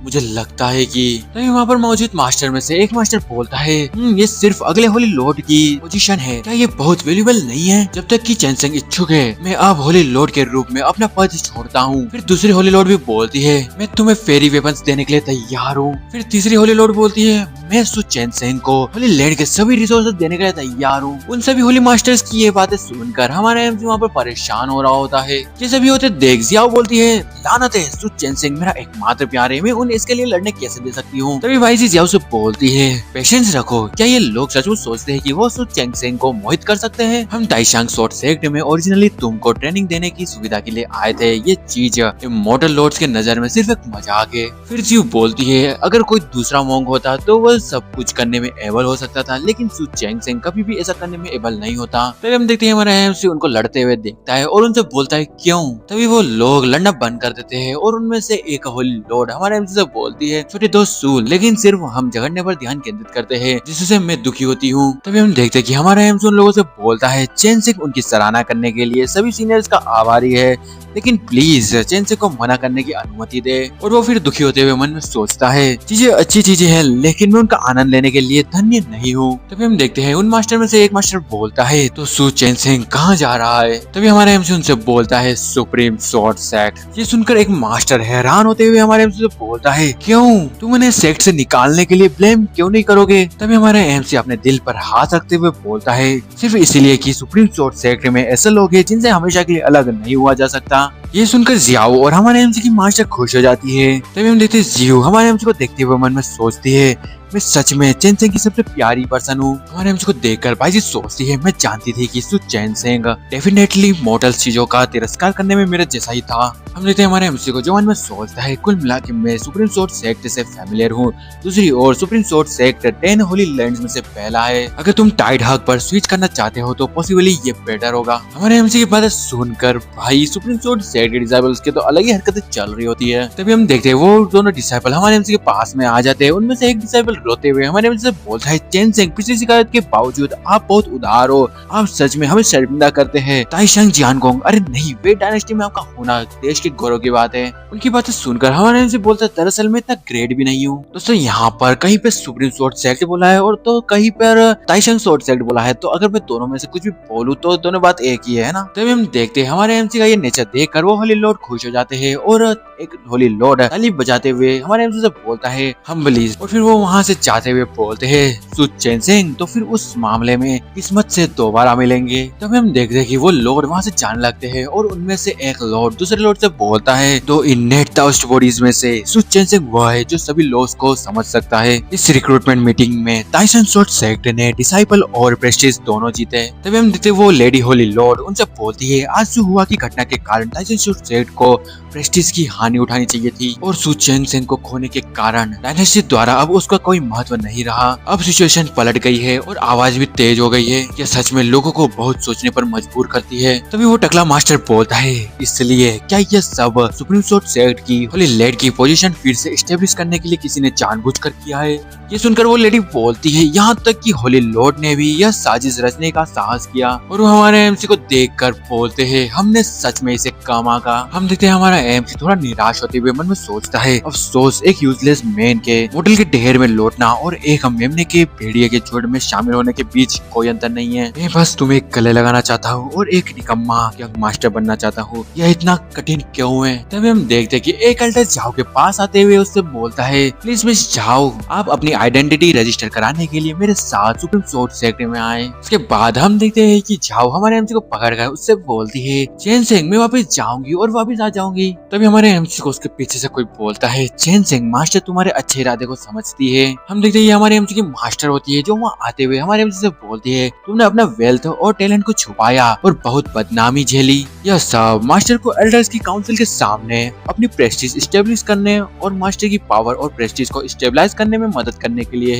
मुझे लगता है कि तभी वहाँ पर मौजूद मास्टर में से एक मास्टर बोलता है ये सिर्फ अगले होली लॉर्ड की पोजीशन है, क्या ये बहुत वैल्यूएबल नहीं है। जब तक कि चेन सिंह इच्छुक है मैं अब होली लॉर्ड के रूप में अपना पद छोड़ता हूँ। फिर दूसरी होली लॉर्ड भी बोलती है मैं तुम्हें फेरी वेपन्स देने के लिए तैयार हूँ। फिर तीसरी होली लॉर्ड बोलती है मैं सु चेन सिंह को होली लैंड के सभी रिसोर्सेज देने के लिए तैयार हूँ। उन सभी होली मास्टर्स की ये बातें सुनकर हमारे एमसी वहाँ पर परेशान हो रहा होता है। ये सभी होते देख जियाओ बोलती है लानत है, सु चेन सिंह मेरा एकमात्र प्यार है, मैं उन्हें इसके लिए लड़ने कैसे दे सकती हूँ। तभी भाई जी जियाओ से बोलती है पेशेंस रखो, क्या ये लोग सचमुच सोचते हैं कि वो सु चेंग सिंह को मोहित कर सकते हैं। हम ताइशांग शॉर्ट सेक्टर में ओरिजिनली तुमको ट्रेनिंग देने की सुविधा के लिए आए थे। ये चीज इमॉर्टल लॉर्ड्स के नजर में सिर्फ एक मजाक है। फिर जियो बोलती है अगर कोई दूसरा मोंग होता तो वह सब कुछ करने में एबल हो सकता था, लेकिन सु चेंग सिंह कभी भी ऐसा करने में एबल नहीं होता। तभी हम देखते हैं हमारा एमसी उनको लड़ते हुए देखता है और उनसे बोलता है क्यों। तभी वो लोग लड़ना बंद कर देते हैं और उनमें से एक होली लॉर्ड हमारे एमसी से बोलती है छोटे दोस्त सु, लेकिन सिर्फ हम झगड़ने पर ध्यान केंद्रित करते हैं जिससे मैं दुखी होती हूँ। तभी हम देखते हैं कि हमारा एमसी उन लोगों से बोलता है चेन सिंह उनकी सराहना करने के लिए सभी सीनियर्स का आभारी है, लेकिन प्लीज चेन सिंह को मना करने की अनुमति दे। और वो फिर दुखी होते हुए मन में सोचता है चीजें अच्छी चीजें हैं लेकिन मैं उन उनका आनंद लेने के लिए धन्य नहीं हूँ। तभी हम देखते हैं उन मास्टर में से एक मास्टर बोलता है, तो सु चेन सिंह कहाँ जा रहा है? तभी हमारे एमसी उनसे बोलता है, सुप्रीम स्वॉर्ड सेक्ट। ये सुनकर एक मास्टर हैरान होते हुए हमारे एमसी से बोलता है, क्यों तुम उन्हें सेक्ट से निकालने के लिए ब्लेम क्यों नहीं करोगे? तभी हमारे एमसी अपने दिल पर हाथ रखते हुए बोलता है, सिर्फ इसीलिए कि सुप्रीम स्वॉर्ड सेक्ट में ऐसे लोग हैं जिनसे हमेशा के लिए अलग नहीं हुआ जा सकता। ये सुनकर जियाओ और हमारे एमसी की मास्टर खुश हो जाती है। तभी हम देखते हैं जियो हमारे एमसी को देखते हुए मन में सोचती है, मैं सच में चेन सिंह की सबसे प्यारी पर्सन हूँ। हमारे एमसी को देखकर बाईजी सोचती है, मैं जानती थी कि सु चेन सिंह डेफिनेटली मॉडल चीजों का तिरस्कार करने में मेरे जैसा ही था। हम देखते हैं हमारे एमसी को जो मन में सोचता है, कुल मिला के मैं सुप्रीम स्वॉर्ड सेक्ट से फैमिलियर हूँ। दूसरी ओर supreme sword sect 10 holy lands में से पहला है। अगर तुम टाइड हक पर स्विच करना चाहते हो तो पॉसिबली ये बेटर होगा। हमारे एमसी की बात सुनकर भाई सुप्रीम स्वॉर्ड सेक्ट के डिसाइबल्स के तो अलग ही हरकतें चल रही होती है। तभी हम देखते हैं वो दोनों डिसाइबल हमारे एमसी के पास में आ जाते हैं। उनमें से एक डिसाइबल रोते हुए हमारे एमसी से बोलता है, चेन सिंह पिछली शिकायत के बावजूद आप बहुत उदार हो, आप सच में हमें शर्मिंदा करते हैं। ताइशंग जियानगोंग, अरे नहीं, वे डायनेस्टी में आपका होना देश के गौरव की बात है। उनकी बातें सुनकर हमारे एमसी बोलता है, दरअसल मैं इतना ग्रेट भी नहीं हूँ। दोस्तों यहाँ पर कहीं पे सुप्रीम स्वॉर्ड सेक्ट बोला है और तो कहीं पर ताइशंग स्वॉर्ड सेक्ट बोला है, तो अगर मैं दोनों में से कुछ भी बोलूं तो दोनों बात एक ही है ना। तभी हम देखते हैं हमारे एमसी का ये नेचर देखकर वो होली लॉर्ड खुश हो जाते हैं और एक होली लॉर्ड ताली बजाते हुए हमारे एमसी से बोलता है, हम्बली, और फिर वो वहाँ से जाते हुए बोलते हैं, सु चेन सिंह तो फिर उस मामले में किस्मत से दोबारा मिलेंगे। तभी हम देखते हैं कि वो लॉर्ड वहाँ से जाने लगते हैं और उनमें से एक लॉर्ड दूसरे लॉर्ड से बोलता है, तो इन नेट टाउस्ट बॉडीज में से सु चेन सिंह वह है जो सभी लॉस को समझ सकता है। इस रिक्रूटमेंट मीटिंग में ताइसन स्वॉर्ड सेक्ट ने डिसाइपल और प्रेस्टीज दोनों जीते। तभी हम देखते वो लेडी होली लॉर्ड उनसे बोलती है, आज जो हुआ की घटना के कारण ताइसन स्वॉर्ड सेक्ट को प्रेस्टीज की हानि उठानी चाहिए थी और सु चेन सिंह को खोने के कारण डायनेस्टी द्वारा अब उसका कोई महत्व नहीं रहा। अब सिचुएशन पलट गई है और आवाज भी तेज हो गई है। यह सच में लोगों को बहुत सोचने पर मजबूर करती है। तभी वो टकला मास्टर बोलता है, इसलिए क्या यह सब सुप्रीम स्वॉर्ड सेक्ट की होली लैंड की पोजीशन फिर से एस्टेब्लिश करने के लिए किसी ने जानबूझकर किया है? ये सुनकर वो लेडी बोलती है, यहाँ तक कि होली लॉर्ड ने भी यह साजिश रचने का साहस किया। और वो हमारे एमसी को देखकर बोलते हैं, हमने सच में इसे काम आगा। हम देखते हैं हमारा एमसी थोड़ा निराश होते हुए मन में सोचता है, अफसोस एक यूजलेस मैन के मॉडल के ढेर में लौटना और एक मेमने के भेड़िए के झुंड में शामिल होने के बीच कोई अंतर नहीं है। मैं बस तुम्हें गले लगाना चाहता हूँ और एक निकम्मा यंग मास्टर बनना चाहता हूँ। यह इतना कठिन क्यों है? तभी हम देखते हैं कि एक एल्डर झाओ के पास आते हुए उससे बोलता है, प्लीज मिस झाओ, आप अपनी आइडेंटिटी रजिस्टर कराने के लिए मेरे साथ सुप्रीम स्वॉर्ड सेक्ट में आए। उसके बाद हम देखते हैं कि झाओ हमारे एमसी को पकड़ कर उससे बोलती है, चेन सिंह मैं वापस जाऊंगी और वापस आ जाऊंगी। तभी हमारे एमसी को उसके पीछे से कोई बोलता है, चेन सिंह मास्टर तुम्हारे अच्छे इरादे को समझती है। हम देखते हैं ये हमारे एमसी की मास्टर होती है जो वहाँ आते हुए हमारे एमसी से बोलती है, तुमने अपना वेल्थ और टैलेंट को छुपाया और बहुत बदनामी झेली। यह सब मास्टर को एल्डर्स की काउंसिल के सामने अपनी प्रेस्टीज स्टेब्लिश करने और मास्टर की पावर और प्रेस्टीज को स्टेबलाइज करने में मदद करने के लिए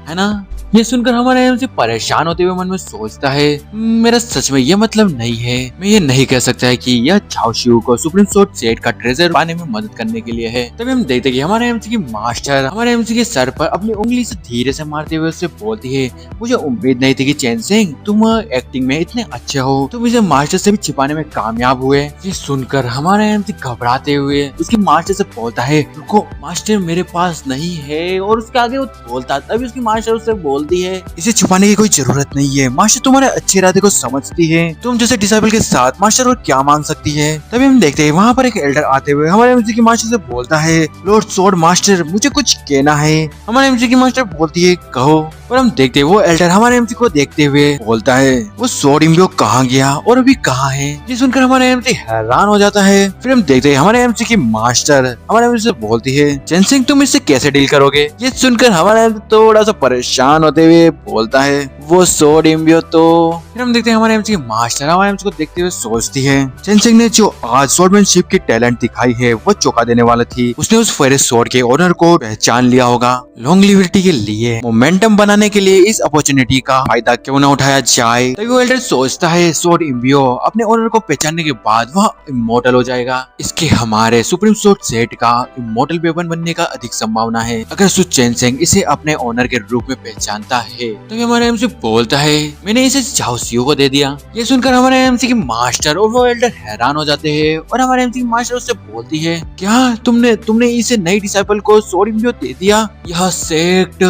है ना। ये सुनकर हमारा एमसी परेशान होते हुए मन में सोचता है, मेरा सच में ये मतलब नहीं है। मैं ये नहीं कह सकता है कि यह झाओ शिउ को सुप्रीम स्वॉर्ड सेक्ट का ट्रेजर पाने में मदद करने के लिए है। तभी हम देखते कि हमारे एमसी की मास्टर हमारे एमसी के सर पर अपनी उंगली से धीरे से मारते हुए उससे बोलती है, मुझे उम्मीद नहीं थी कि चेन सिंह तुम एक्टिंग में इतने अच्छे हो, तुम इसे मास्टर से भी छिपाने में कामयाब हुए। ये सुनकर हमारा एमसी घबराते हुए उसकी मास्टर से बोलता है, रुको मास्टर मेरे पास नहीं है, और उसके आगे वो बोलता। तभी उसकी मास्टर उससे बोलती है, इसे छुपाने की कोई जरूरत नहीं है, मास्टर तुम्हारे अच्छे इरादे को समझती है, तुम जैसे डिसाइबल के साथ मास्टर और क्या मांग सकती है। तभी हम देखते हैं वहाँ पर एक एल्डर आते हुए हमारे एमसी की मास्टर से बोलता है, लॉर्ड स्वॉर्ड मास्टर मुझे कुछ कहना है। हमारे एमसी की मास्टर बोलती है, कहो। और हम देखते हैं वो एल्डर हमारे एमसी को देखते हुए बोलता है, वो स्वॉर्ड इम्बियो कहाँ गया और अभी कहाँ है? ये सुनकर हमारे एमसी हैरान हो जाता है। फिर हम देखते हैं हमारे एमसी की मास्टर हमारे एमसी से बोलती है, चेन सिंह तुम इससे कैसे डील करोगे? ये सुनकर हमारा एमसी थोड़ा सा परेशान होते हुए बोलता है, वो स्वॉर्ड इम्बियो तो। फिर हम देखते हैं हमारे एमसी की मास्टर हमारे एमसी को देखते हुए सोचती है, चेन सिंह ने जो आज स्वॉर्डमैनशिप की टैलेंट दिखाई है वो चौंका देने वाला थी। उसने उस फेरिस स्वॉर्ड के ओनर को पहचान लिया होगा। लॉन्गलिविटी के लिए मोमेंटम बनाने के लिए इस अपॉर्चुनिटी का फायदा क्यों न उठाया जाए। तभी वो एल्डर सोचता है, स्वॉर्ड इम्बियो अपने ओनर को पहचानने के बाद वह इमोर्टल हो जाएगा। इसके हमारे सुप्रीम स्वॉर्ड सेट का इमोर्टल वेपन बनने का अधिक संभावना है अगर सु चेन सिंह इसे अपने ओनर के रूप में पहचानता है। तभी हमारे एमसी बोलता है, मैंने इसे झाओ शिउ को दे दिया। ये सुनकर हमारे एमसी की मास्टर और वो एल्डर हैरान हो जाते हैं और हमारे एमसी की मास्टर उससे बोलती है, क्या तुमने इसे नई डिसाइपल को स्वॉर्ड इम्बियो दे दिया? यह सेक्ट।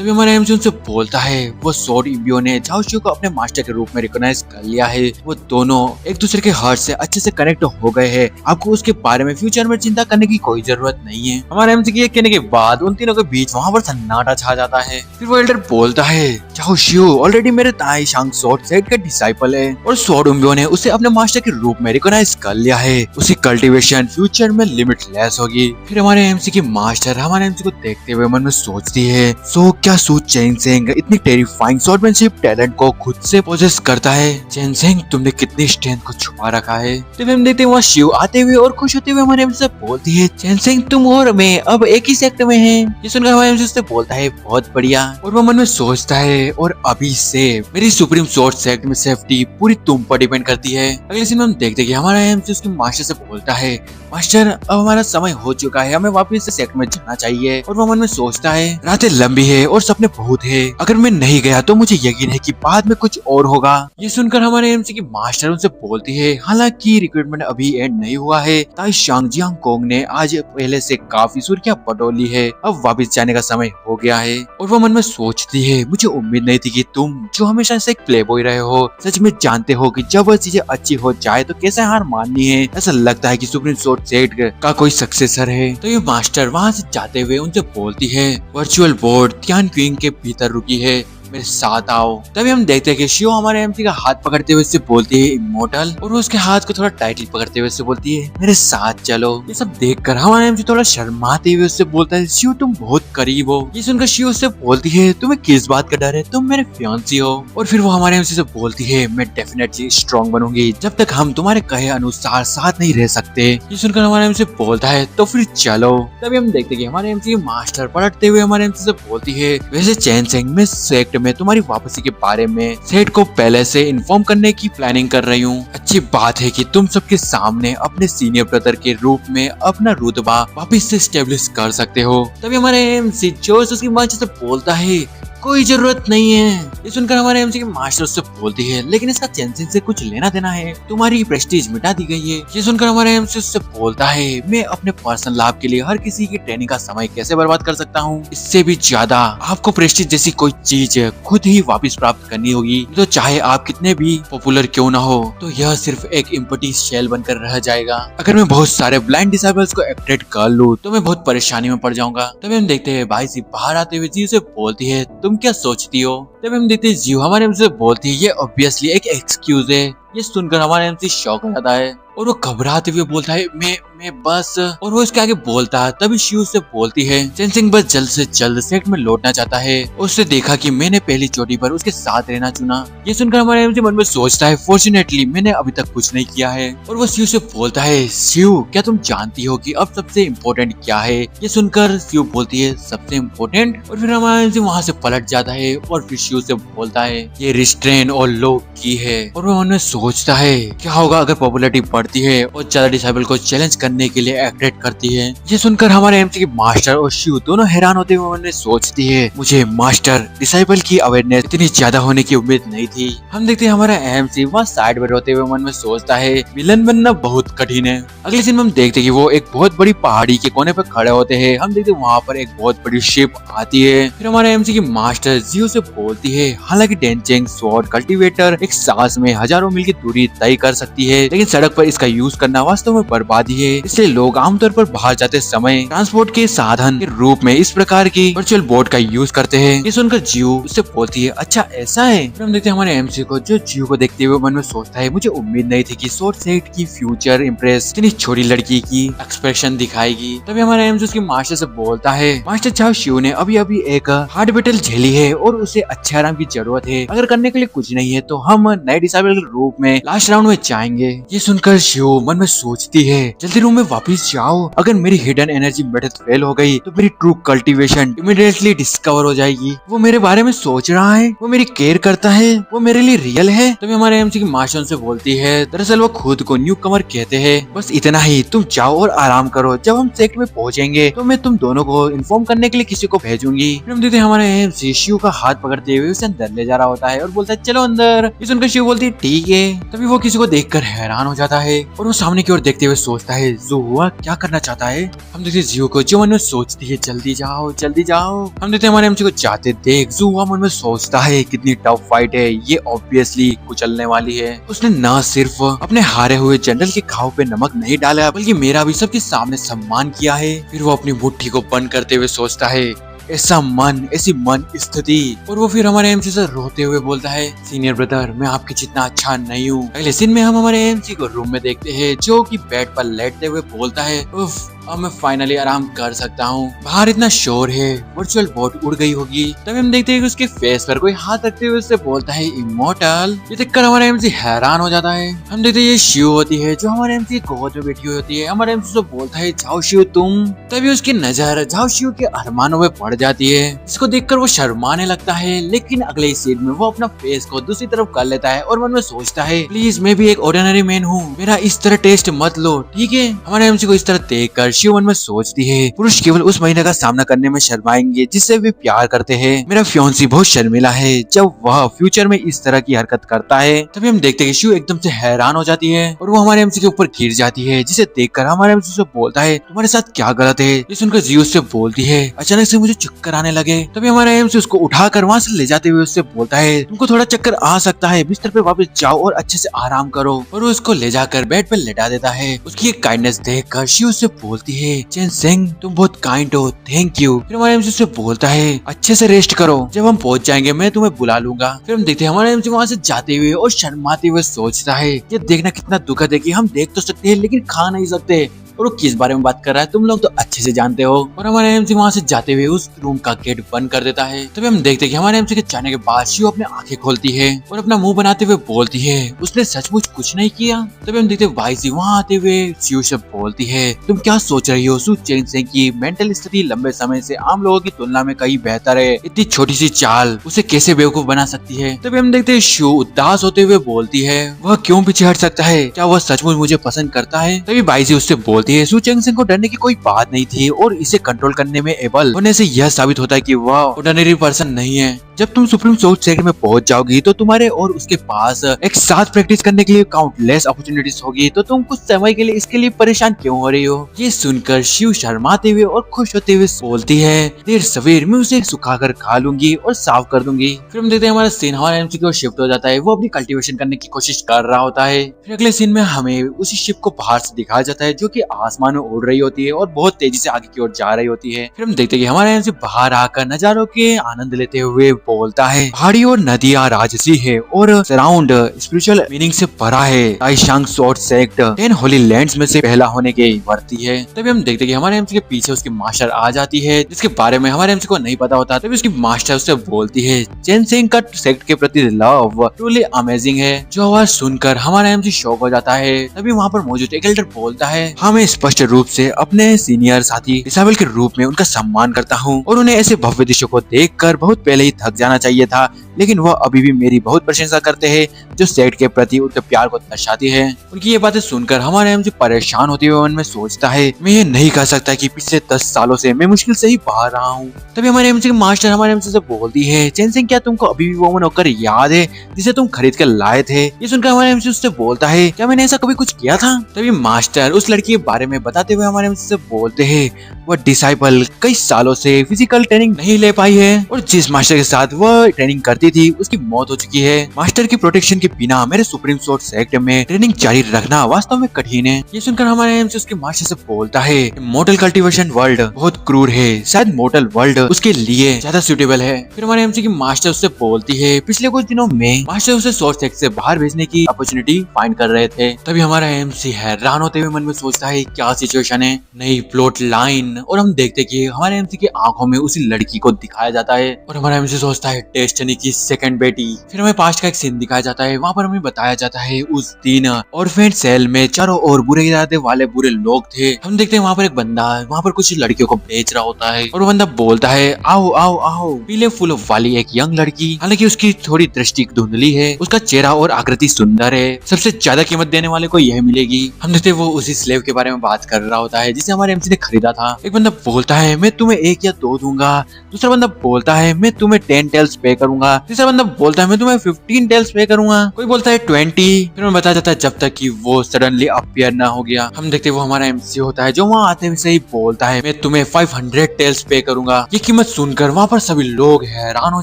तभी हमारा एमसी उनसे बोलता है वो स्वॉर्ड इम्बियो ने झाओ शियो को अपने मास्टर के रूप में रिकॉग्नाइज कर लिया है। वो दोनों एक दूसरे के हार्ट से अच्छे से कनेक्ट हो गए हैं। आपको उसके बारे में फ्यूचर में चिंता करने की कोई जरूरत नहीं है। हमारे एमसी के कहने के बाद उन तीनों के बीच वहाँ पर सन्नाटा छा जाता है। फिर वो एल्डर बोलता है झाओ शियो ऑलरेडी मेरे ताई शांग स्वॉर्ड सेट का डिसाइपल है और स्वॉर्ड इम्बियो ने उसे अपने मास्टर के रूप में रिकॉग्नाइज कर लिया है। उसकी कल्टीवेशन फ्यूचर में लिमिटलेस होगी। फिर हमारे एमसी की मास्टर हमारे एमसी को देखते हुए मन में सोचती है सो क्या सू चेन सेंग इतनी टेरिफाइंग स्वॉर्डमैनशिप टैलेंट को खुद से पोजेस करता है। चेन सेंग तुमने कितनी स्ट्रेंथ को छुपा रखा है। तो हम देखते हैं वहाँ शिव आते हुए और खुश होते हुए हमारे एमसी से बोलती है चेन सेंग तुम और मैं अब एक ही सेक्टर में हैं। ये सुनकर हमारे एमसी से बोलता है बहुत बढ़िया। और वो मन में सोचता है और अभी से मेरी सुप्रीम स्वॉर्ड सेक्ट में सेफ्टी पूरी तुम पर डिपेंड करती है। अगले सीन में हम देखते कि हमारा एमसी उसके मास्टर से बोलता है मास्टर अब हमारा समय हो चुका है, हमें वापस से सेक्टर में जाना चाहिए। और वो मन में सोचता है रातें लंबी है और सपने बहुत है, अगर मैं नहीं गया तो मुझे यकीन है कि बाद में कुछ और होगा। ये सुनकर हमारे एमसी की मास्टर उनसे बोलती है हालांकि रिक्रूटमेंट अभी एंड नहीं हुआ है। ताई शांगजियांग कोंग ने आज पहले से काफी सुर्खियां बटोर ली है, अब वापस जाने का समय हो गया है। और वो मन में सोचती है मुझे उम्मीद नहीं थी कि तुम जो हमेशा से एक प्ले बॉय रहे हो सच में जानते हो कि जब वह चीजें अच्छी हो जाए तो कैसे हार माननी है। ऐसा लगता है कि सुप्रीम स्वॉर्ड सेट का कोई सक्सेसर है। तो ये मास्टर वहाँ से जाते हुए उनसे बोलती है वर्चुअल बोर्ड त्यान क्वीन के भीतर रुकी है, मेरे साथ आओ। तभी हम देखते हैं कि शियो हमारे एमसी का हाथ पकड़ते हुए उससे बोलती है इमोर्टल और वो उसके हाथ को थोड़ा टाइटली पकड़ते हुए उससे बोलती है मेरे साथ चलो। ये सब देखकर हमारा एमसी थोड़ा शर्माते हुए उससे बोलता है शियो तुम बहुत करीब हो। ये सुनकर शियो उससे बोलती है तुम्हें किस बात का डर है, तुम मेरे फियांसी हो। और फिर वो हमारे एमसी से बोलती है मैं डेफिनेटली स्ट्रॉन्ग बनूंगी जब तक हम तुम्हारे कहे अनुसार साथ नहीं रह सकते। ये सुनकर हमारे एमसी बोलता है तो फिर चलो। तभी हम देखते कि हमारे एमसी मास्टर पलटते हुए हमारे एमसी से बोलती है वैसे चैन सेंग में सेक्ट में तुम्हारी वापसी के बारे में सेठ को पहले से इन्फॉर्म करने की प्लानिंग कर रही हूँ। अच्छी बात है कि तुम सबके सामने अपने सीनियर ब्रदर के रूप में अपना रुतबा वापस से स्टेब्लिश कर सकते हो। तभी हमारे एमसी जोश उसकी माँ से बोलता है कोई जरूरत नहीं है। ये सुनकर हमारे एमसी के मास्टर उससे बोलती है लेकिन इसका चैंसिंग से कुछ लेना देना है, तुम्हारी प्रेस्टीज मिटा दी गई है। ये सुनकर हमारे एमसी उससे बोलता है मैं अपने पर्सनल लाभ के लिए हर किसी की ट्रेनिंग का समय कैसे बर्बाद कर सकता हूँ। इससे भी ज्यादा आपको प्रेस्टीज जैसी कोई चीज खुद ही वापस प्राप्त करनी होगी, तो चाहे आप कितने भी पॉपुलर क्यों ना हो तो यह सिर्फ एक एम्प्टी शेल बनकर रह जाएगा। अगर मैं बहुत सारे ब्लाइंड डिसेबल्स को अट्रैक्ट कर लूँ तो मैं बहुत परेशानी में पड़ जाऊंगा। तभी हम देखते हैं भाई सी बाहर आते हुए जी उसे बोलती है तुम क्या सोचती हो। तब हम देखते हैं जीव हमारे एमसी से बोलती है ये ऑब्वियसली एक एक्सक्यूज है। ये सुनकर हमारे एमसी शॉक हो जाता है और वो घबराते हुए बोलता है मैं बस। और वो इसके आगे बोलता है तभी शिव से बोलती है चेन सेंग बस जल्द से जल्द सेट में लौटना चाहता है। उसने देखा कि मैंने पहली चोटी पर उसके साथ रहना चुना। ये सुनकर हमारे एमसी मन में सोचता है फॉर्चुनेटली मैंने अभी तक कुछ नहीं किया है। और वो शिव से बोलता है शिव क्या तुम जानती हो कि अब सबसे इम्पोर्टेंट क्या है। ये सुनकर शिव बोलती है सबसे इम्पोर्टेंट। और फिर हमारा एमसी वहाँ से पलट जाता है और फिर शिव से बोलता है ये रिस्ट्रेन और लॉक की है। और वो मन में सोचता है क्या होगा अगर पॉपुलैरिटी बढ़ती है और ज्यादा डिसेबल को चैलेंज करने के लिए अट्रैक्ट करती है। ये सुनकर हमारे एमसी के मास्टर और शिव दोनों हैरान होते हुए मन में सोचती है मुझे मास्टर डिसेबल की अवेयरनेस इतनी ज्यादा होने की उम्मीद नहीं थी। हम देखते हैं हमारा एमसी वहाँ साइड में रोते हुए मन में सोचता है विलन बनना बहुत कठिन है। अगले दिन हम देखते हैं कि वो एक बहुत बड़ी पहाड़ी के कोने पर खड़े होते हैं। हम देखते हैं वहाँ पर एक बहुत बड़ी शिप आती है। फिर हमारे एमसी की मास्टर जियो से बोलती है हालांकि डेंचेंग स्वॉर्ड कल्टीवेटर एक सांस में हजारों मील की दूरी तय कर सकती है, लेकिन सड़क पर इसका यूज करना वास्तव में बर्बादी है। इसलिए लोग आमतौर पर बाहर जाते समय ट्रांसपोर्ट के साधन के रूप में इस प्रकार की वर्चुअल बोर्ड का यूज करते हैं। ये सुनकर जियो उससे बोलती है अच्छा ऐसा है। फिर हम देखते हैं हमारे एमसी को जो जियो को देखते हुए मन में सोचता है मुझे उम्मीद नहीं थी कि स्वॉर्ड सेट की फ्यूचर इम्प्रेस इतनी छोटी लड़की की एक्सप्रेशन दिखाएगी। तभी हमारा एमसी उसकी मास्टर से बोलता है मास्टर चाओ शिव ने अभी अभी एक हार्ड बैटल झेली है और उसे अच्छे आराम की जरूरत है। अगर करने के लिए कुछ नहीं है तो हम नए डिसेबल के रूप में लास्ट राउंड में जाएंगे। ये सुनकर शिव मन में सोचती है जल्दी रूम में वापस जाओ, अगर मेरी हिडन एनर्जी मेथड फेल हो गई तो मेरी ट्रू कल्टीवेशन इमीडिएटली डिस्कवर हो जाएगी। वो मेरे बारे में सोच रहा है, वो मेरी केयर करता है, वो मेरे लिए रियल है। तभी हमारे एमसी की मास्टर से बोलती है दरअसल वो खुद को न्यू कमर कहते हैं, बस इतना ही, तुम जाओ और आराम करो, जब हम सेक्ट में पहुंचेंगे तो मैं तुम दोनों को इन्फॉर्म करने के लिए किसी को भेजूंगी। फिर हम देखते हैं हमारे एमसी शिव का हाथ पकड़ते हुए उसे अंदर ले जा रहा होता है और बोलता है चलो अंदर। ये सुनकर शिव बोलती है ठीक है। तभी वो किसी को देखकर हैरान हो जाता है और वो सामने की ओर देखते हुए सोचता है जुहुआ क्या करना चाहता है। हम देखते जियो को जो मन में सोचती है जल्दी जाओ जल्दी जाओ। हम देखते हमारे एमसी को जाते देख जुहुआ मन में सोचता है कितनी टफ फाइट है, ये ऑब्वियसली कुचलने वाली है। उसने न सिर्फ अपने हारे हुए जनरल के घाव पे नमक नहीं डाला बल्कि मेरा भी सबके सामने सम्मान किया है। फिर वो अपनी मुट्ठी को बंद करते हुए सोचता है ऐसा मन, ऐसी मन स्थिति। और वो फिर हमारे एमसी से रोते हुए बोलता है सीनियर ब्रदर मैं आपके जितना अच्छा नहीं हूँ। पहले सीन में हम हमारे एमसी को रूम में देखते हैं जो कि बेड पर लेटते हुए बोलता है उफ अब मैं फाइनली आराम कर सकता हूँ। बाहर इतना शोर है, वर्चुअल बोट उड़ गई होगी। तभी हम देखते हैं कि उसके फेस पर कोई हाथ रखते हुए उससे बोलता है इमोर्टल। ये देखकर हमारा एमसी हैरान हो जाता है। हम देखते हैं ये शिव होती है जो हमारे एमसी के गोद में बैठी हुई होती है। हमारे एमसी से बोलता है जाओ शिव तुम। तभी उसकी नजर जाओ शिव के अरमानों में पड़ जाती है जिसको देखकर वो शर्माने लगता है। लेकिन अगले सीन में वो अपना फेस को दूसरी तरफ कर लेता है और मन में सोचता है प्लीज मैं भी एक ऑर्डिनरी मैन हूँ, मेरा इस तरह टेस्ट मत लो ठीक है। हमारे एमसी को इस तरह देखकर शिव मन में सोचती है पुरुष केवल उस महीने का सामना करने में शर्माएंगे जिससे वे प्यार करते हैं। मेरा फियांसी बहुत शर्मिला है जब वह फ्यूचर में इस तरह की हरकत करता है। तभी हम देखते हैं कि शिव एकदम से हैरान हो जाती है और वो हमारे एमसी के ऊपर गिर जाती है जिसे देखकर हमारे एमसी से बोलता है तुम्हारे साथ क्या गलत है। ये सुनकर जियो से बोलती है अचानक से मुझे चक्कर आने लगे। तभी हमारे एमसी उसको उठाकर वहाँ से ले जाते हुए उससे बोलता है तुमको थोड़ा चक्कर आ सकता है, बिस्तर पे वापस जाओ और अच्छे से आराम करो। और वो उसको ले जाकर बेड पर लेटा देता है। उसकी ये काइंडनेस देखकर शिव उससे बोलती है चैन सिंह तुम बहुत काइंड हो, थैंक यू। फिर हमारे एमसी से बोलता है अच्छे से रेस्ट करो, जब हम पहुंच जाएंगे मैं तुम्हें बुला लूंगा। फिर हम देखते हैं हमारे एमसी वहाँ से जाते हुए और शर्माते हुए सोचता है ये देखना कितना दुखद है कि हम देख तो सकते हैं लेकिन खा नहीं सकते। और वो किस बारे में बात कर रहा है तुम लोग तो अच्छे से जानते हो। और हमारे एमसी वहाँ से जाते हुए उस रूम का गेट बंद कर देता है। तभी हम देखते हैं कि हमारे एमसी के जाने के बाद शिव अपने आंखें खोलती है और अपना मुंह बनाते हुए बोलती है उसने सचमुच कुछ नहीं किया। तभी हम देखते हैं वाईसी वहाँ आते हुए शिव से बोलती है तुम क्या सोच रही हो सु चैन सिंह की मेंटल स्थिति लंबे समय से आम लोगों की तुलना में कहीं बेहतर है, इतनी छोटी सी चाल उसे कैसे बेवकूफ बना सकती है। तभी हम देखते हैं शिव उदास होते हुए बोलती है वह क्यों पीछे हट सकता है, क्या वह सचमुच मुझे पसंद करता है। तभी वाईसी उससे बोलती है सु चैन सिंह को डरने की कोई बात नहीं थी और इसे कंट्रोल करने में एबल होने से यह साबित होता है कि वह ऑर्डिनरी पर्सन नहीं है। जब तुम सुप्रीम सोर्स सेक्टर में पहुंच जाओगी तो तुम्हारे और उसके पास एक साथ प्रैक्टिस करने के लिए काउंटलेस अपॉर्चुनिटीज होगी, तो तुम कुछ समय के लिए इसके लिए परेशान क्यों हो रही हो। ये सुनकर शिव शर्माते हुए और खुश होते हुए बोलती है देर सवेर मैं उसे सुखाकर खा लूंगी और साफ कर दूंगी। फिर हम देखते हैं हमारा सीन हमारे एमसी की ओर शिफ्ट हो जाता है। वो अपनी कल्टीवेशन करने की कोशिश कर रहा होता है। फिर अगले सीन में हमें उसी शिप को बाहर से दिखाया जाता है जो कि आसमान में उड़ रही होती है और बहुत तेजी से आगे की ओर जा रही होती है। फिर हम देखते हैं कि हमारे एमसी बाहर आकर नजारों के आनंद लेते हुए बोलता है पहाड़ी और नदियां राजसी है और सराउंड स्पिरिचुअल मीनिंग से भरा है। ताइशांग शॉर्ट सेक्ट 10 होली लैंड्स में से पहला होने की वर्ती है। तभी हम देखते हैं कि हमारे एमसी के पीछे उसकी मास्टर आ जाती है जिसके बारे में हमारे एमसी को नहीं पता होता। तभी उसकी मास्टर उससे बोलती है चैन सिंह का सेक्ट के प्रति लव ट्रूली अमेजिंग है। जो आवाज सुनकर हमारा एमसी शॉक हो जाता है। तभी वहाँ पर मौजूद एक एल्डर बोलता है हमें स्पष्ट रूप से अपने सीनियर साथी इसाबेल के रूप में उनका सम्मान करता हूँ और उन्हें ऐसे भव्य दृश्यों को देखकर बहुत पहले ही थक जाना चाहिए था, लेकिन वह अभी भी मेरी बहुत प्रशंसा करते हैं जो सेट के प्रति उनके प्यार को दर्शाती है। उनकी ये बातें सुनकर हमारे एमसी परेशान होते हुए मन में सोचता है मैं ये नहीं कह सकता कि पिछले 10 सालों से मैं मुश्किल से ही बाहर रहा हूँ। तभी हमारे एमसी के मास्टर हमारे एमसी से बोलती है चैन सिंह क्या तुमको अभी भी वो नौकर याद है जिसे तुम खरीद कर लाए थे। ये सुनकर हमारे एमसी उससे बोलता है क्या मैंने ऐसा कभी कुछ किया था। तभी मास्टर उस लड़की के बारे में बताते हुए हमारे एमसी से बोलते हैं वह डिसाइपल कई सालों से फिजिकल ट्रेनिंग नहीं ले पाई है और जिस मास्टर के साथ वह ट्रेनिंग करती थी उसकी मौत हो चुकी है। मास्टर की प्रोटेक्शन के बिना मेरे सुप्रीम सोर्स सेक्ट में ट्रेनिंग जारी रखना वास्तव में कठिन है। ये सुनकर हमारे एमसी उसके मास्टर से बोलता है मोटल कल्टीवेशन वर्ल्ड बहुत क्रूर है, शायद मोटल वर्ल्ड उसके लिए ज्यादा सूटेबल है। फिर हमारे एमसी की मास्टर उससे बोलती है पिछले कुछ दिनों में मास्टर उसे सोर्स सेक्ट से बाहर भेजने की अपॉर्चुनिटी फाइंड कर रहे थे। तभी हमारा एमसी हैरान होते हुए मन में सोचता है क्या सिचुएशन है, नई प्लॉट लाइन। और हम देखते कि हमारे एमसी की आंखों में उसी लड़की को दिखाया जाता है और हमारा एमसी सोचता है डेस्टिनी की सेकंड बेटी। फिर हमें पास्ट का एक सीन दिखाया जाता है। वहाँ पर हमें बताया जाता है उस दिन ऑर्फेन सेल में चारों ओर बुरे इरादे वाले बुरे लोग थे। हम देखते हैं वहाँ पर एक बंदा वहाँ पर कुछ लड़कियों को बेच रहा होता है और वो बंदा बोलता है आओ आओ आओ। पीले फूलों वाली एक यंग लड़की, हालांकि उसकी थोड़ी दृष्टि धुंधली है, उसका चेहरा और आकृति सुंदर है, सबसे ज्यादा कीमत देने वाले को यह मिलेगी। हम देखते वो उसी स्लेव के बारे में बारे में बात कर रहा होता है जिसे हमारे एमसी ने खरीदा था। एक बंदा बोलता है मैं तुम्हें 1 या 2 दूंगा, दूसरा बंदा बोलता है मैं तुम्हें 10 टेल्स पे करूंगा, तीसरा बंदा बोलता है मैं तुम्हें 15 टेल्स पे करूंगा, कोई बोलता है 20। फिर मैं बता जाता है जब तक कि वो सडनली अपीयर ना हो गया। हम देखते वो हमारा एमसी होता है जो वहाँ आते हुए से ही बोलता है मैं तुम्हें 500 टेल्स पे करूंगा। ये कीमत सुनकर वहाँ पर सभी लोग हैरान हो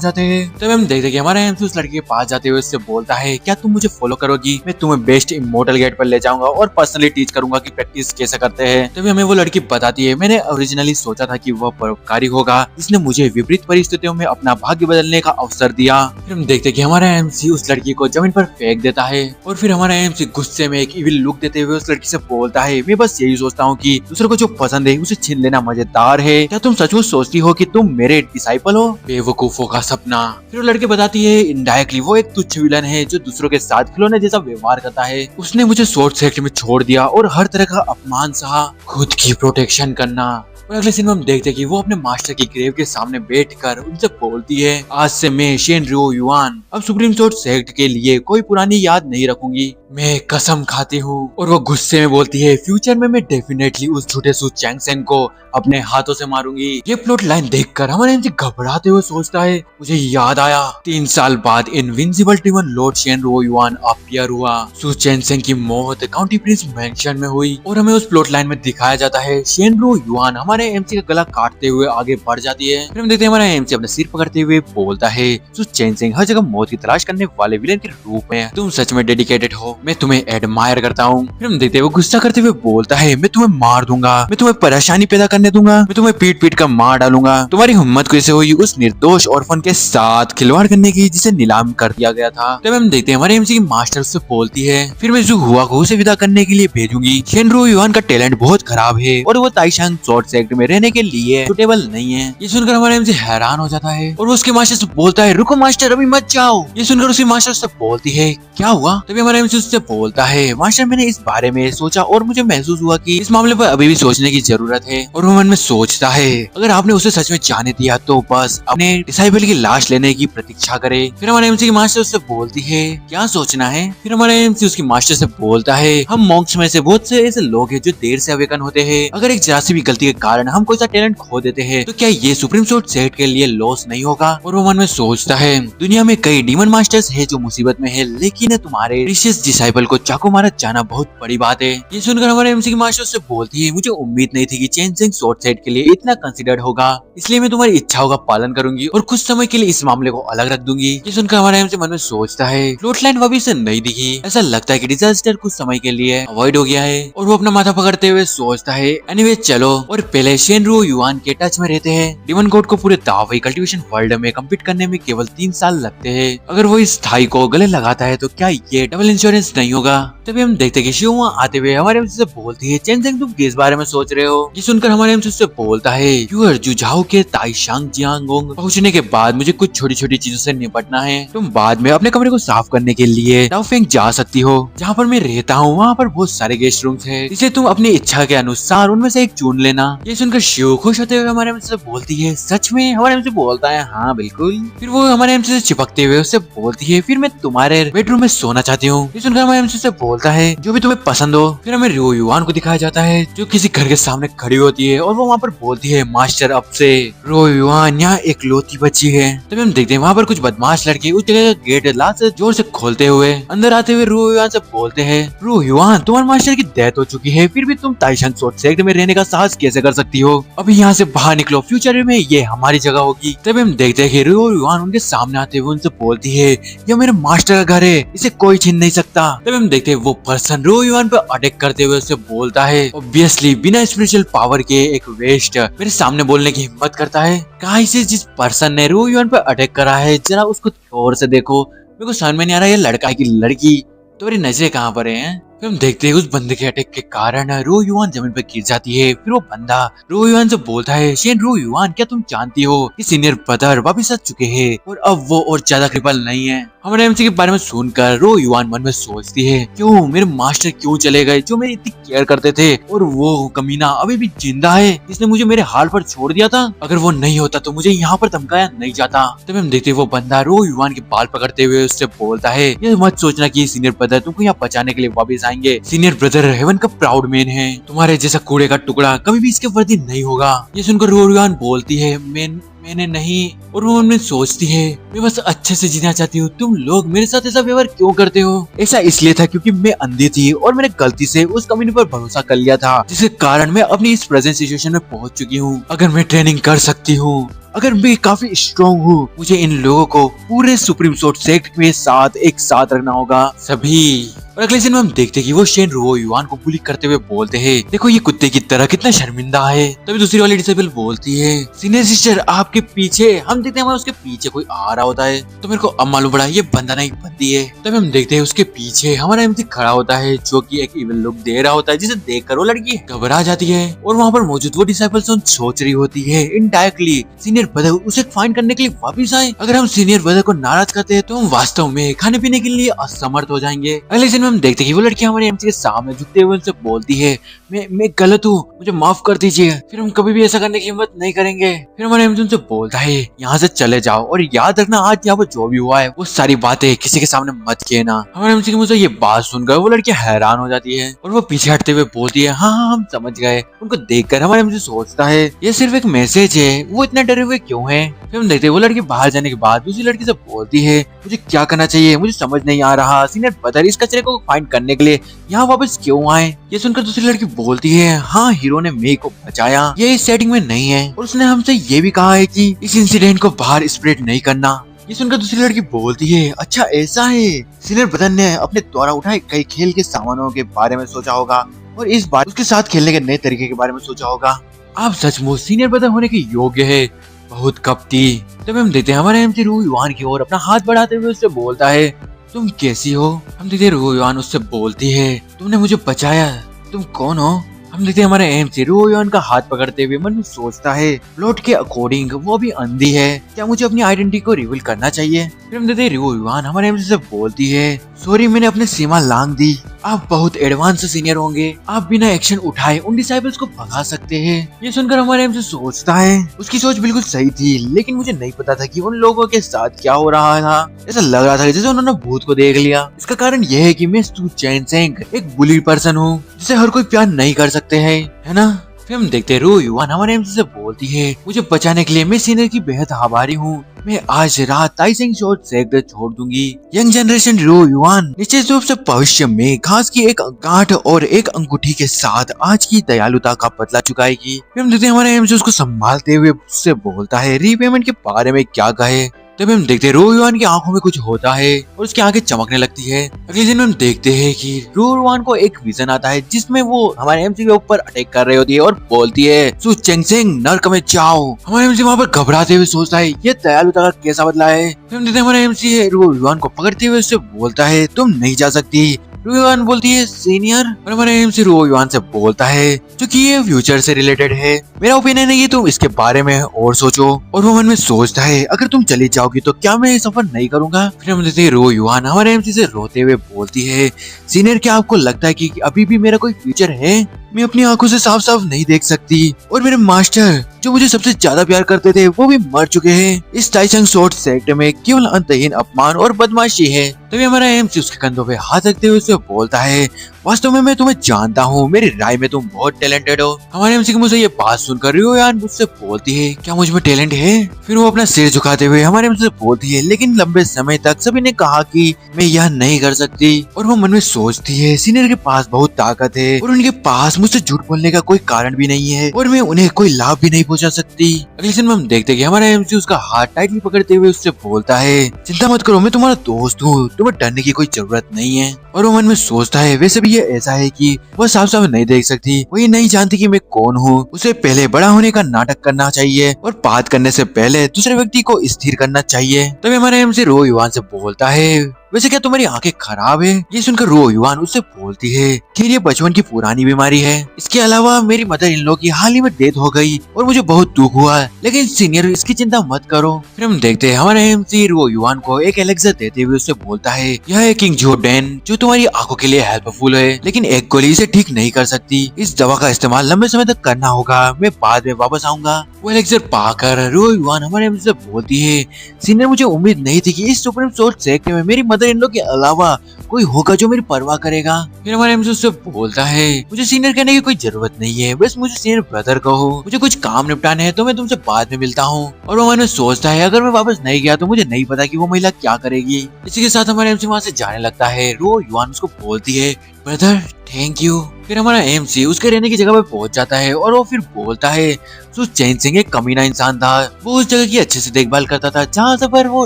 जाते हैं। तब हम देखते कि हमारा एमसी उस लड़के के पास जाते हुए उससे बोलता है क्या तुम मुझे फॉलो करोगी, मैं तुम्हें बेस्ट इमोर्टल गेट पर ले जाऊंगा और पर्सनली टीच करूंगा कि प्रैक्टिस कैसे करते हैं। तभी हमें वो लड़की बताती है मैंने ओरिजिनली सोचा था कि वह परोपकारी होगा, इसने मुझे विपरीत परिस्थितियों में अपना भाग्य बदलने का अवसर दिया। फिर हम देखते कि हमारा एमसी उस लड़की को जमीन पर फेंक देता है और फिर हमारा एमसी गुस्से में एक इविल लुक देते हुए उस लड़की से बोलता है मैं बस यही सोचता हूँ कि दूसरे को जो पसंद है उसे छीन लेना मजेदार है, क्या तुम सचमुच सोचती हो कि तुम मेरे डिसाइपल हो? बेवकूफों का सपना। फिर वो लड़की बताती है इनडायरेक्टली वो एक तुच्छ विलन है जो दूसरों के साथ खिलौने जैसा व्यवहार करता है। उसने मुझे शॉर्ट सेक्ट में छोड़ दिया और हर तरह का अपमान सहा, खुद की प्रोटेक्शन करना। और अगले सीन में हम देखते हैं कि वो अपने मास्टर की ग्रेव के सामने बैठकर उनसे बोलती है आज से मैं शेनरियो युआन अब सुप्रीम सोर्ड सेक्ट के लिए कोई पुरानी याद नहीं रखूंगी, मैं कसम खाती हूँ। और वो गुस्से में बोलती है फ्यूचर में मैं डेफिनेटली उस झूठे सू चैंगसेन को अपने हाथों से मारूंगी। ये प्लॉट लाइन देखकर हमारे एमसी घबराते हुए सोचता है मुझे याद आया 3 साल बाद इनविंसिबल डिमन लॉर्ड शेनरियो युआन अपीयर हुआ, सू चैंगसेन की मौत काउंटी प्रिंस मैंशन में हुई और हमें उस प्लॉट लाइन में दिखाया जाता है शेनरियो युआन हमारे एमसी का गला काटते हुए आगे बढ़ जाती है। फिर हम देखते हैं हमारा एमसी अपना सिर पकड़ते हुए बोलता है सू चैंगसेन हर जगह मौत की तलाश करने वाले विलेन के रूप में तुम सच में डेडिकेटेड हो, मैं तुम्हें एडमायर करता हूँ। फिर हम देखते हैं वो गुस्सा करते हुए बोलता है मैं तुम्हें मार दूंगा, मैं तुम्हें परेशानी पैदा करने दूंगा, मैं तुम्हें पीट पीट कर मार डालूंगा। तुम्हारी हिम्मत कैसे हुई उस निर्दोष ऑर्फन के साथ खिलवाड़ करने की जिसे नीलाम कर दिया गया था। तब हम देखते हैं हमारे एमसी की मास्टर उससे बोलती है फिर मैं जुहुआ को उसे विदा करने के लिए भेजूंगी, शेनरियो युआन का टैलेंट बहुत खराब है और वो ताइशांग शॉर्ट सेक्ट में रहने के लिए सुटेबल नहीं है। ये सुनकर हमारे एमसी हैरान हो जाता है और वो उसके मास्टर से बोलता है रुको मास्टर अभी मत जाओ। ये सुनकर उसकी मास्टर से बोलती है क्या हुआ? तभी हमारा एमसी उससे बोलता है मास्टर मैंने इस बारे में सोचा और मुझे महसूस हुआ कि इस मामले पर अभी भी सोचने की जरूरत है। और वो मन में सोचता है अगर आपने उसे सच में जाने दिया तो बस अपने डिसाइबल की लाश लेने की प्रतीक्षा करे। फिर हमारे एमसी की मास्टर उससे बोलती है क्या सोचना है? फिर हमारा एमसी उसकी मास्टर से बोलता है हम मॉन्क्स में से बहुत से ऐसे लोग हैं जो देर से अवेकन होते हैं, अगर एक जरा सी भी गलती के कारण हम कोई सा टैलेंट खो देते हैं तो क्या ये सुप्रीम सोर्ड सेट के लिए लॉस नहीं होगा? और वो मन में सोचता है दुनिया में कई डीमन मास्टर्स है जो मुसीबत में है लेकिन तुम्हारे प्रीशियस डिसाइपल को चाकू मारा जाना बहुत बड़ी बात है। ये सुनकर हमारे एमसी की मास्टर से बोलती है मुझे उम्मीद नहीं थी कि चेंजिंग शॉर्ट सेट के लिए इतना कंसिडर्ड होगा, इसलिए मैं तुम्हारी इच्छाओं का पालन करूंगी और कुछ समय के लिए इस मामले को अलग रख दूंगी। ये सुनकर हमारा एमसी मन में सोचता है प्लॉट लाइन वापस से नहीं दिखी, ऐसा लगता है कि डिजास्टर कुछ समय के लिए अवॉइड हो गया है। और वो अपना माथा पकड़ते हुए सोचता है एनीवे चलो और पहले शेनरियो युआन के टच में रहते हैं। डिमन गॉड को पूरे दावई कल्टीवेशन वर्ल्ड में कम्पीट करने में केवल 3 साल लगते हैं, अगर वो इस थाई को गले लगाता है तो क्या ये डबल इंश्योरेंस नहीं होगा? तभी हम देखते कि शिव वहाँ आते हुए हमारे एमसी से बोलती है चेंजिंग तुम किस बारे में सोच रहे हो? ये सुनकर हमारे एमसी से बोलता है यूर जुझाओ के ताइशांग जियांगोंग पहुंचने के बाद मुझे कुछ छोटी छोटी चीजों से निपटना है, तुम बाद में अपने कमरे को साफ करने के लिए डाउफेंग जा सकती हो, जहाँ पर मैं रहता हूँ वहाँ पर बहुत सारे गेस्ट रूम्स है, इसलिए तुम अपनी इच्छा के अनुसार उनमें से एक चुन लेना। ये सुनकर शिव खुश होते हुए हमारे एमसी से बोलती है सच में? हमारे एमसी बोलता है हाँ बिल्कुल। फिर वो हमारे एमसी से चिपकते हुए उससे बोलती है फिर मैं तुम्हारे बेडरूम में सोना चाहती हूँ। ये सुनकर हमारे एमसी से बोलता है जो भी तुम्हें पसंद हो। फिर हमें रियो युआन को दिखाया जाता है जो किसी घर के सामने खड़ी होती है और वो वहाँ पर बोलती है मास्टर अब से रियो युआन यहाँ एक लौती बच्ची है। तभी हम देखते हैं वहाँ पर कुछ बदमाश लड़के उस जगह का गेट लात से जोर से खोलते हुए अंदर आते हुए रियो युआन से बोलते हैं रियो युआन तुम्हारे मास्टर की डेथ हो चुकी है, फिर भी तुम ताइशांग शॉर्ट सेक्ट में रहने का साहस कैसे कर सकती हो? अभी यहाँ से बाहर निकलो, फ्यूचर में ये हमारी जगह होगी। तभी हम देखते हैं कि रियो युआन उनके सामने आते हुए उनसे बोलती है यह मेरे मास्टर का घर है, इसे कोई छीन नहीं सकता। तभी हम देखते हैं वो पर्सन रियो युआन पर अटैक करते हुए उससे बोलता है ऑब्वियसली बिना स्पिरिचुअल पावर के एक वेस्ट मेरे सामने बोलने की हिम्मत करता है। कहा इसे जिस पर्सन ने रियो युआन पर अटैक करा है जरा उसको गौर से देखो, मेरे को समझ में नहीं आ रहा ये लड़का है कि लड़की, तुम्हारी नजरें कहाँ पर हैं? फिर हम देखते हैं उस बंदे के अटैक के कारण रियो युआन जमीन पर गिर जाती है। फिर वो बंदा रियो युआन से बोलता है शेनरियो युआन क्या तुम जानती हो कि सीनियर ब्रदर वापिस आ चुके हैं और अब वो और ज्यादा क्रिपल नहीं है? हमारे एमसी के बारे में सुनकर रियो युआन मन में सोचती है क्यों मेरे मास्टर क्यों चले गए जो मेरी इतनी केयर करते थे, और वो कमीना अभी भी जिंदा है जिसने मुझे मेरे हाल पर छोड़ दिया था, अगर वो नहीं होता तो मुझे यहाँ पर धमकाया नहीं जाता। तभी हम देखते वो बंदा रियो युआन के बाल पकड़ते हुए उससे बोलता है ये मत सोचना कि सीनियर ब्रदर तुमको यहाँ बचाने के लिए वापिस बचाएंगे। सीनियर ब्रदर हेवन का प्राउड मैन है, तुम्हारे जैसा कूड़े का टुकड़ा कभी भी इसके वर्दी नहीं होगा। ये सुनकर रोरियान बोलती है मैंने नहीं, और वो मन में सोचती है मैं बस अच्छे से जीना चाहती हूँ, तुम लोग मेरे साथ ऐसा व्यवहार क्यों करते हो। ऐसा इसलिए था क्योंकि मैं अंधी थी और मैंने गलती से उस कम्युनिटी पर भरोसा कर लिया था, जिसके कारण मैं अपनी इस प्रेजेंट सिचुएशन में पहुंच चुकी हूँ। अगर मैं ट्रेनिंग कर सकती हूँ, अगर मैं काफी स्ट्रॉन्ग हूँ, मुझे इन लोगों को पूरे सुप्रीम सोर्ड सेक्ट के साथ एक साथ रखना होगा सभी। और अगले दिन में हम देखते कि वो शेन रुओ युआन को बुली करते हुए बोलते हैं, देखो ये कुत्ते की तरह कितना शर्मिंदा है। तभी दूसरी वाली डिसेबल बोलती है, सीनियर सिस्टर आपके पीछे। हम देखते हैं हमारे उसके पीछे कोई आ रहा होता है, तो मेरे को अब मालूम पड़ा ये बंदा नहीं बंदी है। तभी हम देखते हैं उसके पीछे हमारा एमसी खड़ा होता है, जो कि एक इविल लुक दे रहा होता है, जिसे देखकर वो लड़की घबरा जाती है। और वहाँ पर मौजूद वो डिसेबल सोच रही होती है इनडायरेक्टली सीनियर ब्रदर उसे फाइंड करने के लिए वापिस आए। अगर हम सीनियर ब्रदर को नाराज करते हैं तो हम वास्तव में खाने पीने के लिए असमर्थ हो जाएंगे। अगले दिन हम देखते हैं कि वो लड़की हमारे एमसी के सामने झुकते हुए उनसे बोलती है, मैं गलत हूँ, मुझे माफ कर दीजिए, फिर हम कभी भी ऐसा करने की हिम्मत नहीं करेंगे। फिर हमारे एमसी उनसे बोलता है, यहाँ से चले जाओ और याद रखना आज यहाँ पर जो भी हुआ है वो सारी बातें किसी के सामने मत कहना। हमारे एमसी के मुझे ये बात सुनकर वो लड़की हैरान हो जाती है और वो पीछे हटते हुए बोलती है, हाँ हाँ हम समझ गए। उनको देखकर हमारे एमसी सोचता है ये सिर्फ एक मैसेज है, वो इतना डरे हुए क्यों है। फिर हम देखते हैं वो लड़की बाहर जाने के बाद दूसरी लड़की से बोलती है, मुझे क्या करना चाहिए, मुझे समझ नहीं आ रहा। सीनियर ब्रदर इस कचरे को फाइंड करने के लिए यहाँ वापस क्यों आए। ये सुनकर दूसरी लड़की बोलती है, हाँ हीरो ने मे को बचाया, ये इस सेटिंग में नहीं है, और उसने हमसे ये भी कहा है कि इस इंसिडेंट को बाहर स्प्रेड नहीं करना। ये सुनकर दूसरी लड़की बोलती है, अच्छा ऐसा है। सीनियर ब्रदर ने अपने द्वारा उठाए कई खेल के सामानों के बारे में सोचा होगा और इस बार उसके साथ खेलने के नए तरीके के बारे में सोचा होगा। आप सचमुच सीनियर ब्रदर होने के योग्य है, बहुत कपटी। तब हम देखते हैं हमारे एमसी रू युआन की ओर अपना हाथ बढ़ाते हुए उससे बोलता है, तुम कैसी हो। हम देखते हैं रू युआन उससे बोलती है, तुमने मुझे बचाया, तुम कौन हो। हम देखते हैं हमारे एमसी रू युआन का हाथ पकड़ते हुए मन में सोचता है, प्लॉट के अकॉर्डिंग वो भी अंधी है, क्या मुझे अपनी आइडेंटिटी को रिवील करना चाहिए। फिर हम देखते हैं रू युआन हमारे एमसी से बोलती है, सॉरी मैंने अपनी सीमा लांग दी, आप बहुत एडवांस सीनियर होंगे, आप बिना एक्शन उठाए उन डिसाइबल्स को भगा सकते हैं। ये सुनकर हमारे एमसी सोचता है, उसकी सोच बिल्कुल सही थी, लेकिन मुझे नहीं पता था कि उन लोगों के साथ क्या हो रहा था। ऐसा लग रहा था जैसे उन्होंने भूत को देख लिया। इसका कारण यह है कि मैं सू चैनसेंग एक बुली पर्सन हूँ, जिसे हर कोई प्यार नहीं कर सकते है ना। फिर हम देखते हैं रू युआन हमारे एमसी से बोलती है, मुझे बचाने के लिए मैं सीनियर की बेहद आभारी हूँ, मैं आज रात ताइसेंग सोर्ड सेक्टर छोड़ दूंगी। यंग जनरेशन रू युआन निश्चित रूप से भविष्य में घास की एक गांठ और एक अंगूठी के साथ आज की दयालुता का बदला चुकाएगी। फिर हम देखते हैं हमारे एमसी उसको संभालते हुए उससे बोलता है, रीपेमेंट के बारे में क्या कहे। तभी हम देखते हैं रू युआन की आंखों में कुछ होता है और उसकी आंखें चमकने लगती है। अगले दिन हम देखते हैं कि रू युआन को एक विजन आता है, जिसमें वो हमारे एमसी के ऊपर अटैक कर रही होती है और बोलती है, सू चैनसेंग नर्क में जाओ। हमारे एमसी वहाँ पर घबराते हुए सोचता है, ये दयालुता का कैसा बदला है। फिर हम देखते हैं हमारे एमसी रू युआन को पकड़ते हुए उससे बोलता है, तुम नहीं जा सकती। रू युआन बोलती है, सीनियर। और हमारे एमसी रू युआन से बोलता है, क्योंकि ये फ्यूचर से रिलेटेड है, मेरा ओपिनियन है कि तुम इसके बारे में और सोचो। और वो मन में सोचता है, अगर तुम चली जाओगी तो क्या मैं सफर नहीं करूंगा। फिर हम देखते हैं रू युआन हमारे एमसी से रोते हुए बोलती है, सीनियर क्या आपको लगता है कि अभी भी मेरा कोई फ्यूचर है। मैं अपनी आंखों से साफ साफ नहीं देख सकती, और मेरे मास्टर जो मुझे सबसे ज्यादा प्यार करते थे वो भी मर चुके हैं। इस ताइसेंग सोर्ड सेक्ट में केवल अंतहीन अपमान और बदमाशी है। तभी हमारा एमसी उसके कंधों पे हाथ रखते हुए उसे बोलता है, वास्तव में मैं तुम्हें जानता हूँ, मेरी राय में तुम बहुत टैलेंटेड हो। हमारे एमसी की मुझे ये बात सुनकर रू युआन मुझसे बोलती है, क्या मुझ में टैलेंट है। फिर वो अपना सिर झुकाते हुए हमारे एमसी से बोलती है, लेकिन लंबे समय तक सभी ने कहा कि मैं यह नहीं कर सकती। और वो मन में सोचती है, सीनियर के पास बहुत ताकत है और उनके पास मुझसे झूठ बोलने का कोई कारण भी नहीं है, और मैं उन्हें कोई लाभ भी नहीं पहुंचा सकती। अगले दिन में हम देखते हैं कि हमारा एमसी उसका हाथ टाइटली पकड़ते हुए उससे बोलता है, चिंता मत करो, मैं तुम्हारा दोस्त हूँ, तुम्हें डरने की कोई जरूरत नहीं है। और वो मन में सोचता है, वैसे भी ये ऐसा है कि वह साफ साफ नहीं देख सकती, वो ये नहीं जानती कि मैं कौन हूँ। उसे पहले बड़ा होने का नाटक करना चाहिए और बात करने से पहले दूसरे व्यक्ति को स्थिर करना चाहिए। तभी हमारा एमसी रू युआन से बोलता है, वैसे क्या तुम्हारी आंखें खराब है। ये सुनकर रू युआन उससे बोलती है, खैर ये बचपन की पुरानी बीमारी है, इसके अलावा मेरी मदर इन लॉ की हाल ही में डेथ हो गई और मुझे बहुत दुख हुआ, लेकिन सीनियर इसकी चिंता मत करो। फिर हम देखते हैं हमारे एमसी रू युआन को एक एलेक्सा देते हुए उससे बोलता है, यह है किंग जोडेन जो तुम्हारी आंखों के लिए हेल्पफुल है, लेकिन एक गोली इसे ठीक नहीं कर सकती। इस दवा का इस्तेमाल लंबे समय तक करना होगा, मैं बाद में वापस आऊंगा। वो एलेक्सर पाकर रू युआन हमारे एमसी से बोलती है, सीनियर मुझे उम्मीद नहीं थी कि इस सुप्रीम सोर्ड सेक्ट में मेरी मदद मदर इन लॉ के अलावा कोई होगा जो मेरी परवाह करेगा। फिर हमारे एमसी उससे बोलता है मुझे सीनियर कहने की कोई जरूरत नहीं है, बस मुझे सीनियर ब्रदर कहो, मुझे कुछ काम निपटाने हैं तो मैं तुमसे बाद में मिलता हूँ। और वो मन में सोचता है अगर मैं वापस नहीं गया तो मुझे नहीं पता कि वो महिला क्या करेगी। इसी के साथ हमारे एमसी वहाँ से जाने लगता है। रो युआन उसको बोलती है ब्रदर थैंक यू। फिर हमारा एमसी उसके रहने की जगह पे पहुंच जाता है और वो फिर बोलता है सो चैन सिंह एक कमीना इंसान था, वो उस जगह की अच्छे से देखभाल करता था जहाँ से पर वो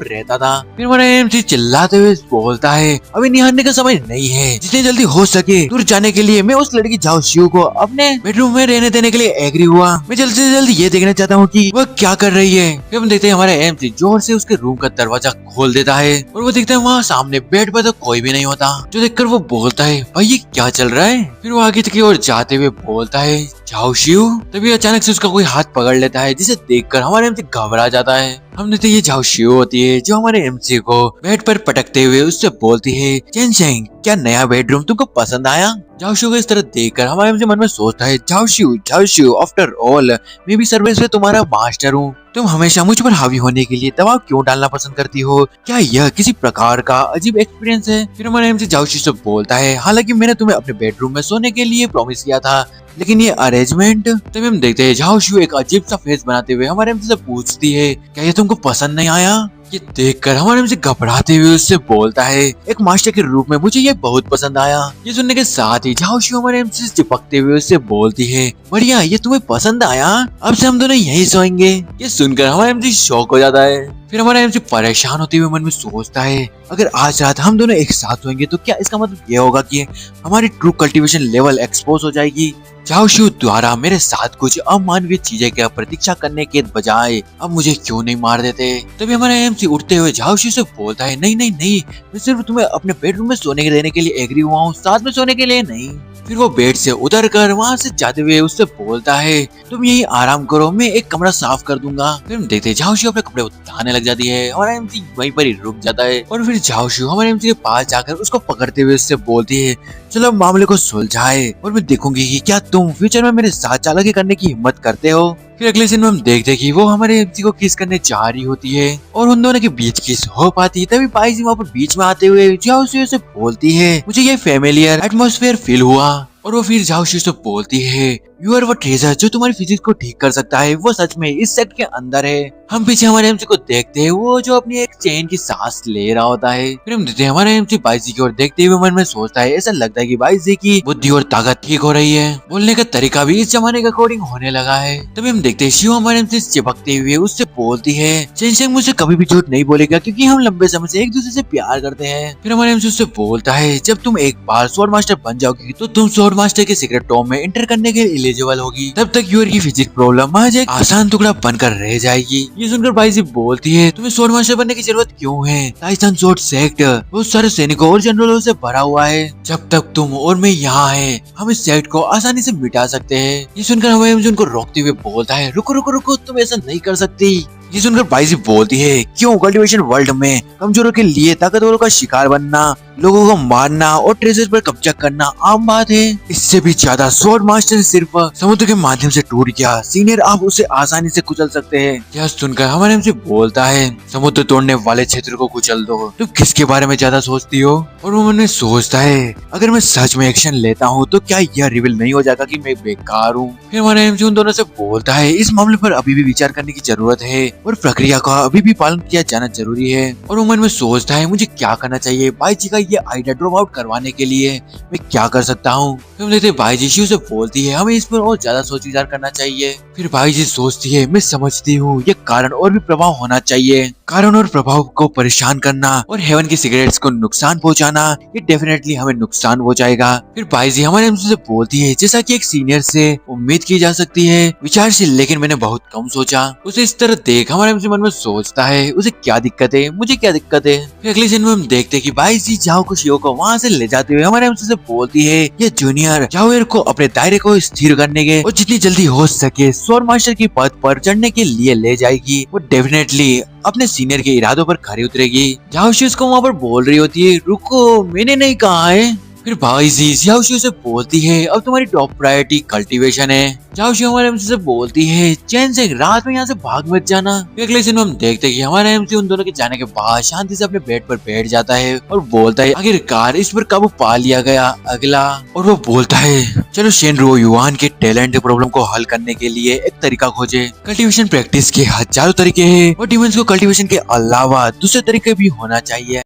रहता था। फिर हमारा एमसी चिल्लाते हुए बोलता है अभी निहारने का समय नहीं है, जितनी जल्दी हो सके दूर जाने के लिए मैं उस लड़की झाओ शिव को अपने बेडरूम में रहने देने के लिए एग्री हुआ। मैं जल्द से जल्द ये देखना चाहता हूँ कि वह क्या कर रही है। फिर हम देखते हैं हमारा एमसी जोर से उसके रूम का दरवाजा खोल देता है और वो देखता है वहाँ सामने बेड पर तो कोई भी नहीं होता, जो देखकर वो बोलता है भाई ये क्या चल रहा है। फिर वो आगे की ओर जाते हुए बोलता है झाओ शिव। तभी अचानक से उसका कोई हाथ पकड़ लेता है जिसे देखकर हमारे एमसी घबरा जाता है। हमने तो ये झाओ शिव होती है जो हमारे एमसी को बेड पर पटकते हुए उससे बोलती है चैन सिंह क्या नया बेडरूम तुमको पसंद आया। झाओ शिव को इस तरह देखकर हमारे एमसी मन में सोचता है झाओ शिव आफ्टर ऑल मैं भी सर्विस में तुम्हारा मास्टर हूँ, तुम हमेशा मुझ पर हावी होने के लिए दबाव क्यों डालना पसंद करती हो, क्या यह किसी प्रकार का अजीब एक्सपीरियंस है। फिर हमारा एमसी झाओ शिव से बोलता है हालांकि मैंने तुम्हें अपने बेडरूम में सोने के लिए प्रॉमिस किया था, लेकिन ये अरेंजमेंट। तभी हम देखते हैं झाओ शिव एक अजीब सा फेस बनाते हुए हमारे एमसी से पूछती है क्या ये तुमको पसंद नहीं आया। ये देखकर हमारे एमसी घबराते हुए उससे बोलता है एक मास्टर के रूप में मुझे ये बहुत पसंद आया। ये सुनने के साथ ही झाओ शिव हमारे एमसी से चिपकते हुए उससे बोलती है बढ़िया ये तुम्हें पसंद आया, अब से हम दोनों यहीं सोएंगे। ये सुनकर हमारा एमसी शॉक हो जाता है। फिर हमारा एमसी परेशान होते हुए मन में सोचता है अगर आज रात हम दोनों एक साथ सोएंगे तो क्या इसका मतलब ये होगा कि हमारी ट्रू कल्टीवेशन लेवल एक्सपोज हो जाएगी। झाओ शिव द्वारा मेरे साथ कुछ अमानवीय चीजें की प्रतीक्षा करने के बजाय अब मुझे क्यों नहीं मार देते। तभी हमारा एमसी उठते हुए झाओ शिव से बोलता है नहीं नहीं नहीं, मैं सिर्फ तुम्हें अपने बेडरूम में सोने देने के लिए एग्री हुआ हूँ, साथ में सोने के लिए नहीं। फिर वो बेड से उतर कर वहाँ से जाते हुए उससे बोलता है तुम यही आराम करो, मैं एक कमरा साफ कर दूंगा। फिर हम देखते हैं झाओ शिव अपने कपड़े उतारने लग जाती है, हमारा एमसी वहीं पर ही रुक जाता है और फिर झाओ शिव हमारे एमसी के पास जाकर उसको पकड़ते हुए उससे बोलती है चलो मामले को सुलझाए और मैं देखूंगी कि क्या तुम फ्यूचर में मेरे साथ चालाकी करने की हिम्मत करते हो। फिर अगले सीन में हम देखते हैं कि वो हमारे एमसी को किस करने जा रही होती है और उन दोनों के बीच किस हो पाती है। तभी पाइसी वहाँ पर बीच में आते हुए झाओ शिव से बोलती है मुझे ये फेमिलियर एटमॉस्फेयर फील हुआ और वो फिर झाओ शिव से बोलती है यू आर वो ट्रेजर जो तुम्हारी फिजिक्स को ठीक कर सकता है, वो सच में इस सेट के अंदर है। हम पीछे हमारे एमसी को देखते हैं वो जो अपनी एक चैन की सांस ले रहा होता है। फिर हम देखते हैं हमारे एमसी बाईजी की ओर देखते हुए मन में सोचता है ऐसा लगता है कि बाईजी की बुद्धि और ताकत ठीक हो रही है, बोलने का तरीका भी इस जमाने के अकॉर्डिंग होने लगा है। तभी हम देखते हैं शिव हमारे एमसी से चिपकते हुए उससे बोलती है चैन सिंह मुझसे कभी भी झूठ नहीं बोलेगा क्योंकि हम लंबे समय से एक दूसरे से प्यार करते हैं। फिर हमारे एमसी उससे बोलता है जब तुम एक बार स्वॉर्ड मास्टर बन जाओगी तो तुम स्वॉर्ड मास्टर के सीक्रेट टॉम में एंटर करने के लिए एलिजिबल होगी, तब तक यूर की फिजिक्स प्रॉब्लम महज एक आसान टुकड़ा बनकर रह जाएगी। ये सुनकर बाईजी बोलती है तुम्हें स्वॉर्ड मास्टर बनने की जरूरत क्यों है, टाइसन स्वॉर्ड सेक्ट बहुत सारे सैनिकों और जनरलों से भरा हुआ है, जब तक तुम और मैं यहाँ है हम इस सेक्ट को आसानी से मिटा सकते हैं। ये सुनकर हमें उनको रोकते हुए बोलता है रुको रुको रुको तुम ऐसा नहीं कर सकती। ये सुनकर बाईजी बोलती है क्यों कल्टीवेशन वर्ल्ड में कमजोरों के लिए ताकतवरों का शिकार बनना, लोगों को मारना और ट्रेजर पर कब्जा करना आम बात है। इससे भी ज्यादा स्वॉर्ड मास्टर सिर्फ समुद्र के माध्यम से टूट गया, सीनियर आप उसे आसानी से कुचल सकते हैं। यह सुनकर हमारे हमसे बोलता है समुद्र तोड़ने वाले क्षेत्र को कुचल दो, तुम किसके बारे में ज्यादा सोचती हो। और वो मन में सोचता है अगर मैं सच में एक्शन लेता हूँ तो क्या यह रिवील नहीं हो जाएगा कि मैं बेकार हूँ। फिर हमारे हमसे उन दोनों से बोलता है इस मामले पर अभी भी विचार करने की जरूरत है और प्रक्रिया का अभी भी पालन किया जाना जरूरी है। और वो मन में सोचता है मुझे क्या करना चाहिए, बाईजी का ये आइडिया ड्रॉप आउट करवाने के लिए मैं क्या कर सकता हूँ। फिर हम देखते हैं बाईजी शिव से बोलती है हमें इस पर और ज्यादा सोच विचार करना चाहिए। फिर बाईजी सोचती है मैं समझती हूँ ये कारण और भी प्रभाव होना चाहिए, कारण और प्रभाव को परेशान करना और हेवन की सिगरेट्स को नुकसान पहुँचाना ये डेफिनेटली हमें नुकसान पहुँचाएगा। फिर बाईजी हमारे हमसे से बोलती है जैसा कि एक सीनियर से उम्मीद की जा सकती है विचारशील, लेकिन मैंने बहुत कम सोचा। उसे इस तरह देख हमारे हमसे मन में सोचता है उसे क्या दिक्कत है, मुझे क्या दिक्कत है। फिर अगले दिन में हम देखते हैं कि बाईजी झाओ को शिव को वहाँ से ले जाते हुए हमारे हमसे से बोलती है ये जूनियर झाओ को अपने दायरे को स्थिर करने के और जितनी जल्दी हो सके स्वॉर्ड मास्टर की पद पर चढ़ने के लिए ले जाएगी। वो डेफिनेटली अपने सीनियर के इरादों पर खरी उतरेगी। झाओ शिव को वहाँ पर बोल रही होती है रुको मैंने नहीं कहा है। फिर भाई जी झाओशी उसे बोलती है अब तुम्हारी टॉप प्रायोरिटी कल्टीवेशन है। झाओशी हमारे एमसी से बोलती है चैन से रात में यहाँ से भाग मत जाना। अगले दिन हम देखते हैं कि हमारा एमसी उन दोनों के जाने के बाद शांति से अपने बेड पर बैठ जाता है और बोलता है आखिरकार इस पर काबू पा लिया गया। अगला और वो बोलता है चलो शेनरो युआन के टैलेंट प्रॉब्लम को हल करने के लिए एक तरीका खोजे। कल्टीवेशन प्रैक्टिस के हजारों तरीके हैं और डिमंस को कल्टीवेशन के अलावा दूसरे तरीके भी होना चाहिए।